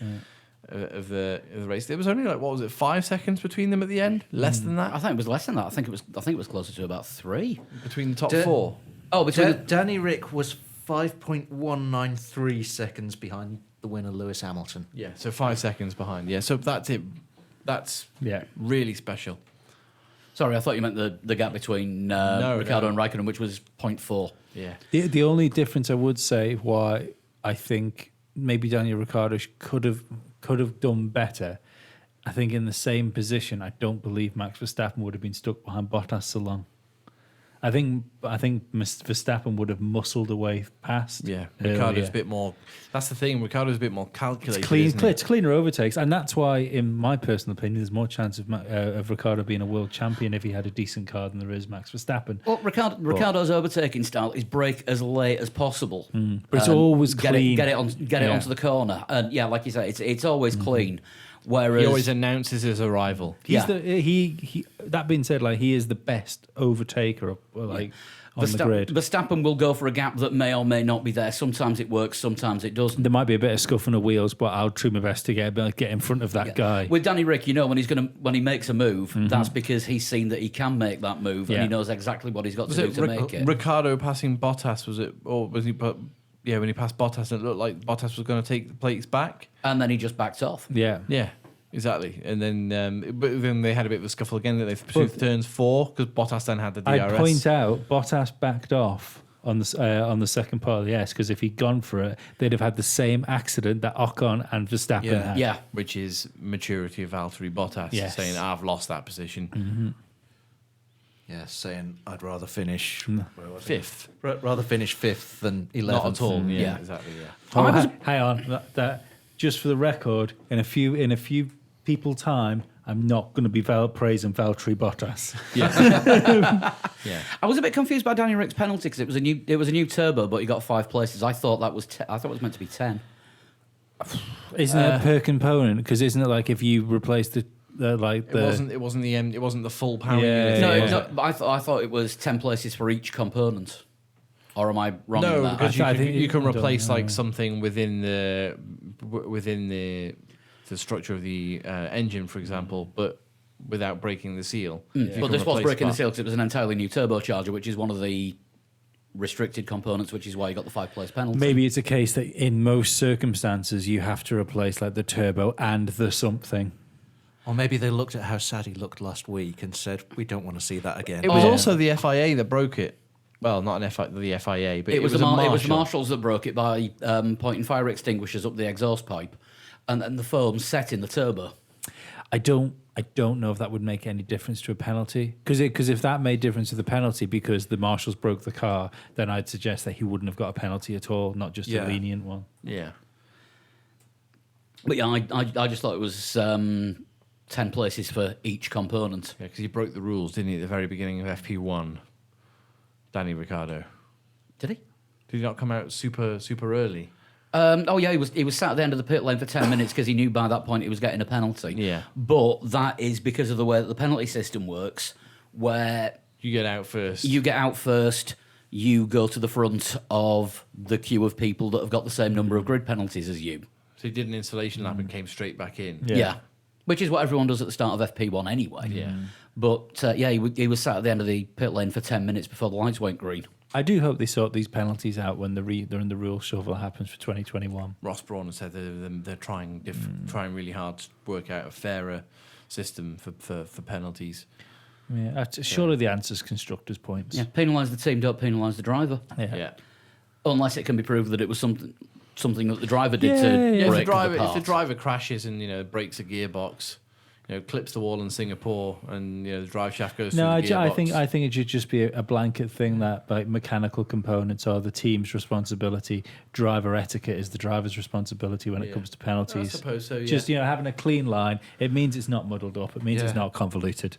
Of the race, there was only 5 seconds between them at the end, less than I that think it was less than that. I think it was closer to about 3. between the top Da- 4. Oh, between Danny Rick was 5.193 seconds behind the winner, Lewis Hamilton. Yeah, so 5 seconds behind. Yeah, so that's it. That's yeah. really special. Sorry, I thought you meant the gap between Ricciardo and Raikkonen, which was 0.4. Yeah. The only difference I would say why I think maybe Daniel Ricciardo could have done better. I think in the same position, I don't believe Max Verstappen would have been stuck behind Bottas so long. I think Mr. Verstappen would have muscled away past. Yeah, earlier. Ricardo's a bit more. That's the thing. Ricardo's a bit more calculated. It's clean, isn't it? it's cleaner overtakes, and that's why, in my personal opinion, there's more chance of Ricardo being a world champion if he had a decent car than there is Max Verstappen. Well, Ricardo's overtaking style is brake as late as possible, But it's always clean. Get it onto the corner, and yeah, like you say, it's always clean. Whereas He always announces his arrival. He's Yeah. he. That being said, like he is the best overtaker, like on the grid. Verstappen will go for a gap that may or may not be there. Sometimes it works, sometimes it doesn't. There might be a bit of scuff on the wheels, but I'll try my best to get in front of that guy. With Danny Rick, when he makes a move, that's because he's seen that he can make that move, and Yeah. he knows exactly what he's got Was to do it to make it. Ricardo passing Bottas? Was it, or was he? But yeah, when he passed Bottas, it looked like Bottas was going to take the plates back. And then he just backed off. Yeah. Yeah, exactly. And then, but then they had a bit of a scuffle again. That they pursued turns 4 because Bottas then had the DRS. I'd point out Bottas backed off on the second part of the S because if he'd gone for it, they'd have had the same accident that Ocon and Verstappen had. Yeah. which is maturity of Valtteri Bottas, Yes. saying I've lost that position. Yeah, saying I'd rather finish Fifth, rather finish 5th than 11th. not at all. Yeah, Yeah. exactly. Yeah. Oh, hang on. That just for the record, in a few people time, I'm not going to be praising Valtteri Bottas. Yeah. I was a bit confused by Danny Rick's penalty because it was a new turbo, but he got 5 places. I thought that was I thought it was meant to be 10. Isn't it per component? Because isn't it like if you replace the It wasn't the full power Yeah, unit. No, yeah. but I thought it was 10 places for each component. Or am I wrong in No, that? because I think you can I don't replace know. like something within the structure of the engine, for example, but without breaking the seal. You But can this was replace breaking the part. seal because it was an entirely new turbocharger, which is one of the restricted components, which is why you got the 5-place penalty. Maybe it's a case that in most circumstances you have to replace like the turbo and the something. Or maybe they looked at how sad he looked last week and said, we don't want to see that again. It was Oh. also the FIA that broke it. Well, not the FIA, but It was, a it was the Marshall. marshals that broke it by pointing fire extinguishers up the exhaust pipe, and then the foam set in the turbo. I don't know if that would make any difference to a penalty because if that made difference to the penalty because the marshals broke the car, then I'd suggest that he wouldn't have got a penalty at all, not just Yeah. a lenient one. Yeah. But yeah, I just thought it was 10 places for each component. Yeah, because he broke the rules, didn't he, at the very beginning of FP1, Danny Ricciardo. Did he? Did he not come out super early? Oh yeah, he was sat at the end of the pit lane for 10 minutes because he knew by that point he was getting a penalty. Yeah. But that is because of the way that the penalty system works, where You get out first. you get out first, you go to the front of the queue of people that have got the same number of grid penalties as you. So he did an installation lap and came straight back in. Yeah. Which is what everyone does at the start of FP1 anyway. Yeah. But he was sat at the end of the pit lane for 10 minutes before the lights went green. I do hope they sort these penalties out when they're in the rule shuffle happens for 2021. Ross Brawn has said they're trying really hard to work out a fairer system for penalties. Yeah, surely the answer's constructors' points. Yeah, penalise the team, don't penalise the driver. Yeah. Unless it can be proved that it was something that the driver did Yeah, to yeah. Yeah, break if the the driver crashes and breaks a gearbox, clips the wall in Singapore, and the drive shaft goes No, through the gearbox. I think it should just be a blanket thing that like mechanical components are the team's responsibility. Driver etiquette is the driver's responsibility when it Yeah. comes to penalties. I suppose so. Yeah. Just having a clean line, it means it's not muddled up. It means it's Yeah. not convoluted.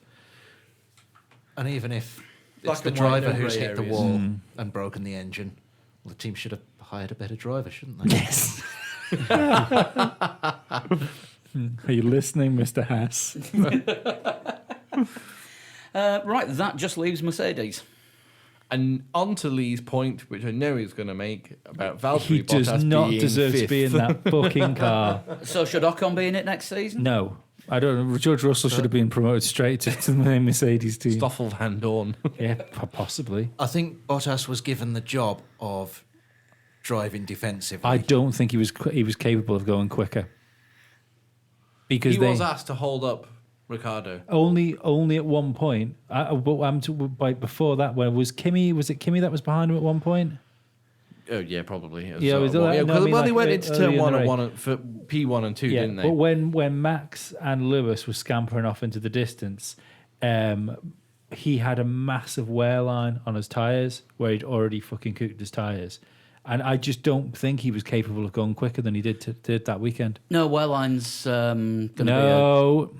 And even if it's Black the and white, driver no who's grey hit the areas. wall and broken the engine, well, the team should have hired a better driver, shouldn't they? Yes. Are you listening, Mr. Haas? right, that just leaves Mercedes. And on to Lee's point, which I know he's going to make about Valtteri He Bottas does not being deserve to fifth. be in that fucking car. So should Ocon be in it next season? No. I don't know. George Russell should have been promoted straight to the main Mercedes team. Stoffel Van Dorn. Yeah, possibly. I think Bottas was given the job of driving defensively. I don't think he was capable of going quicker. Because He they was asked to hold up Ricardo. only at one point. Before that, when was it Kimi that was behind him at one point? Oh yeah, probably. It Yeah, was it well, like- yeah, no, I mean, well, like, they went into early turn in the one and race. one for P1 and 2, didn't they? But when Max and Lewis were scampering off into the distance, he had a massive wear line on his tyres where he'd already fucking cooked his tyres. And I just don't think he was capable of going quicker than he did that weekend. No, Wehrlein's going to No.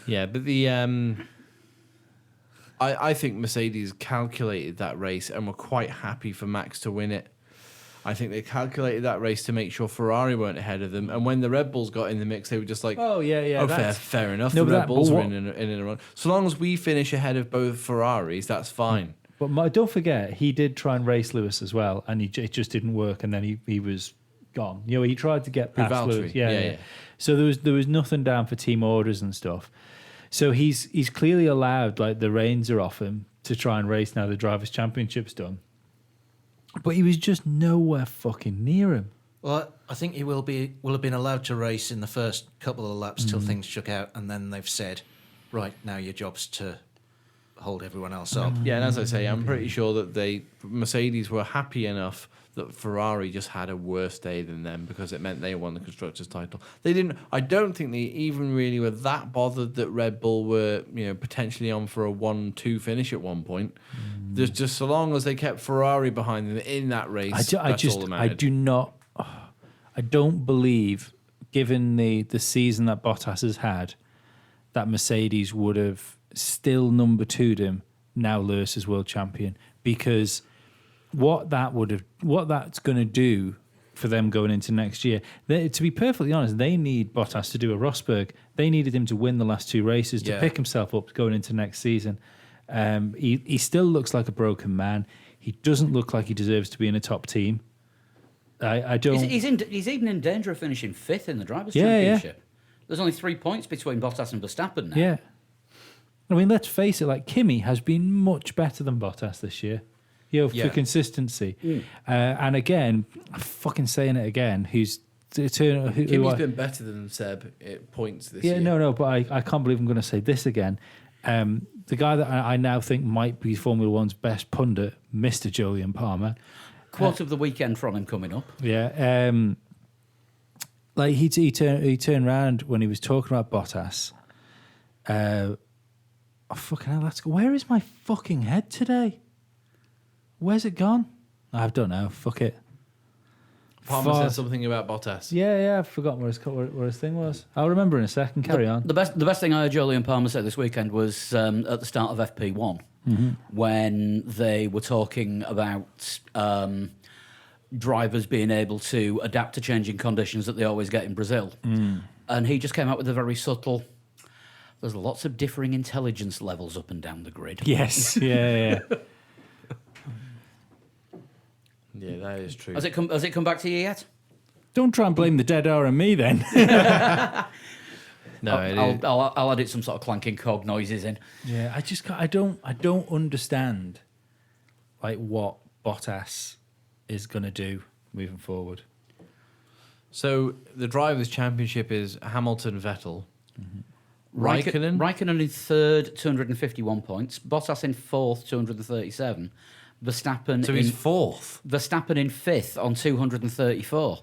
Yeah, but the I think Mercedes calculated that race and were quite happy for Max to win it. I think they calculated that race to make sure Ferrari weren't ahead of them. And when the Red Bulls got in the mix, they were just like, Oh, yeah. "Oh, that's- fair enough. No, the but Red that- Bulls but are what- in a run. So long as we finish ahead of both Ferraris, that's fine." But don't forget, he did try and race Lewis as well, and it just didn't work, and then he was gone. You know, he tried to get past Valtteri, Lewis. yeah. So there was nothing down for team orders and stuff. So he's clearly allowed, like, the reins are off him to try and race now the Drivers' Championship's done. But he was just nowhere fucking near him. Well, I think he will have been allowed to race in the first couple of laps till things shook out, and then they've said, right, now your job's to hold everyone else up. Yeah, and as I say, I'm pretty sure that Mercedes were happy enough that Ferrari just had a worse day than them because it meant they won the constructors' title. They didn't. I don't think they even really were that bothered that Red Bull were, potentially on for a 1-2 finish at one point. There's just so long as they kept Ferrari behind them in that race. That's all that mattered. I don't believe, given the season that Bottas has had, that Mercedes would have still number 2'd him. Now Lewis is world champion, because what that's going to do for them going into next year. To be perfectly honest, they need Bottas to do a Rosberg. They needed him to win the last 2 races to pick himself up going into next season. He still looks like a broken man. He doesn't look like he deserves to be in a top team. I don't. He's even in danger of finishing 5th in the Drivers' Yeah. Championship. There's only 3 points between Bottas and Verstappen now. Yeah. I mean, let's face it, like, Kimi has been much better than Bottas this year. For consistency. And again, I'm fucking saying it again, Kimi's been better than Seb at points this year. No, but I can't believe I'm going to say this again. The guy that I now think might be Formula One's best pundit, Mr. Julian Palmer. Quote of the weekend from him coming up. Yeah. Like, he turned around when he was talking about Bottas. Fucking hell, where is my fucking head today? Where's it gone? I don't know. Fuck it. Palmer said something about Bottas. Yeah, I've forgotten where his thing was. I'll remember in a second. Carry on. The best thing I heard Julian Palmer say this weekend was at the start of FP1 when they were talking about drivers being able to adapt to changing conditions that they always get in Brazil. And he just came out with a very subtle, there's lots of differing intelligence levels up and down the grid. Yes. Yeah. Yeah, that is true. Has it come back to you yet? Don't try and blame the dead hour on me then. No, I'll edit some sort of clanking cog noises in. Yeah, I don't understand, like, what Bottas is going to do moving forward. So the Drivers' Championship is Hamilton, Vettel, Raikkonen. Raikkonen in 3rd, 251 points. Bottas in 4th, 237. Verstappen. So he's 4th. Verstappen in 5th on 234.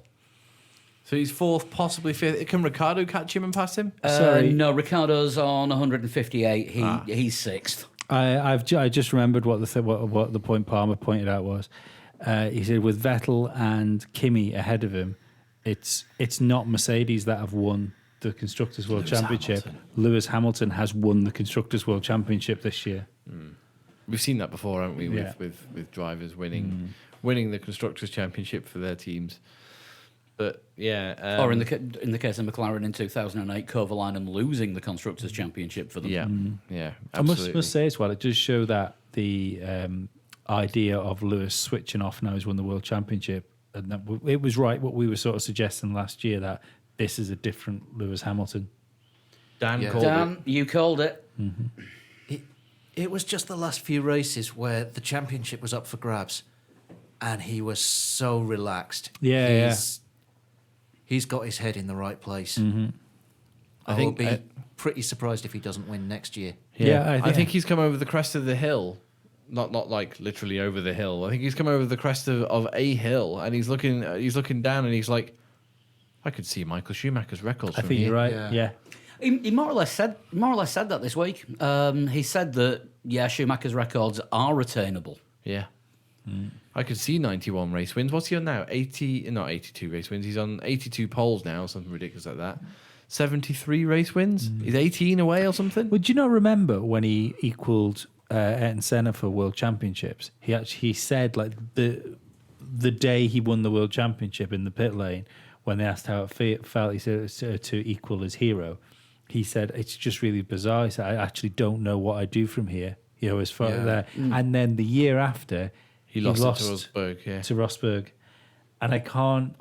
So he's 4th, possibly 5th. Can Ricciardo catch him and pass him? Sorry. No, Ricciardo's on 158. He's 6th. I just remembered what the point Palmer pointed out was. He said with Vettel and Kimi ahead of him, it's not Mercedes that have won the Constructors' World Championship. Lewis Hamilton has won the Constructors' World Championship this year. We've seen that before, haven't we? Yeah. With drivers winning the Constructors' Championship for their teams. But yeah, Or in the case of McLaren in 2008, Kovalainen losing the Constructors' Championship for them. Yeah, I absolutely. must say as well, it does show that the idea of Lewis switching off now he's won the World Championship, and that it was right what we were sort of suggesting last year, that this is a different Lewis Hamilton. Dan called Dan, it. you called it. It was just the last few races where the championship was up for grabs, and he was so relaxed. He's got his head in the right place. I will be pretty surprised if he doesn't win next year. I think he's come over the crest of the hill. Not like literally over the hill. I think he's come over the crest of a hill, and he's looking down, and he's like, I could see Michael Schumacher's records. I think you're right. Yeah. He more or less said that this week. He said that Schumacher's records are attainable. Yeah. I could see 91 race wins. What's he on now? 82 race wins. He's on 82 poles now, something ridiculous like that. 73 race wins. He's 18 away or something. Would you not remember when he equaled Ayrton Senna for World Championships? He said like the day he won the World Championship in the pit lane, when they asked how it felt, he said it was to equal his hero. He said it's just really bizarre. He said I actually don't know what I do from here. As far as there. And then the year after, he lost it to Rosberg. Yeah. To Rosberg. And I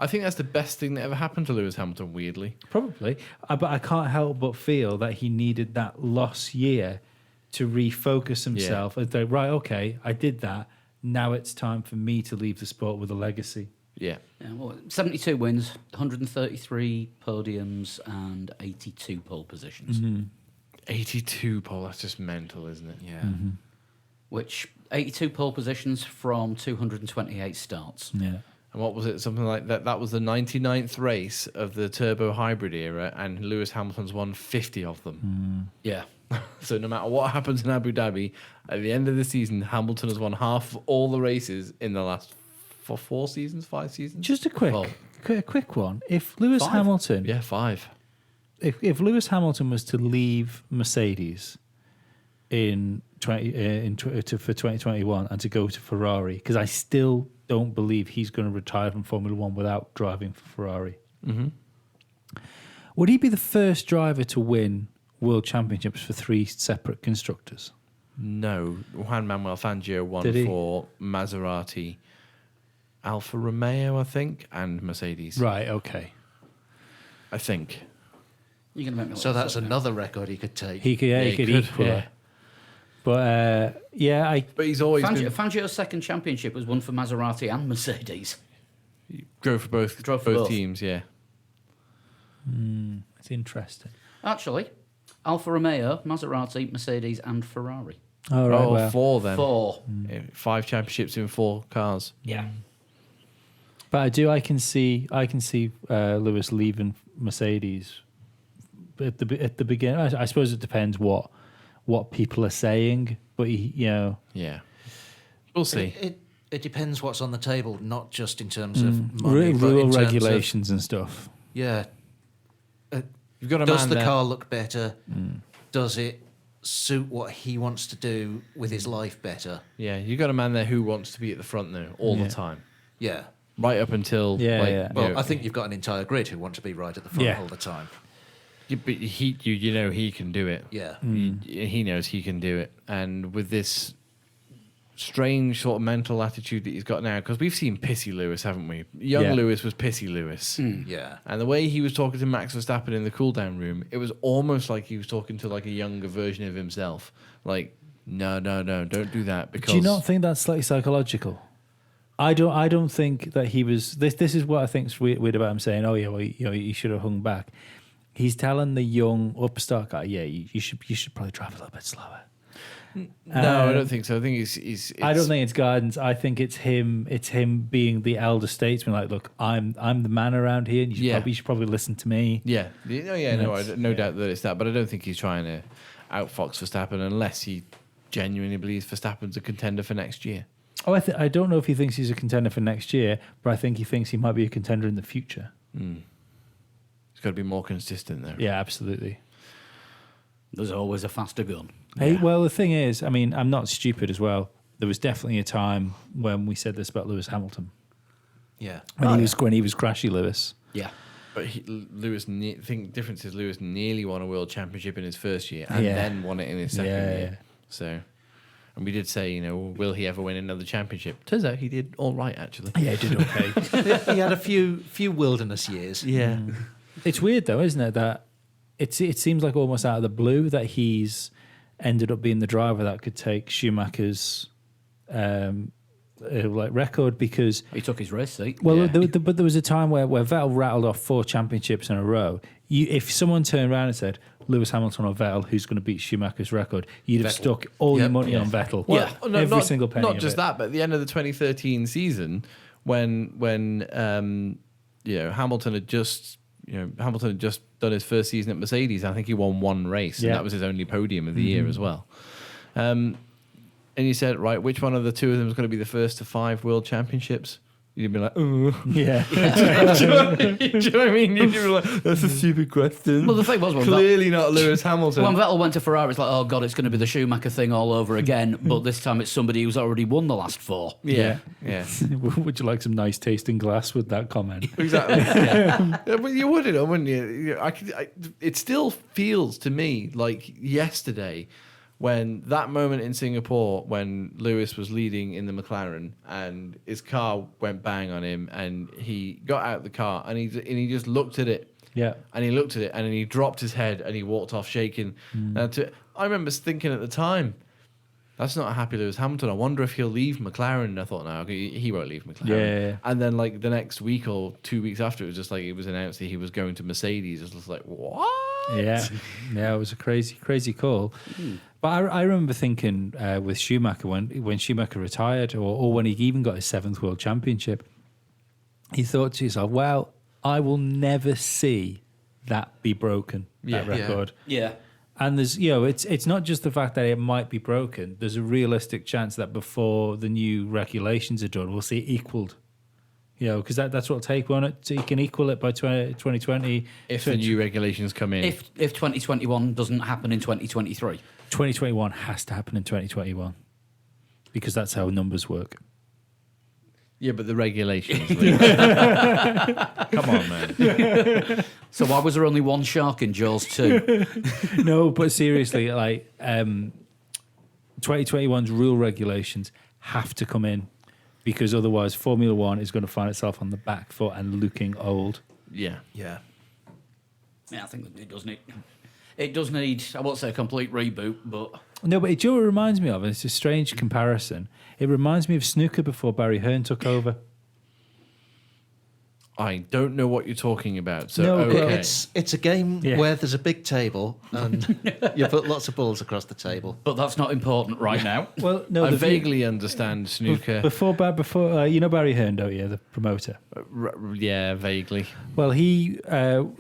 think that's the best thing that ever happened to Lewis Hamilton, weirdly. Probably. But I can't help but feel that he needed that lost year to refocus himself. And think, right, okay, I did that. Now it's time for me to leave the sport with a legacy. Yeah. 72 wins, 133 podiums, and 82 pole positions. 82 pole, that's just mental, isn't it? Yeah. Which 82 pole positions from 228 starts. Yeah. And what was it? Something like that. That was the 99th race of the turbo hybrid era, and Lewis Hamilton's won 50 of them. Yeah. So no matter what happens in Abu Dhabi, at the end of the season, Hamilton has won half of all the races in the last 5 seasons. Just a quick one. If Lewis Hamilton, 5. if Lewis Hamilton was to leave Mercedes for 2021 and to go to Ferrari, because I still don't believe he's going to retire from Formula One without driving for Ferrari. Would he be the first driver to win World Championships for 3 separate constructors? No, Juan Manuel Fangio won for Maserati, Alfa Romeo, I think, and Mercedes. Right. Okay. I think. You're gonna make me So that's another record he could take. He could equal it. But But he's always been Fangio's second championship was won for Maserati and Mercedes. drove for both teams. Yeah. It's interesting. Actually, Alfa Romeo, Maserati, Mercedes, and Ferrari. All right. 4 then. 4. 5 championships in 4 cars. Yeah. But I can see Lewis leaving Mercedes at the beginning. I suppose it depends what people are saying, but Yeah. We'll see. It depends what's on the table, not just in terms of money, but rule in terms of- regulations and stuff. Yeah. You've got a Does man the there. car look better? Does it suit what he wants to do with his life better? Yeah, you got a man there who wants to be at the front there all the time, Yeah. right up until Well, I think you've got an entire grid who want to be right at the front all the time. But you know he can do it. Yeah. He knows he can do it, and with this strange sort of mental attitude that he's got now, because we've seen pissy Lewis, haven't we? Young Lewis was pissy Lewis. Yeah. And the way he was talking to Max Verstappen in the cool-down room, it was almost like he was talking to like a younger version of himself. Like, no, don't do that. Because Do you not think that's slightly psychological? I don't think that he was. This is what I think is weird about him saying, "Oh yeah, well, you should have hung back." He's telling the young upstart guy, "Yeah, you should probably drive a little bit slower." No, I don't think so. I think it's I don't think it's guidance. I think it's him. It's him being the elder statesman. Like, look, I'm the man around here, and you should probably listen to me. Yeah, no doubt that it's that. But I don't think he's trying to outfox Verstappen unless he genuinely believes Verstappen's a contender for next year. Oh, I don't know if he thinks he's a contender for next year, but I think he thinks he might be a contender in the future. He's got to be more consistent there. Yeah, absolutely. There's always a faster gun. Hey, well, the thing is, I mean, I'm not stupid as well. There was definitely a time when we said this about Lewis Hamilton. Yeah. When he was crashy Lewis. Yeah. But difference is Lewis nearly won a world championship in his first year and then won it in his second year. So, and we did say, will he ever win another championship? Turns out he did all right, actually. Yeah, he did okay. He had a few wilderness years. Yeah. It's weird though, isn't it, that it seems like almost out of the blue that he's ended up being the driver that could take Schumacher's record, because He took his race seat. but there was a time where Vettel rattled off 4 championships in a row. If someone turned around and said Lewis Hamilton or Vettel, who's going to beat Schumacher's record, you'd have stuck all your money on Vettel. Well, every single penny. Not of just it. that, but at the end of the 2013 season, when Hamilton had just Hamilton had just done his first season at Mercedes. I think he won one race, and that was his only podium of the year as well. And you said, right, which one of the two of them is going to be the first to 5 world championships? You'd be like, oh. Yeah. Do you know what I mean? You'd be like, that's a stupid question. Well, the thing was, clearly not Lewis Hamilton. when Vettel went to Ferrari, it's like, oh god, it's going to be the Schumacher thing all over again. But this time, it's somebody who's already won the last 4. yeah. Would you like some nice tasting glass with that comment? Exactly. Yeah, but you wouldn't, wouldn't you? It still feels to me like yesterday when that moment in Singapore when Lewis was leading in the McLaren and his car went bang on him and he got out the car and he just looked at it. Yeah. And he looked at it and then he dropped his head and he walked off shaking. I remember thinking at the time, that's not a happy Lewis Hamilton. I wonder if he'll leave McLaren. And I thought, no, he won't leave McLaren. Yeah. And then like the next week or 2 weeks after, it was just like it was announced that he was going to Mercedes. It was just like, what? Yeah, it was a crazy call. But I remember thinking with Schumacher when Schumacher retired, or when he even got his 7th world championship, he thought to himself, "Well, I will never see that be broken. That record." Yeah. And there's, it's not just the fact that it might be broken. There's a realistic chance that before the new regulations are done, we'll see it equaled. Because that's what it'll take, won't it? So you can equal it by 2020. If the new regulations come in. If 2021 doesn't happen in 2023. 2021 has to happen in 2021 because that's how numbers work. Yeah, but the regulations. Come on, man. So why was there only one shark in Jaws 2? No, but seriously, like 2021's rule regulations have to come in because otherwise Formula One is going to find itself on the back foot and looking old. Yeah. Yeah. Yeah, I think it does need. It does need. I won't say a complete reboot, but No, but it reminds me of, and it's a strange comparison, it reminds me of snooker before Barry Hearn took over. I don't know what you're talking about. So No, okay. It's a game Yeah. where there's a big table and you put lots of balls across the table. that's not important right now. Well, no, I vaguely understand snooker. Before you know Barry Hearn, don't you, the promoter? Yeah, vaguely. Well,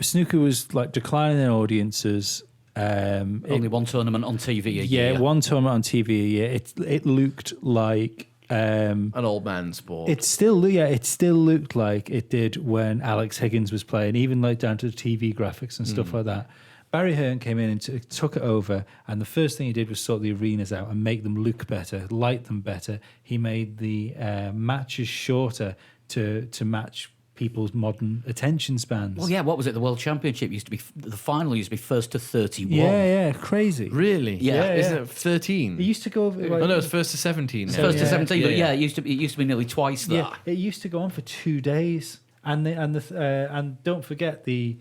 snooker was like declining in audiences. Only one tournament on TV a Yeah, year. one tournament on TV a year. It looked like An old man sport. it still looked like it did when Alex Higgins was playing, even like down to the TV graphics and stuff like that. Barry Hearn came in and took it over, and the first thing he did was sort the arenas out and make them look better, light them better. He made the matches shorter to match people's modern attention spans. Well, yeah. What was it? The World Championship used to be. The final used to be first to 31. yeah, crazy. Really? Yeah. Isn't it 13? It used to go over. Like, Oh no, it's first to 17. now. First to Yeah. 17, but Yeah, yeah, yeah. it used to be nearly twice that. yeah, it used to go on for 2 days, and don't forget the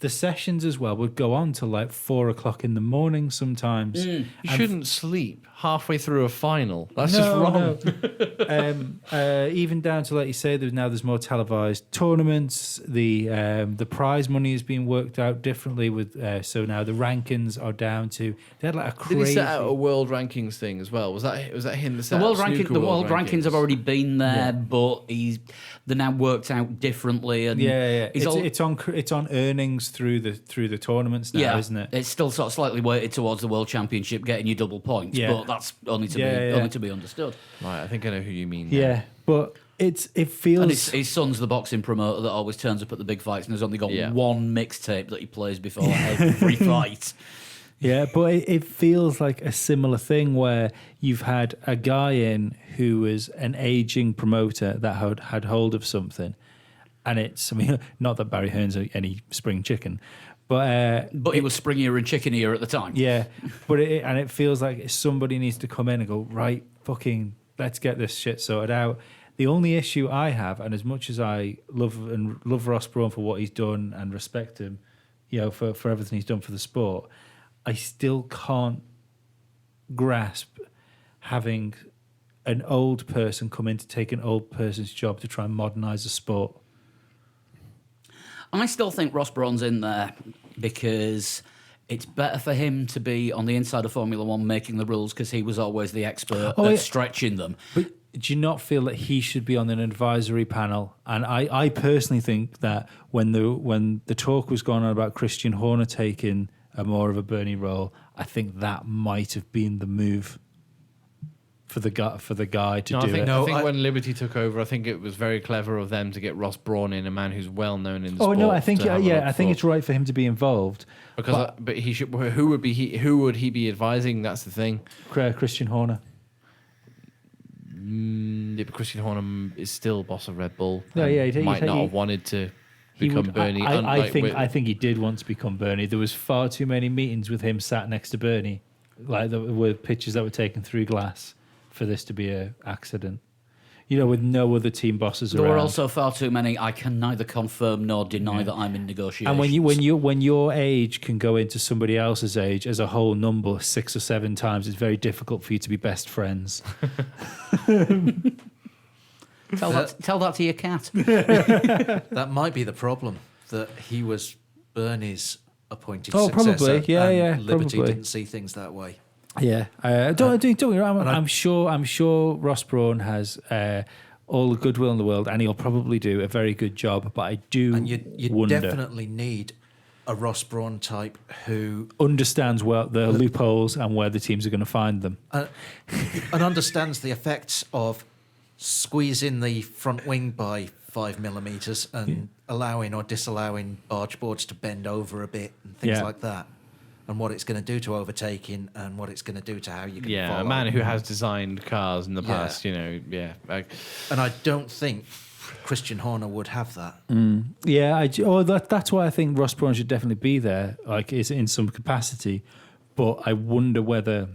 sessions as well would go on till like 4 o'clock in the morning sometimes. You shouldn't sleep halfway through a final. That's just wrong. No. Even down to, like you say, there's more televised tournaments. The prize money is being worked out differently with. So now the rankings are down to. They had like a Did crazy. he set out a world rankings thing as well? Was that him that set The world out ranking, snooker the world rankings have already been there, but they're now worked out differently. And Yeah. he's It's on earnings through the tournaments now, isn't it? It's still sort of slightly weighted towards the World Championship, getting you double points, Yeah. but that's only to be understood. Right, I think I know who you mean. now. Yeah, but it feels. And his son's the boxing promoter that always turns up at the big fights, and has only got one mixtape that he plays before every fight. Yeah, but it feels like a similar thing where you've had a guy in who is an aging promoter that had hold of something, and not that Barry Hearn's any spring chicken, but But he was springier and chickenier at the time. yeah, but it feels like somebody needs to come in and go, right, fucking, let's get this shit sorted out. The only issue I have, and as much as I love Ross Brawn for what he's done and respect him, for everything he's done for the sport, I still can't grasp having an old person come in to take an old person's job to try and modernise a sport. I still think Ross Brawn's in there because it's better for him to be on the inside of Formula One making the rules because he was always the expert at stretching them. do you not feel that he should be on an advisory panel? And I personally think that when the talk was going on about Christian Horner taking a more of a Bernie role, I think that might have been the move for the guy to do it. I think when Liberty took over, I think it was very clever of them to get Ross Brawn in, a man who's well known in the sport. Oh no, I think I think it's right for him to be involved. Because but he should. Who would he be advising? That's the thing. Christian Horner. Yeah, but Christian Horner is still boss of Red Bull. No, yeah, he might not have wanted to become Bernie. I think he did want to become Bernie. There was far too many meetings with him sat next to Bernie, like with pictures that were taken through glass, for this to be an accident. You know, with no other team bosses around. There were also far too many. I can neither confirm nor deny that I'm in negotiations. And when your age can go into somebody else's age as a whole number 6 or 7 times, it's very difficult for you to be best friends. Tell that to your cat. That might be the problem, that he was Bernie's appointed successor. Probably. Yeah, and Liberty probably. didn't see things that way. Yeah, don't get me wrong. I'm sure Ross Brawn has all the goodwill in the world, and he'll probably do a very good job. But I do, and you wonder, definitely need a Ross Brawn type who understands well the loopholes and where the teams are going to find them, and understands the effects of squeezing the front wing by 5 millimeters and allowing or disallowing barge boards to bend over a bit and things like that. And what it's going to do to overtaking, and what it's going to do to how you can follow. A man who has designed cars in the past, And I don't think Christian Horner would have that. That's why I think Ross Brawn should definitely be there, like is in some capacity. But I wonder whether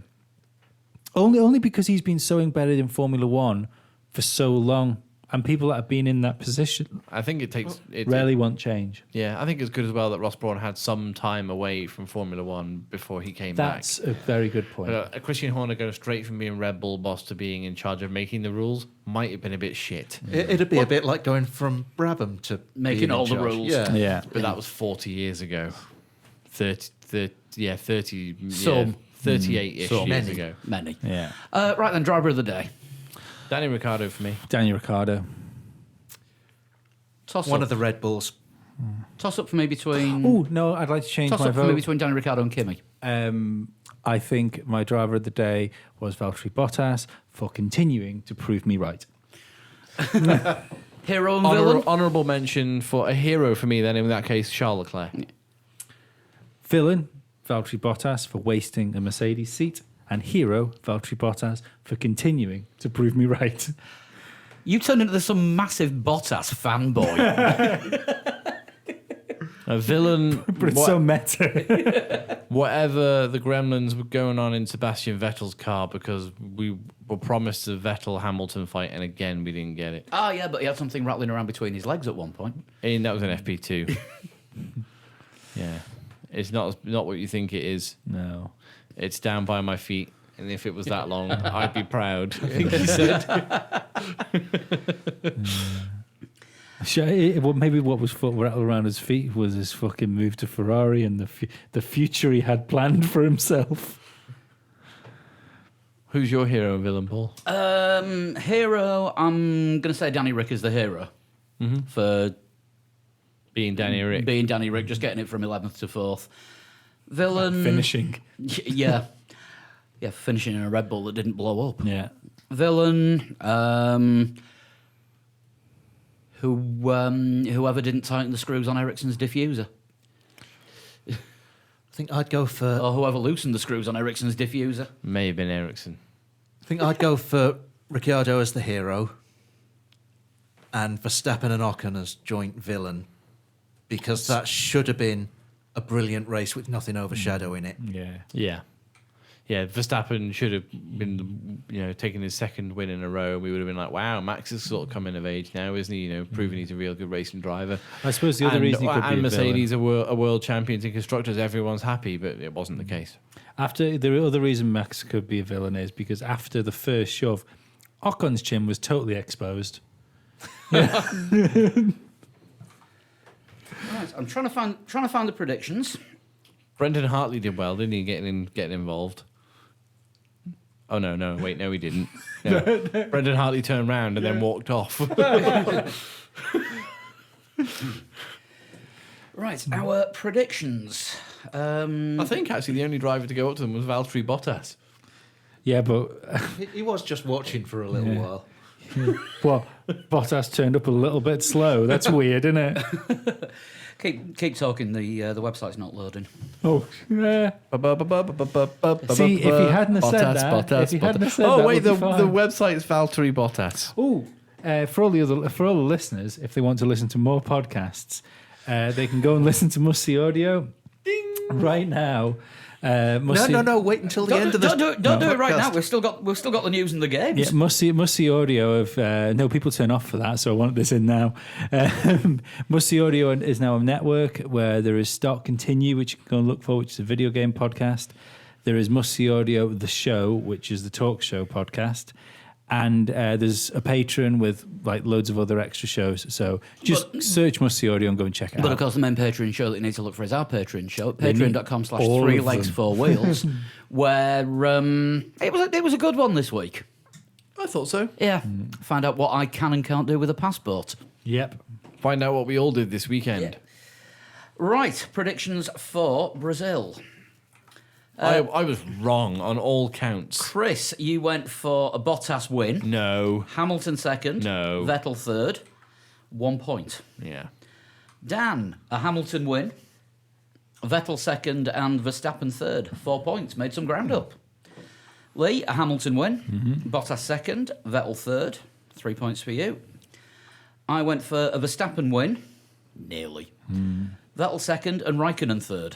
only because he's been so embedded in Formula One for so long. And people that have been in that position, I think it takes rarely want change. Yeah, I think it's good as well that Ross Brawn had some time away from Formula One before he came back. That's a very good point. But Christian Horner going straight from being Red Bull boss to being in charge of making the rules might have been a bit shit. It'd be a bit like going from Brabham to making all the rules. Yeah. But that was 40 years ago. 38-ish years ago. Many. Yeah. Right then, driver of the day. Danny Ricciardo for me. Danny Ricciardo. One of the Red Bulls. Toss up for me between. Oh no, I'd like to change Toss my up vote. for me between Danny Ricciardo and Kimi. I think my driver of the day was Valtteri Bottas for continuing to prove me right. Hero and villain. Honourable mention for a hero for me then, in that case, Charles Leclerc. Villain, Valtteri Bottas for wasting a Mercedes seat. And hero, Valtteri Bottas for continuing to prove me right. You turned into some massive Bottas fanboy. A villain, But it's so meta. whatever the gremlins were going on in Sebastian Vettel's car, because we were promised a Vettel-Hamilton fight, and again, we didn't get it. Oh, yeah, but he had something rattling around between his legs at one point. And that was an FP2. Yeah. It's not what you think it is. No. It's down by my feet, and if it was that long, I'd be proud. I think he said. Maybe what was rattled around his feet was his fucking move to Ferrari and the future he had planned for himself. Who's your hero and villain, Paul? Hero, I'm going to say Danny Rick is the hero for Being Danny Rick. being Danny Rick, just getting it from 11th to 4th. Villain. Finishing. Yeah. Yeah, finishing in a Red Bull that didn't blow up. Yeah. Villain, whoever didn't tighten the screws on Ericsson's diffuser. I think I'd go for. Or whoever loosened the screws on Ericsson's diffuser. May have been Ericsson. I think I'd go for Ricciardo as the hero, and Verstappen and Ocon as joint villain, because that should have been a brilliant race with nothing overshadowing it. Yeah. Yeah, Verstappen should have been, taking his second win in a row. We would have been like, wow, Max is sort of coming of age now, isn't he? Proving he's a real good racing driver. I suppose the other reason he could be and a Mercedes villain. are world champions in constructors. Everyone's happy, but it wasn't the case. The other reason Max could be a villain is because after the first shove, Ocon's chin was totally exposed. Right, I'm trying to find the predictions. Brendan Hartley did well, didn't he? Getting involved. Oh, no, wait, no, he didn't. No. Brendan Hartley turned round and then walked off. Right, our predictions. I think actually the only driver to go up to them was Valtteri Bottas. Yeah, but He was just watching for a little while. well, Bottas turned up a little bit slow. That's weird, isn't it? Keep talking. The website's not loading. Oh, yeah. See, See, if he hadn't have said that, if he hadn't have said oh that, wait, we'd the be fine. website's Valtteri Bottas. Oh, for all the listeners, if they want to listen to more podcasts, they can go and listen to Musty Audio right now. No. Wait until the end of the. Don't do it right now. podcast. We've still got the news and the games. Yeah, Musty Audio of no people turn off for that, so I want this in now. Musty Audio is now a network where there is Stock Continue, which you can go and look for, which is a video game podcast. There is Musty Audio, the show, which is the talk show podcast. And there's a Patreon with like loads of other extra shows. So just search Musty Audio and go and check it But out. of course, the main Patreon show that you need to look for is our Patreon show, They need all patreon.com/3 of legs them. 4 wheels, where it was a good one this week. I thought so. Yeah, find out what I can and can't do with a passport. Yep. Find out what we all did this weekend. Yeah. Right, predictions for Brazil. I was wrong on all counts. Chris, you went for a Bottas win. No. Hamilton second. No. Vettel third. 1 point. Yeah. Dan, a Hamilton win. Vettel second and Verstappen third. 4 points. Made some ground up. Lee, a Hamilton win. Bottas second. Vettel third. 3 points for you. I went for a Verstappen win. Nearly. Vettel second and Raikkonen third.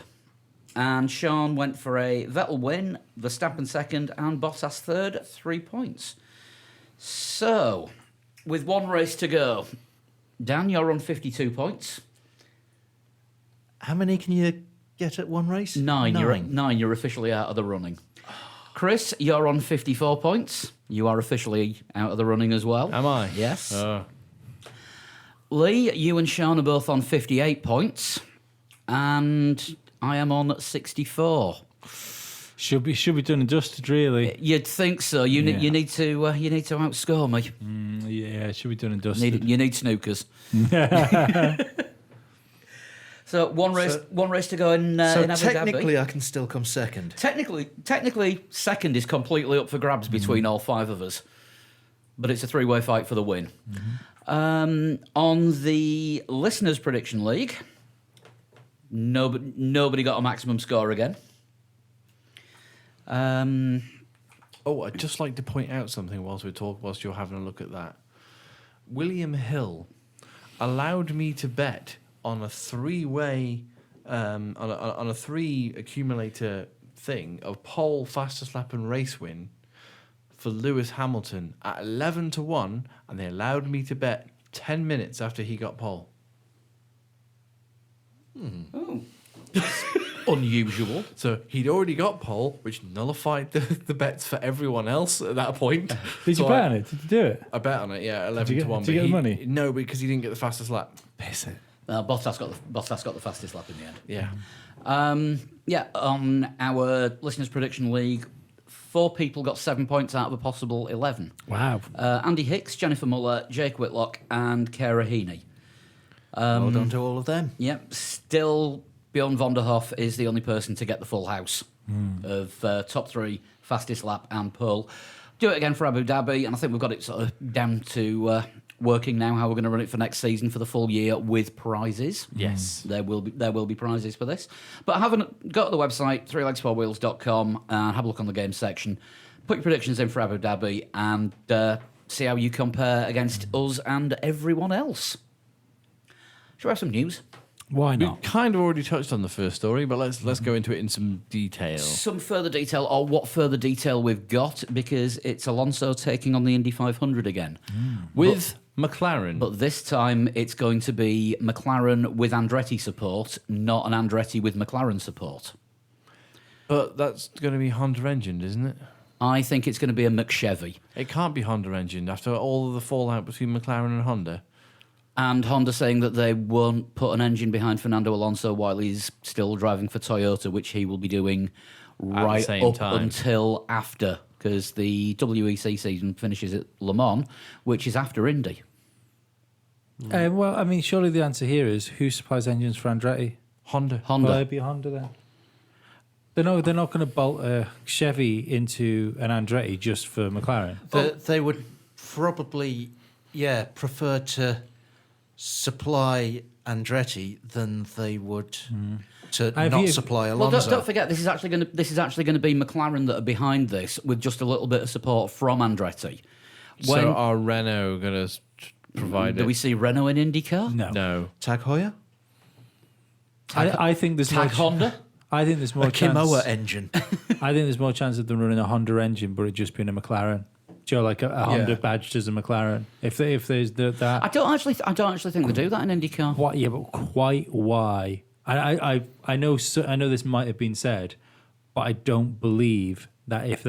And Sean went for a Vettel win, Verstappen second, and Bottas third, 3 points. So, with one race to go, Dan, you're on 52 points. How many can you get at one race? Nine. You're officially out of the running. Chris, you're on 54 points. You are officially out of the running as well. Am I? Yes. Oh. Lee, you and Sean are both on 58 points. And I am on 64. Should be done and dusted, really. You'd think so. You need to outscore me. Yeah, should be done and dusted. You need snookers. So one race to go in So in Abu Dhabi. technically, I can still come second. Technically, second is completely up for grabs between all five of us, but it's a three-way fight for the win. On the listeners' prediction league, nobody got a maximum score again. Oh, I'd just like to point out something whilst you're having a look at that. William Hill allowed me to bet on a three-way, on a three accumulator thing of pole, fastest lap, and race win for Lewis Hamilton at 11-1, and they allowed me to bet 10 minutes after he got pole. Oh, unusual. So he'd already got pole, which nullified the bets for everyone else at that point. Did you So bet on it? Did you do it? I bet on it, yeah, 11-1. Did you get but the money? No, because he didn't get the fastest lap. Piss it. Bottas got the fastest lap in the end. Yeah. On our listeners' prediction league, 4 people got 7 points out of a possible 11. Wow. Andy Hicks, Jennifer Muller, Jake Whitlock, and Kara Heaney. Well done to all of them. Yep, still Bjorn von der Hoff is the only person to get the full house of top 3, fastest lap and pole. Do it again for Abu Dhabi, and I think we've got it sort of down to working now how we're going to run it for next season for the full year with prizes. Yes. There will be prizes for this. But go to the website, 3legs4wheels.com, and have a look on the game section. Put your predictions in for Abu Dhabi and see how you compare against us and everyone else. Should we have some news? Why We not? kind of already touched on the first story, but let's go into it in some detail. Some further detail, or what further detail we've got, because it's Alonso taking on the Indy 500 again. With McLaren. But this time it's going to be McLaren with Andretti support, not an Andretti with McLaren support. But that's going to be Honda engined, isn't it? I think it's going to be a McChevy. It can't be Honda engined after all of the fallout between McLaren and Honda. And Honda saying that they won't put an engine behind Fernando Alonso while he's still driving for Toyota, which he will be doing right same up time. until after because the WEC season finishes at Le Mans, which is after Indy. Well, I mean, surely the answer here is who supplies engines for Andretti? Honda. Honda. Well, it'd be Honda then. They're not going to bolt a Chevy into an Andretti just for McLaren. They would probably, prefer to supply Andretti than they would to Have not you- supply Well, Alonso. don't forget, this is actually going to be McLaren that are behind this, with just a little bit of support from Andretti. So are Renault going to provide Do it? we see Renault in IndyCar? No. Tag Heuer? I think there's Tag more Honda? I think there's more A chance. Kimoa engine. I think there's more chance of them running a Honda engine, but it just being a McLaren. Joe, like a Honda badged as a McLaren. If there's that, I don't actually think they do that in IndyCar. what? Yeah, but quite why? I know this might have been said, but I don't believe that if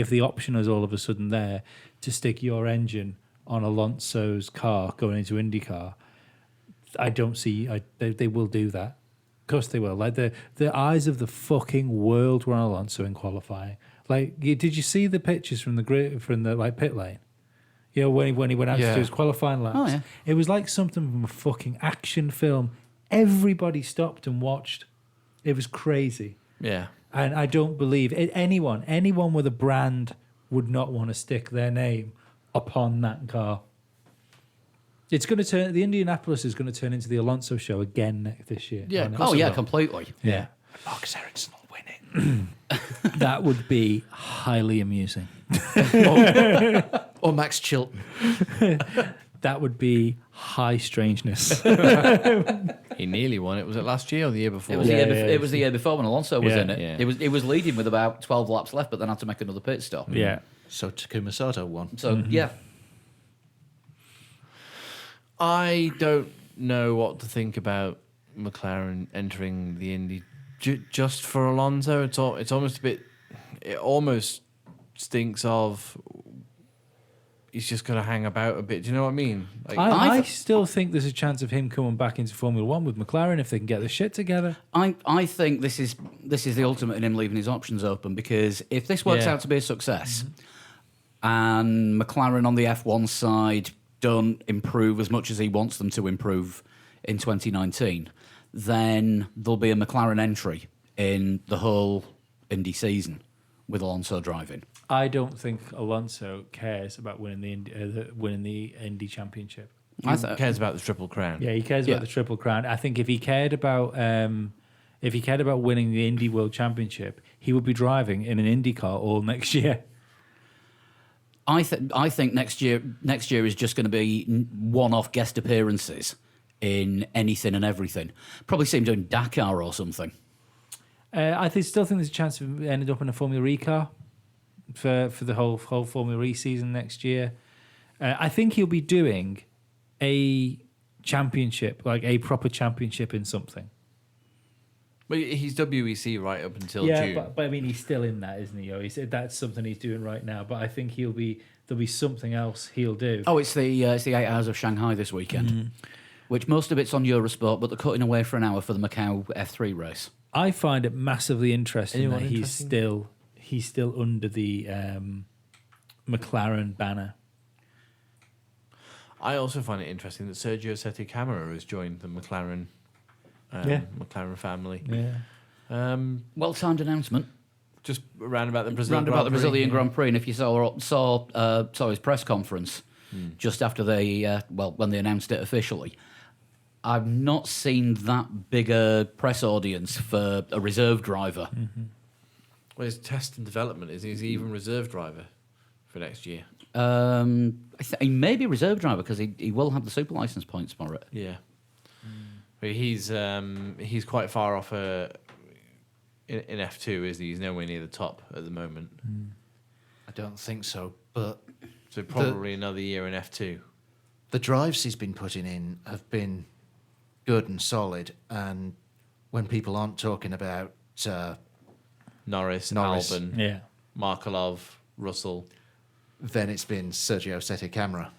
the option is all of a sudden there to stick your engine on Alonso's car going into IndyCar, I don't see. They will do that. Of course they will. Like the eyes of the fucking world were on Alonso in qualifying. Like, did you see the pictures from the pit lane? You know, when he went out to do his qualifying laps. Oh, yeah. It was like something from a fucking action film. Everybody stopped and watched. It was crazy. Yeah. And I don't believe anyone with a brand would not want to stick their name upon that car. It's going to turn. The Indianapolis is going to turn into the Alonso show again this year. Yeah, Isn't it? of course. Oh yeah, will. completely. Yeah. Marcus Ericsson will win it. That would be highly amusing. Or Max Chilton. That would be high strangeness. He nearly won it. Was it last year or the year before? It was, Yeah, it was the year before when Alonso was Yeah. in it. Yeah. It was leading with about 12 laps left, but then had to make another pit stop. Yeah. So Takuma Sato won. So yeah, I don't know what to think about McLaren entering the Indy just for Alonso. It's almost a bit. It almost stinks of. He's just going to hang about a bit. Do you know what I mean? Like, I still think there's a chance of him coming back into Formula One with McLaren if they can get the shit together. I think this is the ultimate in him leaving his options open, because if this works Yeah. out to be a success, and McLaren on the F1 side don't improve as much as he wants them to improve in 2019, then there'll be a McLaren entry in the whole Indy season with Alonso driving. I don't think Alonso cares about winning the Indy Championship. he cares about the Triple Crown. Yeah, he cares Yeah. about the Triple Crown. I think if he cared about winning the Indy World Championship, he would be driving in an Indy car all next year. I think next year is just going to be one-off guest appearances in anything and everything. Probably see him doing Dakar or something. Still think there's a chance of ending up in a Formula E car for the whole Formula E season next year. I think he'll be doing a championship, like a proper championship in something. But he's WEC right up until Yeah, June. but I mean, he's still in that, isn't he? He said that's something he's doing right now. But I think there'll be something else he'll do. Oh, it's the 8 hours of Shanghai this weekend, which most of it's on Eurosport, but they're cutting away for an hour for the Macau F3 race. I find it massively interesting Anyone that interesting? he's still under the McLaren banner. I also find it interesting that Sergio Sette Camara has joined the McLaren McLaren family. Yeah. Well-timed announcement. Just around about the Brazil Round about Grand the Prix. Brazilian Grand Prix, and if you saw his press conference just after when they announced it officially, I've not seen that big a press audience for a reserve driver. Well, his test and development is he even reserve driver for next year? He may be a reserve driver because he will have the super license points for it. Yeah. But he's quite far off in F2, isn't he? He's nowhere near the top at the moment. I don't think so, but So probably another year in F2. the drives he's been putting in have been good and solid. And when people aren't talking about Norris, Norris. Albon, Yeah. Markelov, Russell. then it's been Sergio Sette Camara.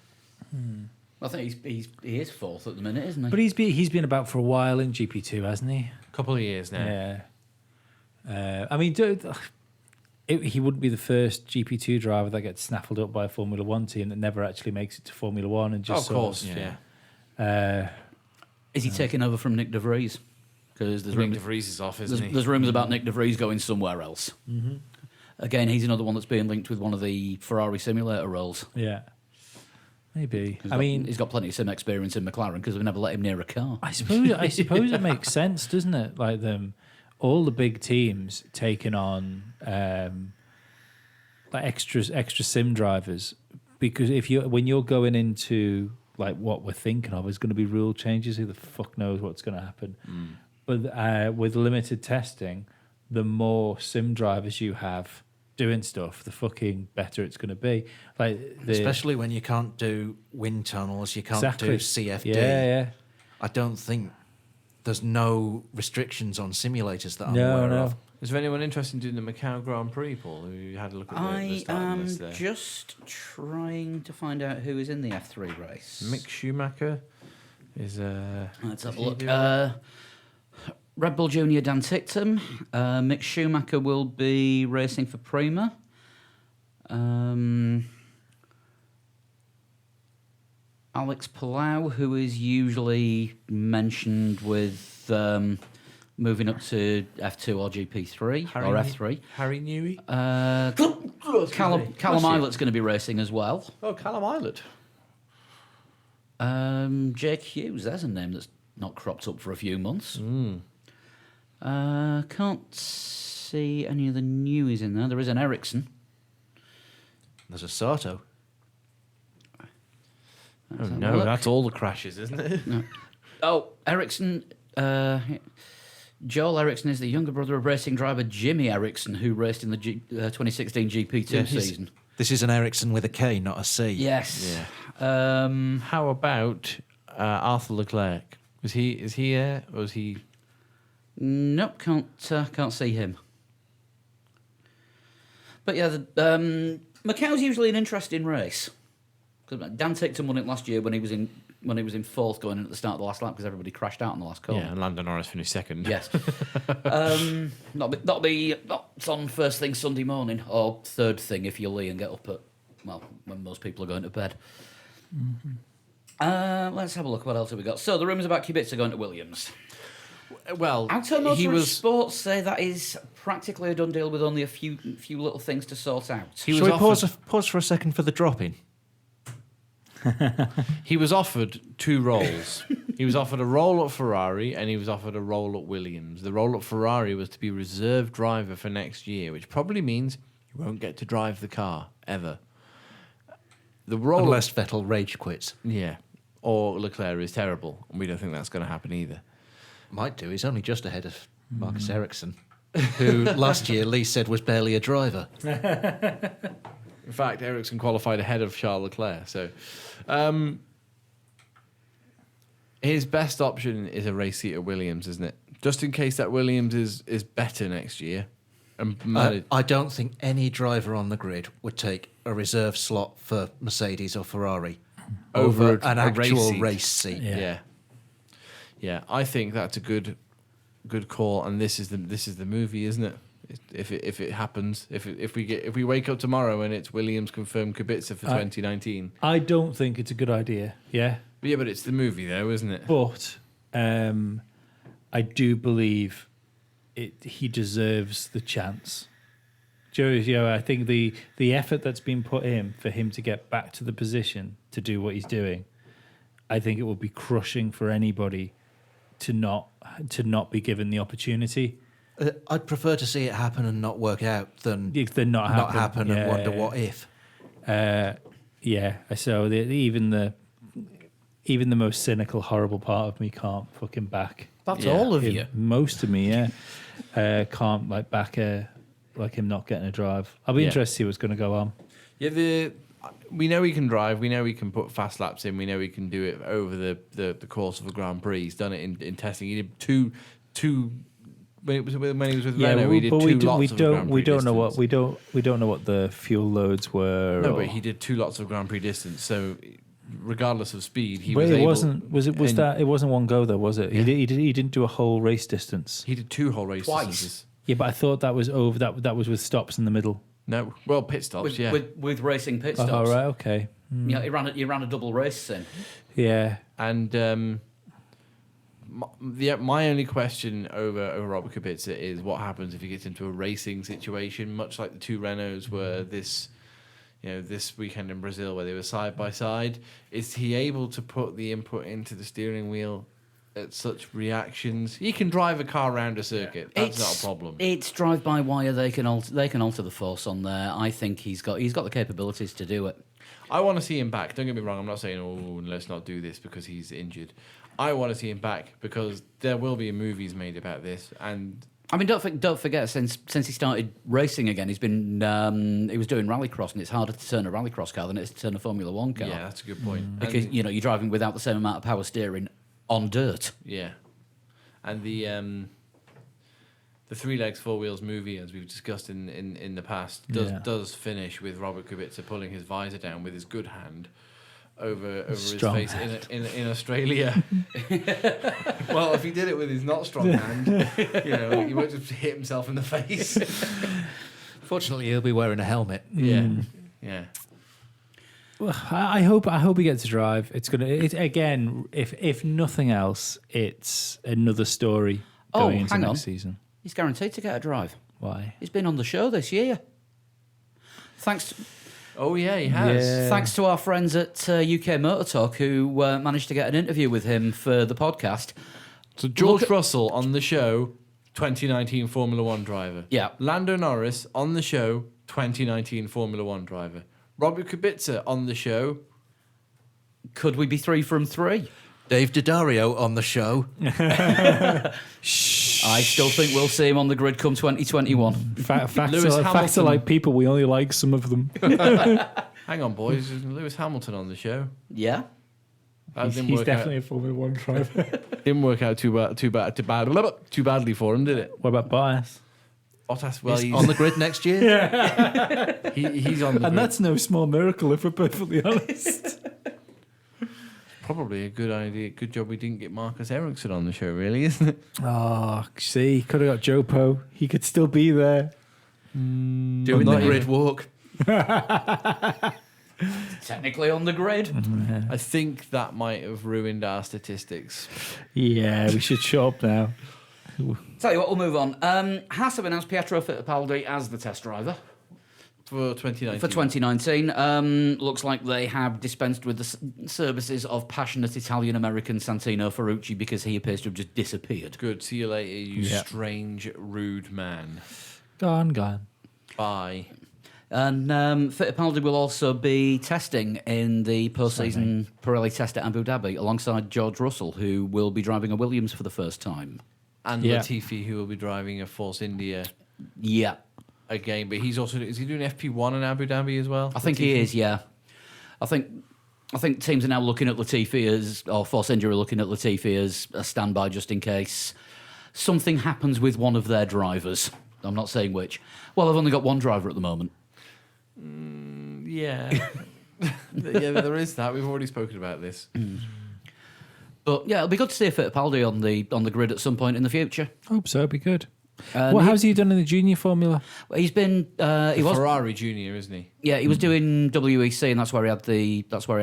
I think he is fourth at the minute, isn't he? But he's been about for a while in GP2, hasn't he? Couple of years now. Yeah. I mean, he wouldn't be the first GP2 driver that gets snaffled up by a Formula One team that never actually makes it to Formula One and just of course, Is he taking over from Nick De Vries? Because there's Nick rumours De Vries is off, isn't he? there's rumours about Nick De Vries going somewhere else. Mm-hmm. Again, he's another one that's being linked with one of the Ferrari simulator roles. Yeah. Maybe. He's got plenty of sim experience in McLaren because we've never let him near a car. I suppose it makes sense, doesn't it? Like all the big teams taking on like extra sim drivers, because when you're going into like what we're thinking of is going to be rule changes, who the fuck knows what's going to happen. But with limited testing, the more sim drivers you have doing stuff, the fucking better it's going to be. Especially when you can't do wind tunnels, you can't do CFD. Yeah. I don't think there's no restrictions on simulators that I'm aware of. Is there anyone interested in doing the Macau Grand Prix, Paul? Who you had a look at the starting list there? Just trying to find out who is in the F3 race. Mick Schumacher is. Let's have a look. Red Bull Junior Dan Ticktum. Mick Schumacher will be racing for Prima. Alex Palau, who is usually mentioned with moving up to F2 or GP3 or F3. Harry Newey. Callum Islet's going to be racing as well. Oh, Callum Islet. Jake Hughes, there's a name that's not cropped up for a few months. Can't see any of the newies in there. There is an Ericsson. There's a Sato. Oh no, that's all the crashes, isn't it? No. Oh, Ericsson. Joel Ericsson is the younger brother of racing driver Jimmy Ericsson, who raced in the 2016 GP2 season. This is an Ericsson with a K, not a C. Yes. Yeah. How about Arthur Leclerc? Is he here or is he? Nope, can't see him. But yeah, Macau's usually an interesting race. Dan Ticktum won it last year when he was in fourth going in at the start of the last lap because everybody crashed out in the last corner. Yeah, and Lando Norris finished second. Yes. That'll be on first thing Sunday morning, or third thing if you're Lee and get up at, when most people are going to bed. Mm-hmm. Let's have a look. What else have we got? So the rumours about Kubica going to Williams. Well, Automotive Sports say that is practically a done deal with only a few little things to sort out. Shall we pause for a second for the drop-in? He was offered two roles. He was offered a role at Ferrari and he was offered a role at Williams. The role at Ferrari was to be reserve driver for next year, which probably means you won't get to drive the car ever. The role Unless Vettel rage quits. Yeah. Or Leclerc is terrible, and we don't think that's going to happen either. Might do. He's only just ahead of Marcus Ericsson, who last year Lee said was barely a driver. In fact, Ericsson qualified ahead of Charles Leclerc. So, his best option is a race seat at Williams, isn't it? Just in case that Williams is better next year. I don't think any driver on the grid would take a reserve slot for Mercedes or Ferrari over an actual race seat. Yeah. I think that's a good call, and this is the movie, isn't it? If it happens, if we wake up tomorrow and it's Williams confirmed Kubica for 2019. I don't think it's a good idea. Yeah. Yeah, but it's the movie though, isn't it? But I do believe he deserves the chance. I think the effort that's been put in for him to get back to the position to do what he's doing, I think it would be crushing for anybody to not be given the opportunity. I'd prefer to see it happen and not work out than not happen and wonder what if. So even the most cynical, horrible part of me can't fucking back. That's all of you. Most of me, can't back him not getting a drive. I'll be interested to see what's going to go on. Yeah, we know he can drive. We know he can put fast laps in. We know he can do it over the course of a Grand Prix. He's done it in testing. He did two. When he was with Renault, he did two lots of Grand Prix distance. We don't know what the fuel loads were. No, but he did two lots of Grand Prix distance. So regardless of speed, he was able. It wasn't one go though, was it? Yeah. He didn't do a whole race distance. He did two whole race Twice. distances. Yeah, but I thought that was over. That was with stops in the middle. No, well, pit stops, with, yeah. with racing pit stops. Oh, right, okay. Yeah, he ran a double race in. Yeah. And my only question over Robert Kubica is what happens if he gets into a racing situation, much like the two Renaults were this weekend in Brazil, where they were side by side. Is he able to put the input into the steering wheel at such reactions? He can drive a car around a circuit. That's not a problem. It's drive-by wire. They can alter the force on there. I think he's got the capabilities to do it. I want to see him back. Don't get me wrong. I'm not saying, oh, let's not do this because he's injured. I want to see him back because there will be movies made about this. And I mean, don't forget, since he started racing again, he was doing rallycross, and it's harder to turn a rallycross car than it is to turn a Formula One car. yeah, that's a good point. Because And- you're driving without the same amount of power steering on dirt. yeah, and the Three Legs Four Wheels movie, as we've discussed in the past, does finish with Robert Kubica pulling his visor down with his good hand over his Strong face in Australia. Well, if he did it with his not strong hand, he won't just hit himself in the face. Fortunately, he'll be wearing a helmet. Yeah, yeah. Well, I hope he gets to drive. It's again, if nothing else, it's another story going into hang next on. season. He's guaranteed to get a drive. Why? He's been on the show this year. Thanks He has. Yeah. Thanks to our friends at UK Motor Talk who managed to get an interview with him for the podcast. So George Russell on the show, 2019 Formula One driver. Yeah. Lando Norris on the show, 2019 Formula One driver. Robert Kubica on the show. Could we be 3 from 3? Dave Daddario on the show. I still think we'll see him on the grid come 2021. Facts Lewis are Hamilton. like people. We only like some of them. Hang on, boys. There's Lewis Hamilton on the show. Yeah. That He's didn't work definitely a Formula One driver. Didn't work out too badly for him, did it? What about Bias? Bottas, well, He's on the grid next year. he's on the And grid. that's no small miracle, if we're perfectly honest. Probably a good idea. Good job we didn't get Marcus Ericsson on the show, really, isn't it? Oh, see, could have got Joe Poe. He could still be there. Doing Well, the not grid even. walk. Technically on the grid. I think that might have ruined our statistics. Yeah, we should shut up now. Tell you what, we'll move on. Haas have announced Pietro Fittipaldi as the test driver For 2019. for 2019. Looks like they have dispensed with the services of passionate Italian-American Santino Ferrucci because he appears to have just disappeared. Good. See you later, you Yeah. strange, rude man. Gone. Bye. And Fittipaldi will also be testing in the postseason Pirelli test at Abu Dhabi alongside George Russell, who will be driving a Williams for the first time. And Yeah. Latifi, who will be driving a Force India Yeah, again, but is he doing FP1 in Abu Dhabi as well? I think he is. Yeah, I think teams are now looking at Latifi or Force India are looking at Latifi as a standby just in case something happens with one of their drivers. I'm not saying which. Well, I've only got one driver at the moment. Yeah. Yeah, there is that. We've already spoken about this. But yeah, it'll be good to see Fittipaldi on the grid at some point in the future. Hope so. It'd be good. And How's he done in the junior formula? he's been he was Ferrari Junior, isn't he? Yeah, he was doing WEC, and that's where he had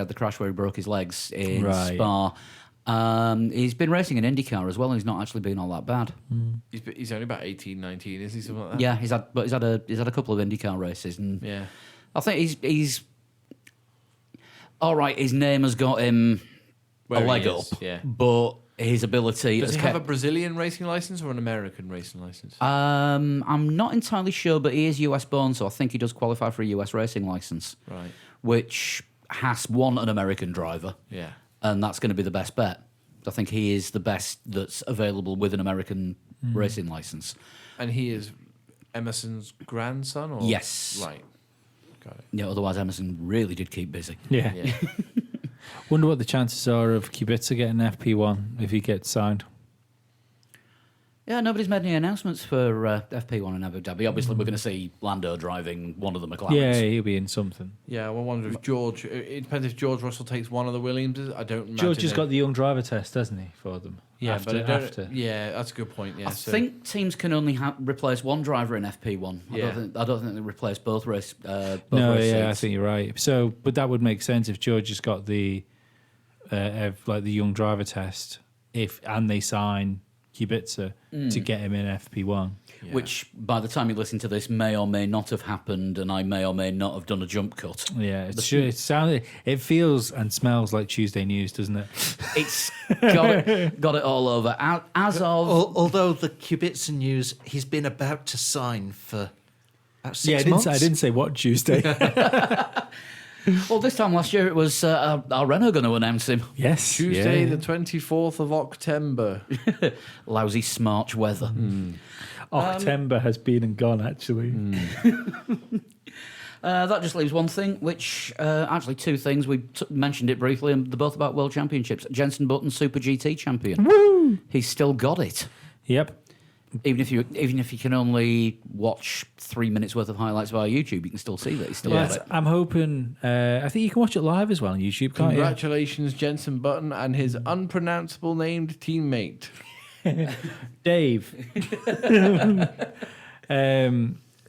the crash where he broke his legs in Right. Spa. He's been racing in IndyCar as well, and he's not actually been all that bad. He's only about 18, 19, is he? Something like that? Yeah, he's had a couple of IndyCar races, and Yeah. I think he's all right. His name has got him Where a he leg is, up, yeah. but his ability Does has he have a kept. Brazilian racing license or an American racing license? I'm not entirely sure, but he is US born, so I think he does qualify for a US racing license, Right. which has won an American driver. Yeah. And that's going to be the best bet. I think he is the best that's available with an American racing license. And he is Emerson's grandson? Or? Yes. Right. Got it. Yeah, otherwise Emerson really did keep busy. Yeah. Yeah. Wonder what the chances are of Kubica getting FP1 if he gets signed. Yeah, nobody's made any announcements for FP1 in Abu Dhabi. Obviously, we're going to see Lando driving one of the McLarens. Yeah, he'll be in something. Yeah, I wonder if George. It depends if George Russell takes one of the Williamses. I don't. George has imagine got the young driver test, hasn't he, for them? Yeah, after, but I don't, after. yeah, that's a good point. Yeah, I think teams can only replace one driver in FP1. Yeah. I don't think they replace both race. Both No, race yeah, I seats. think you're right. So, but that would make sense if George has got the like the young driver test, and they sign Kubica to get him in FP1. Yeah. Which, by the time you listen to this, may or may not have happened, and I may or may not have done a jump cut. Yeah, it feels and smells like Tuesday news, doesn't it? It's got it all over. As of Although the Kubica news, he's been about to sign for about 6 months. I didn't say what Tuesday. well, this time last year it was are Renault going to announce him? Yes, Tuesday, yeah. the 24th of October. Lousy smarch weather. October has been and gone. Actually, That just leaves one thing, which actually two things. We mentioned it briefly, and they're both about World Championships. Jenson Button, Super GT champion. Woo! He's still got it. Yep. Even if you can only watch 3 minutes worth of highlights via YouTube, you can still see that he's still got it. I'm hoping. I think you can watch it live as well on YouTube. Can't you? Congratulations, Jenson Button and his unpronounceable named teammate. Dave.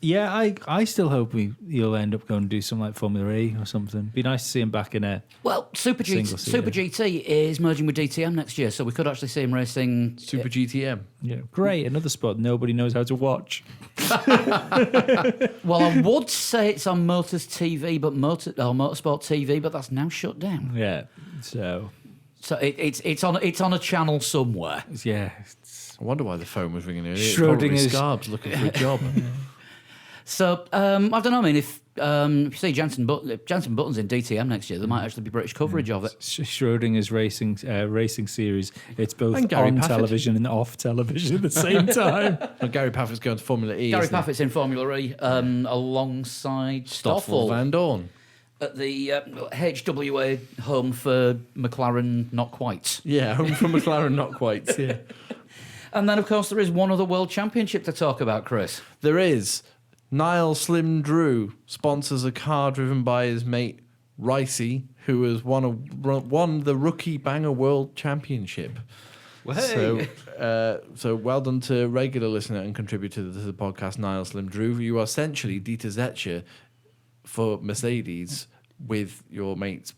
Yeah, I still hope he'll end up going to do something like Formula E or something. Be nice to see him back in a. Well, Super GT is merging with DTM next year, so we could actually see him racing. Super GTM. Yeah, great. Another spot nobody knows how to watch. Well, I would say it's on Motors TV, but Motorsport TV, but that's now shut down. Yeah. So it's on a channel somewhere. yeah. I wonder why the phone was ringing earlier. It's Schrodinger's- probably Scarbs looking for a job. So I don't know. I mean, if you see Jenson Button's in DTM next year, there might actually be British coverage of it. Schrodinger's racing series. It's both And Gary on Paffett. television and off television at the same time. And Gary Paffett's going to Formula E. Gary isn't he? Paffett's in Formula E alongside Stoffel Stoffel Van Dorn. at the HWA home for McLaren, not quite. Yeah, home from McLaren, not quite. Yeah. And then, of course, there is one other World Championship to talk about, Chris. There is. Niall Slim Drew sponsors a car driven by his mate Ricey, who has won the Rookie Banger World Championship. So well done to regular listener and contributor to the podcast, Niall Slim Drew. You are essentially Dieter Zetsche for Mercedes with your mate's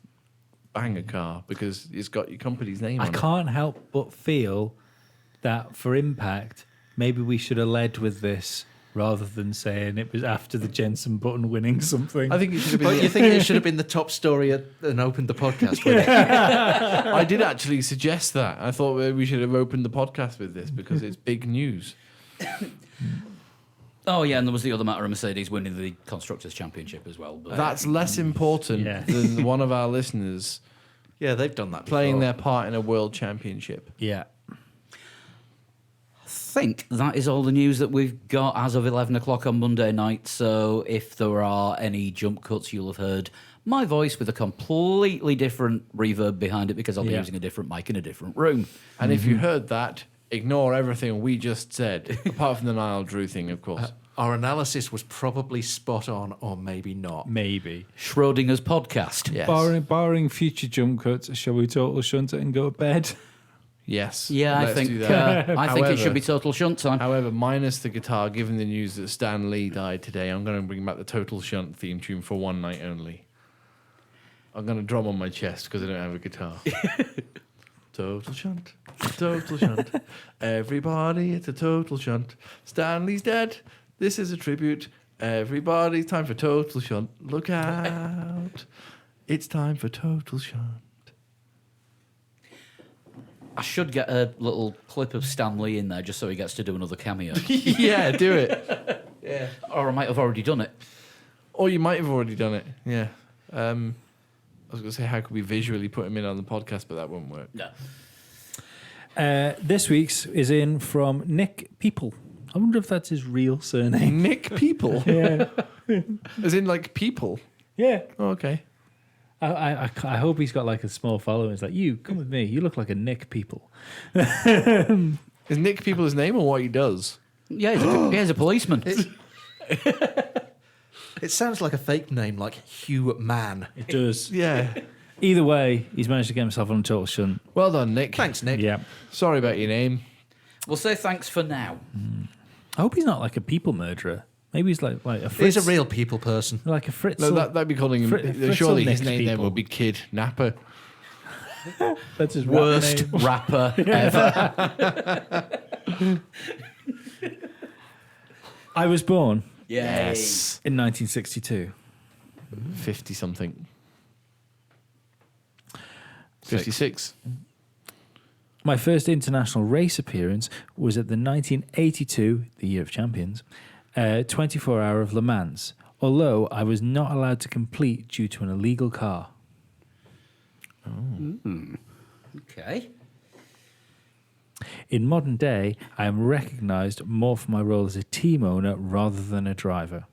banger car because it's got your company's name I on it. can't help but feel that for impact, maybe we should have led with this rather than saying it was after the Jenson Button winning something. I think it should have been. But you think it should have been the top story and opened the podcast with it? I did actually suggest that. I thought we should have opened the podcast with this because it's big news. Oh, yeah, and there was the other matter of Mercedes winning the Constructors' Championship as well. But That's less important Yeah. than one of our listeners Yeah, they've done that playing before. their part in a world championship. yeah. I think that is all the news that we've got as of 11 o'clock on Monday night. So if there are any jump cuts, you'll have heard my voice with a completely different reverb behind it because I'll be Yeah. using a different mic in a different room. And if you heard that, ignore everything we just said, apart from the Niall Drew thing, of course. Our analysis was probably spot on, or maybe not. Maybe. Schrodinger's podcast. Yes. Barring future jump cuts, shall we total shunt it and go to bed? Yes. Yeah, I let's think do that. I think it should However- be total shunt time. However, minus the guitar, given the news that Stan Lee died today, I'm going to bring back the Total Shunt theme tune for one night only. I'm going to drum on my chest because I don't have a guitar. Total Shunt, Total Shunt. Everybody, it's a Total Shunt. Stanley's dead. This is a tribute. Everybody, time for Total Shunt. Look out. It's time for Total Shunt. I should get a little clip of Stan Lee in there just so he gets to do another cameo. Yeah, do it. Or I might have already done it. Or you might have already done it. Yeah. I was going to say, how could we visually put him in on the podcast, but that won't work. No. This week's is in from Nick People. I wonder if that's his real surname. Nick People? Yeah. As in, like, people? Yeah. Oh, okay. I hope he's got like a small following. It's like, you, come with me. You look like a Nick People. Is Nick people his name or what he does? Yeah, he's a policeman. It sounds like a fake name, like Hugh Mann. It does. Yeah. Either way, he's managed to get himself on a total shunt. Well done, Nick. Thanks, Nick. Yeah. Sorry about your name. We'll say thanks for now. I hope he's not like a people murderer. Maybe he's like a Fritz. He's a real people person. Like a Fritz. No, that'd be calling him. Fritzl Surely his Nick name then people. would be Kid Napper. That's his Worst rapper ever. I was born Yes. in 1962. 50 something. 56. My first international race appearance was at the 1982, the Year of Champions, 24 Hour of Le Mans, although I was not allowed to complete due to an illegal car. Okay. In modern day, I am recognised more for my role as a team owner rather than a driver.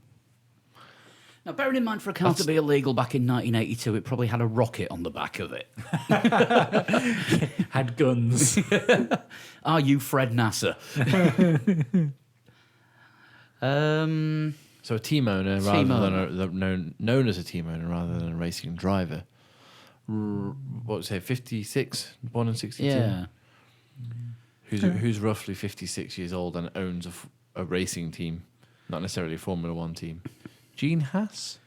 Now, bearing in mind for a car to be illegal back in 1982, it probably had a rocket on the back of it. Had guns. Are you Fred Nasser? So a team owner Team rather owner. than known as a team owner rather than a racing driver. What would you say, 56? Born in 62? Yeah. Who's roughly 56 years old and owns a racing team, not necessarily a Formula One team. Gene Haas?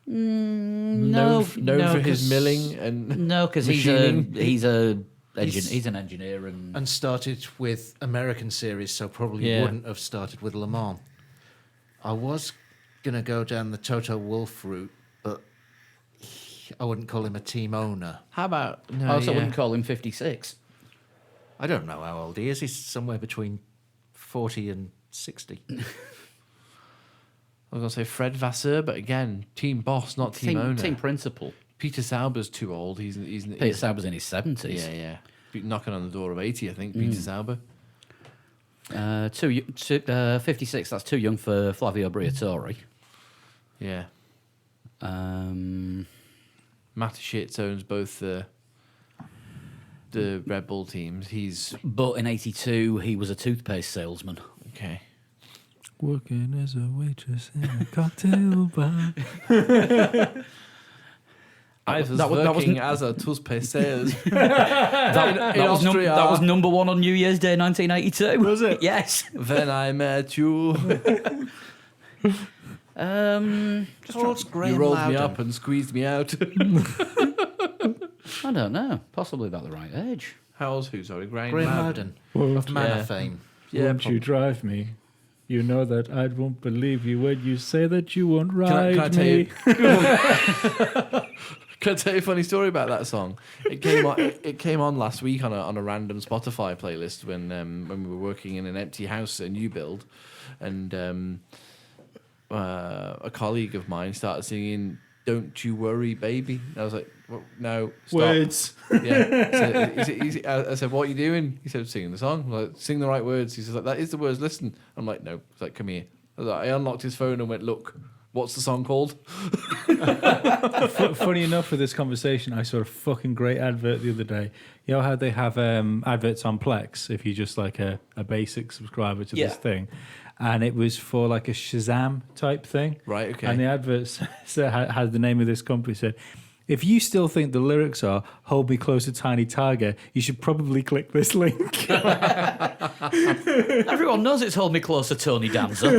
No, known for his 'cause- milling and No, because machining. he's an engineer And started with American series, so probably Yeah. wouldn't have started with Le Mans. I was going to go down the Toto Wolff route, but I wouldn't call him a team owner. How about I also wouldn't call him 56. I don't know how old he is. He's somewhere between 40 and 60. I was going to say Fred Vasseur, but again, team boss, not team owner. Team principal. Peter Sauber's too old. He's Peter Sauber's in his 70s. yeah. Knocking on the door of 80, I think. Peter Sauber. 56, that's too young for Flavio Briatore. Yeah. Um, Mateschitz owns both the Red Bull teams. He's but in 82, he was a toothpaste salesman. okay. Working as a waitress in a cocktail bar. I was that working wasn't- as a toothpaste sales. That was number one on New Year's Day 1982. Was it? Yes. When I met you, Towards you Graham rolled Loudon. me up and squeezed me out. I don't know. Possibly about the right age. How old's who? Sorry, Graham Graham Loudon. Loudon of Manor Yeah. fame. Yeah, Won't you drive me? You know that I won't believe you when you say that you won't ride Can I tell me. you? Can I tell you a funny story about that song? It came on last week on a random Spotify playlist when we were working in an empty house, a new build, and a colleague of mine started singing "Don't You Worry, Baby." And I was like, well, "No, stop." Words. Yeah. So I said, "What are you doing?" He said, "Singing the song." I'm like, "Sing the right words." He says, like, "That is the words. Listen." I'm like, "No." He's like, "Come here." I unlocked his phone and went, "Look, what's the song called?" Funny enough, for this conversation, I saw a fucking great advert the other day. You know how they have adverts on Plex if you just like a basic subscriber to Yeah. this thing, and it was for like a Shazam type thing. Right, okay. And the advert had the name of this company. Said, if you still think the lyrics are "Hold Me Closer, Tiny Tiger," you should probably click this link. Everyone knows it's Hold Me Closer, Tony Danza.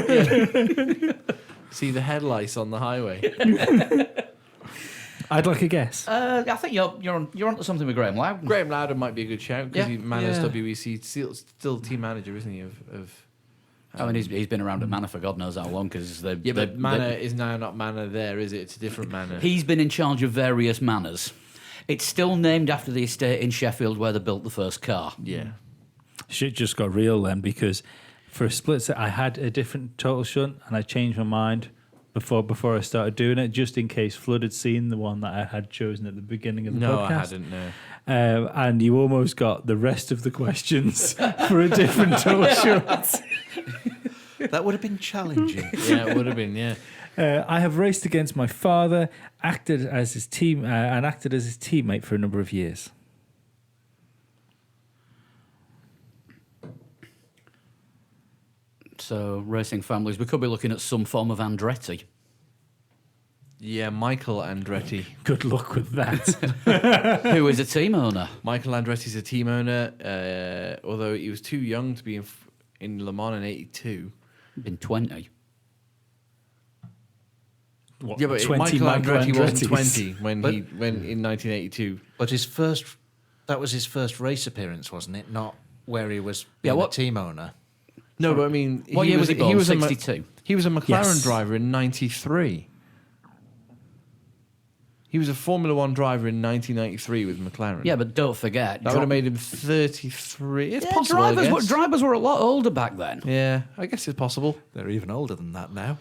See the headlights on the highway. I'd like a guess. I think you're onto something with Graham Loudon. Graham Loudon might be a good shout because Yeah. he manages Yeah. WEC, still team manager, isn't he? I mean, he's been around at Manor for God knows how long because But Manor is now not Manor there, is it? It's a different Manor. he's been in charge of various manors. It's still named after the estate in Sheffield where they built the first car. Yeah. Shit just got real then, because for a split second I had a different total shunt and I changed my mind before I started doing it, just in case Flood had seen the one that I had chosen at the beginning of the No, podcast. I hadn't. No. And you almost got the rest of the questions for a different total shunt. That would have been challenging. Yeah, it would have been. Yeah. I have raced against my father, acted as his teammate for a number of years. So, racing families, we could be looking at some form of Andretti. Yeah, Michael Andretti. Good luck with that. Who is a team owner. Michael Andretti's a team owner, although he was too young to be in Le Mans in '82. Been 20. What, Yeah, but 20 Michael Andretti wasn't Andrettis? 20 when in 1982. But that was his first race appearance, wasn't it? Not where he was Yeah, being what- a team owner. No, but I mean, What year was he born? a 62. He was a McLaren Yes. driver in '93. He was a Formula One driver in 1993 with McLaren. Yeah, but don't forget. that would have made him 33. It's Yeah, possible. I guess. drivers were a lot older back then. Yeah, I guess it's possible. They're even older than that now.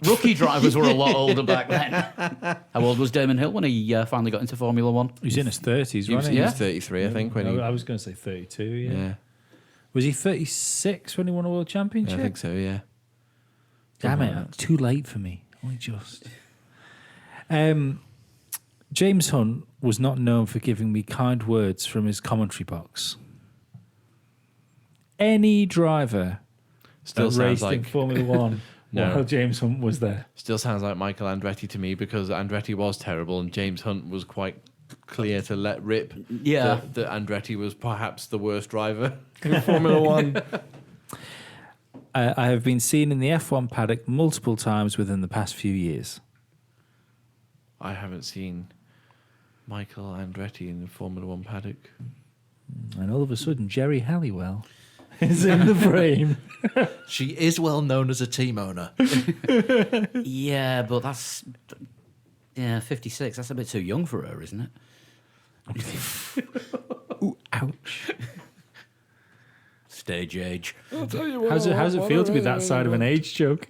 Rookie drivers were a lot older back then. How old was Damon Hill when he finally got into Formula One? He was in his 30s, He was, wasn't he he? was 33, I think, when he. I was going to say 32, yeah. Yeah, Was he 36 when he won a world championship? I think so. Yeah. Damn it, too late for me. Only just. James Hunt was not known for giving me kind words from his commentary box. Any driver Still that sounds raced in like Formula One No. while James Hunt was there. still sounds like Michael Andretti to me, because Andretti was terrible and James Hunt was quite clear to let rip. Yeah. that Andretti was perhaps the worst driver in Formula One. I have been seen in the F1 paddock multiple times within the past few years. I haven't seen Michael Andretti in the Formula One paddock. And all of a sudden, Jerry Halliwell is in the frame. She is well known as a team owner. Yeah, but that's 56. That's a bit too young for her, isn't it? Ooh, ouch. Stage age. How's it feel to be that side of an age joke?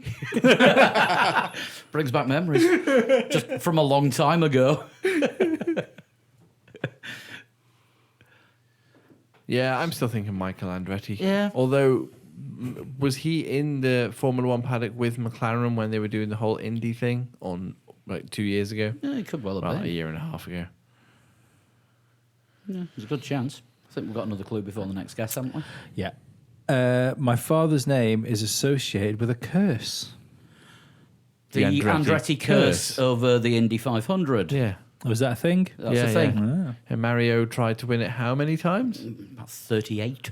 Brings back memories. Just from a long time ago. Yeah, I'm still thinking Michael Andretti. Yeah. Although, was he in the Formula One paddock with McLaren when they were doing the whole Indy thing on like 2 years ago? Yeah, it could well have Well, a been. year and a half ago. Yeah, there's a good chance. I think we've got another clue before the next guest, haven't we? Yeah. My father's name is associated with a curse. The The Andretti, Andretti curse curse. over the Indy 500. Yeah. Was that a thing? That's Yeah, the thing. Ah. And Mario tried to win it how many times? About 38.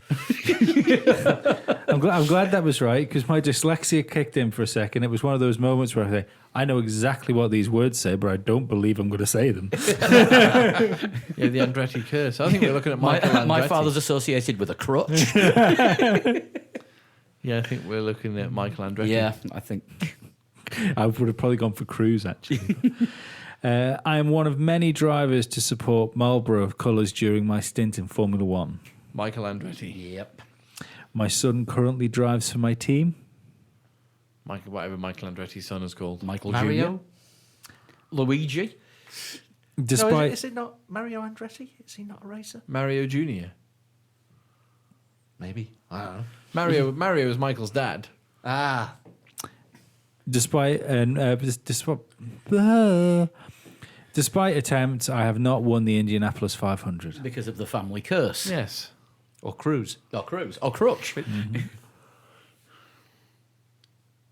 I'm glad that was right, because my dyslexia kicked in for a second. It was one of those moments where I say, I know exactly what these words say, but I don't believe I'm going to say them. Yeah, the Andretti curse. I think we're looking at Michael Andretti. My father's associated with a crutch. Yeah, I think we're looking at Michael Andretti. Yeah, I think. I would have probably gone for Cruise, actually. I am one of many drivers to support Marlboro colours during my stint in Formula One. Michael Andretti. Yep. My son currently drives for my team. Michael, whatever Michael Andretti's son is called. Michael Mario? Jr. Luigi. Despite No, is it not Mario Andretti? Is he not a racer? Mario Jr. Maybe. I don't know. Mario is Michael's dad. Ah, Despite attempts, I have not won the Indianapolis 500. Because of the family curse. Yes. or Cruz. Or Cruz. Or Crutch.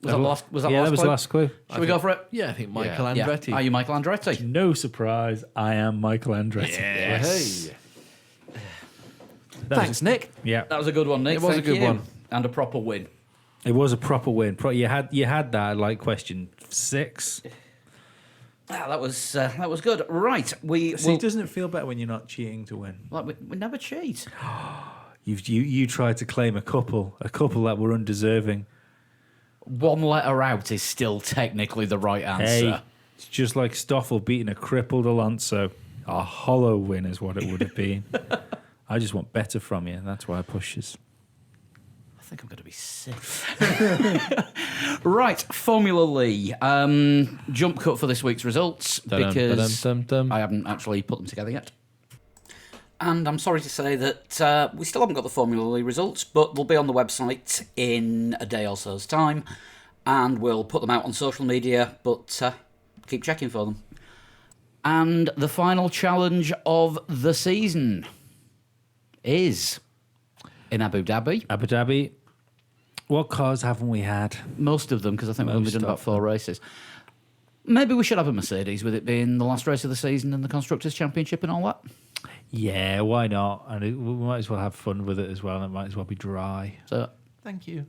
Was that the last? Was that Yeah, last that was clue? the last clue. Should we go for it? Yeah, I think Michael Yeah. Yeah. Andretti. Are you Michael Andretti? No surprise, I am Michael Andretti. Yes. That was- Thanks, Nick. Yeah, That was a good one, Nick. It was a Thank good you. one. And a proper win. it was a proper win. You had that like question 6. Ah, that was good. Right. Doesn't it feel better when you're not cheating to win? Like we never cheat. You tried to claim a couple that were undeserving. One letter out is still technically the right answer. Hey, it's just like Stoffel beating a crippled Alonso. A hollow win is what it would have been. I just want better from you. That's why I pushes. I think I'm going to be sick. Right, Formula Lee. Jump cut for this week's results because I haven't actually put them together yet. And I'm sorry to say that we still haven't got the Formula Lee results, but they'll be on the website in a day or so's time, and we'll put them out on social media, but keep checking for them. And the final challenge of the season is in Abu Dhabi. Abu Dhabi. What cars haven't we had? Most of them, because I think we've only Most done about of 4 races. Maybe we should have a Mercedes with it being the last race of the season and the Constructors' Championship and all that. Yeah, why not? And we might as well have fun with it as well. And it might as well be dry. So Thank you.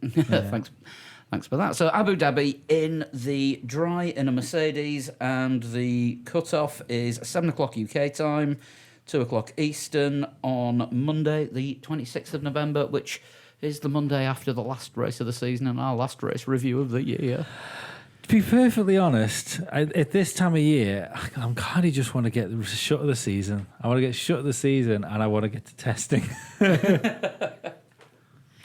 Thanks for that. So Abu Dhabi in the dry in a Mercedes, and the cut-off is 7 o'clock UK time, 2 o'clock Eastern on Monday, the 26th of November, which is the Monday after the last race of the season and our last race review of the year. To be perfectly honest, at this time of year, I'm kind of just want to get shut of the season. I want to get shut of the season, and I want to get to testing.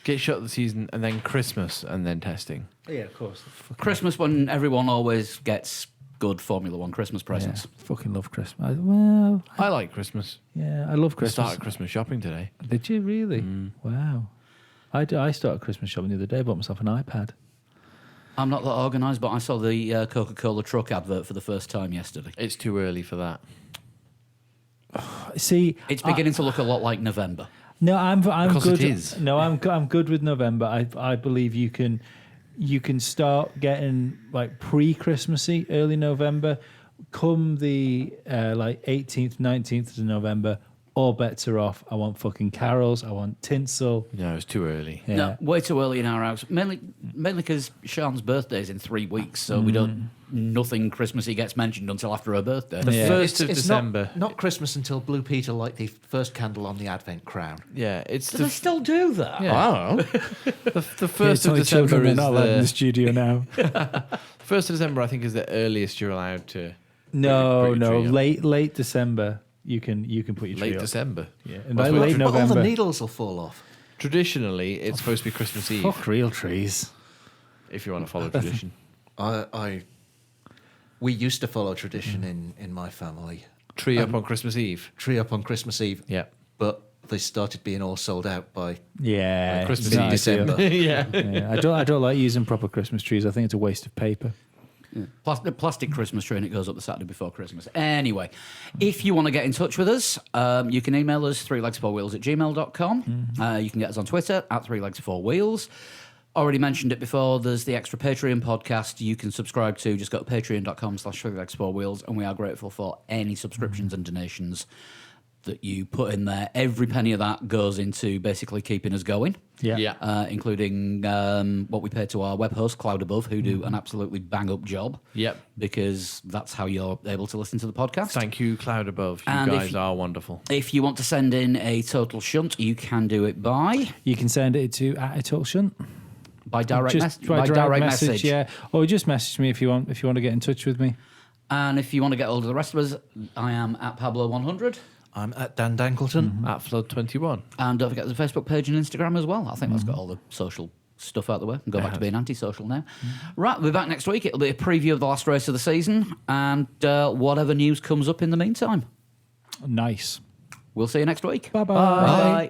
Get shut of the season and then Christmas and then testing. Yeah, of course. Christmas, when everyone always gets good Formula One Christmas presents. Fucking love Christmas. I like Christmas. Yeah, I love I Christmas. started Christmas shopping today. Did you really? Wow. I started Christmas shopping the other day. Bought myself an iPad. I'm not that organised, but I saw the Coca-Cola truck advert for the first time yesterday. It's too early for that. See, It's beginning to look a lot like November. no, I'm Because good. it is. No, I'm good with November. I believe you can start getting like pre-Christmassy early November. Come the like 18th, 19th of November, all bets are off. I want fucking carols. I want tinsel. No, it's too early. Yeah. No, way too early in our house. Mainly because Sean's birthday is in 3 weeks, so we don't. Nothing Christmassy gets mentioned until after her birthday. The Yeah. 1st of It's December. not Christmas until Blue Peter light the first candle on the Advent crown. Yeah, it's Do the they still do that? Yeah. I don't know. the Yeah, first it's of only December children, they're is not allowed in the the studio now. 1st of December. I think is the earliest you're allowed to. No, Put your tree up. late December. You can put your tree Late up. December. Yeah, and That's by what- late But all November. the needles will fall off. Traditionally, it's supposed to be Christmas Eve Fuck real trees. if you want to follow tradition. We used to follow tradition in my family. Tree up on Christmas Eve. Tree up on Christmas Eve, Yeah. but they started being all sold out by Yeah, Christmas it's Eve, not December. yeah. ideal. Yeah, I don't like using proper Christmas trees. I think it's a waste of paper. Plastic Christmas tree, and it goes up the Saturday before Christmas. Anyway, if you want to get in touch with us, you can email us 3legs4wheels@gmail.com. You can get us on Twitter @3legs4wheels. Already mentioned it before. There's the extra Patreon podcast you can subscribe to. Just go to patreon.com/3legs4wheels, and we are grateful for any subscriptions and donations that you put in there. Every penny of that goes into basically keeping us going. Yeah. Including what we pay to our web host, Cloud Above, who do an absolutely bang-up job. Yep. Because that's how you're able to listen to the podcast. Thank you, Cloud Above. You And if guys you- are wonderful. If you want to send in a total shunt, you can do it by You can send it to @atokshunt. direct, Just by direct message. yeah. Or just message me if you want to get in touch with me. And if you want to get hold of the rest of us, I am @Pablo100. I'm at Dan Dangleton. At Flood21. And don't forget the Facebook page and Instagram as well. I think that's got all the social stuff out the way. Go back to being antisocial now. Right, we'll be back next week. It'll be a preview of the last race of the season and whatever news comes up in the meantime. Nice. We'll see you next week. Bye-bye. Bye.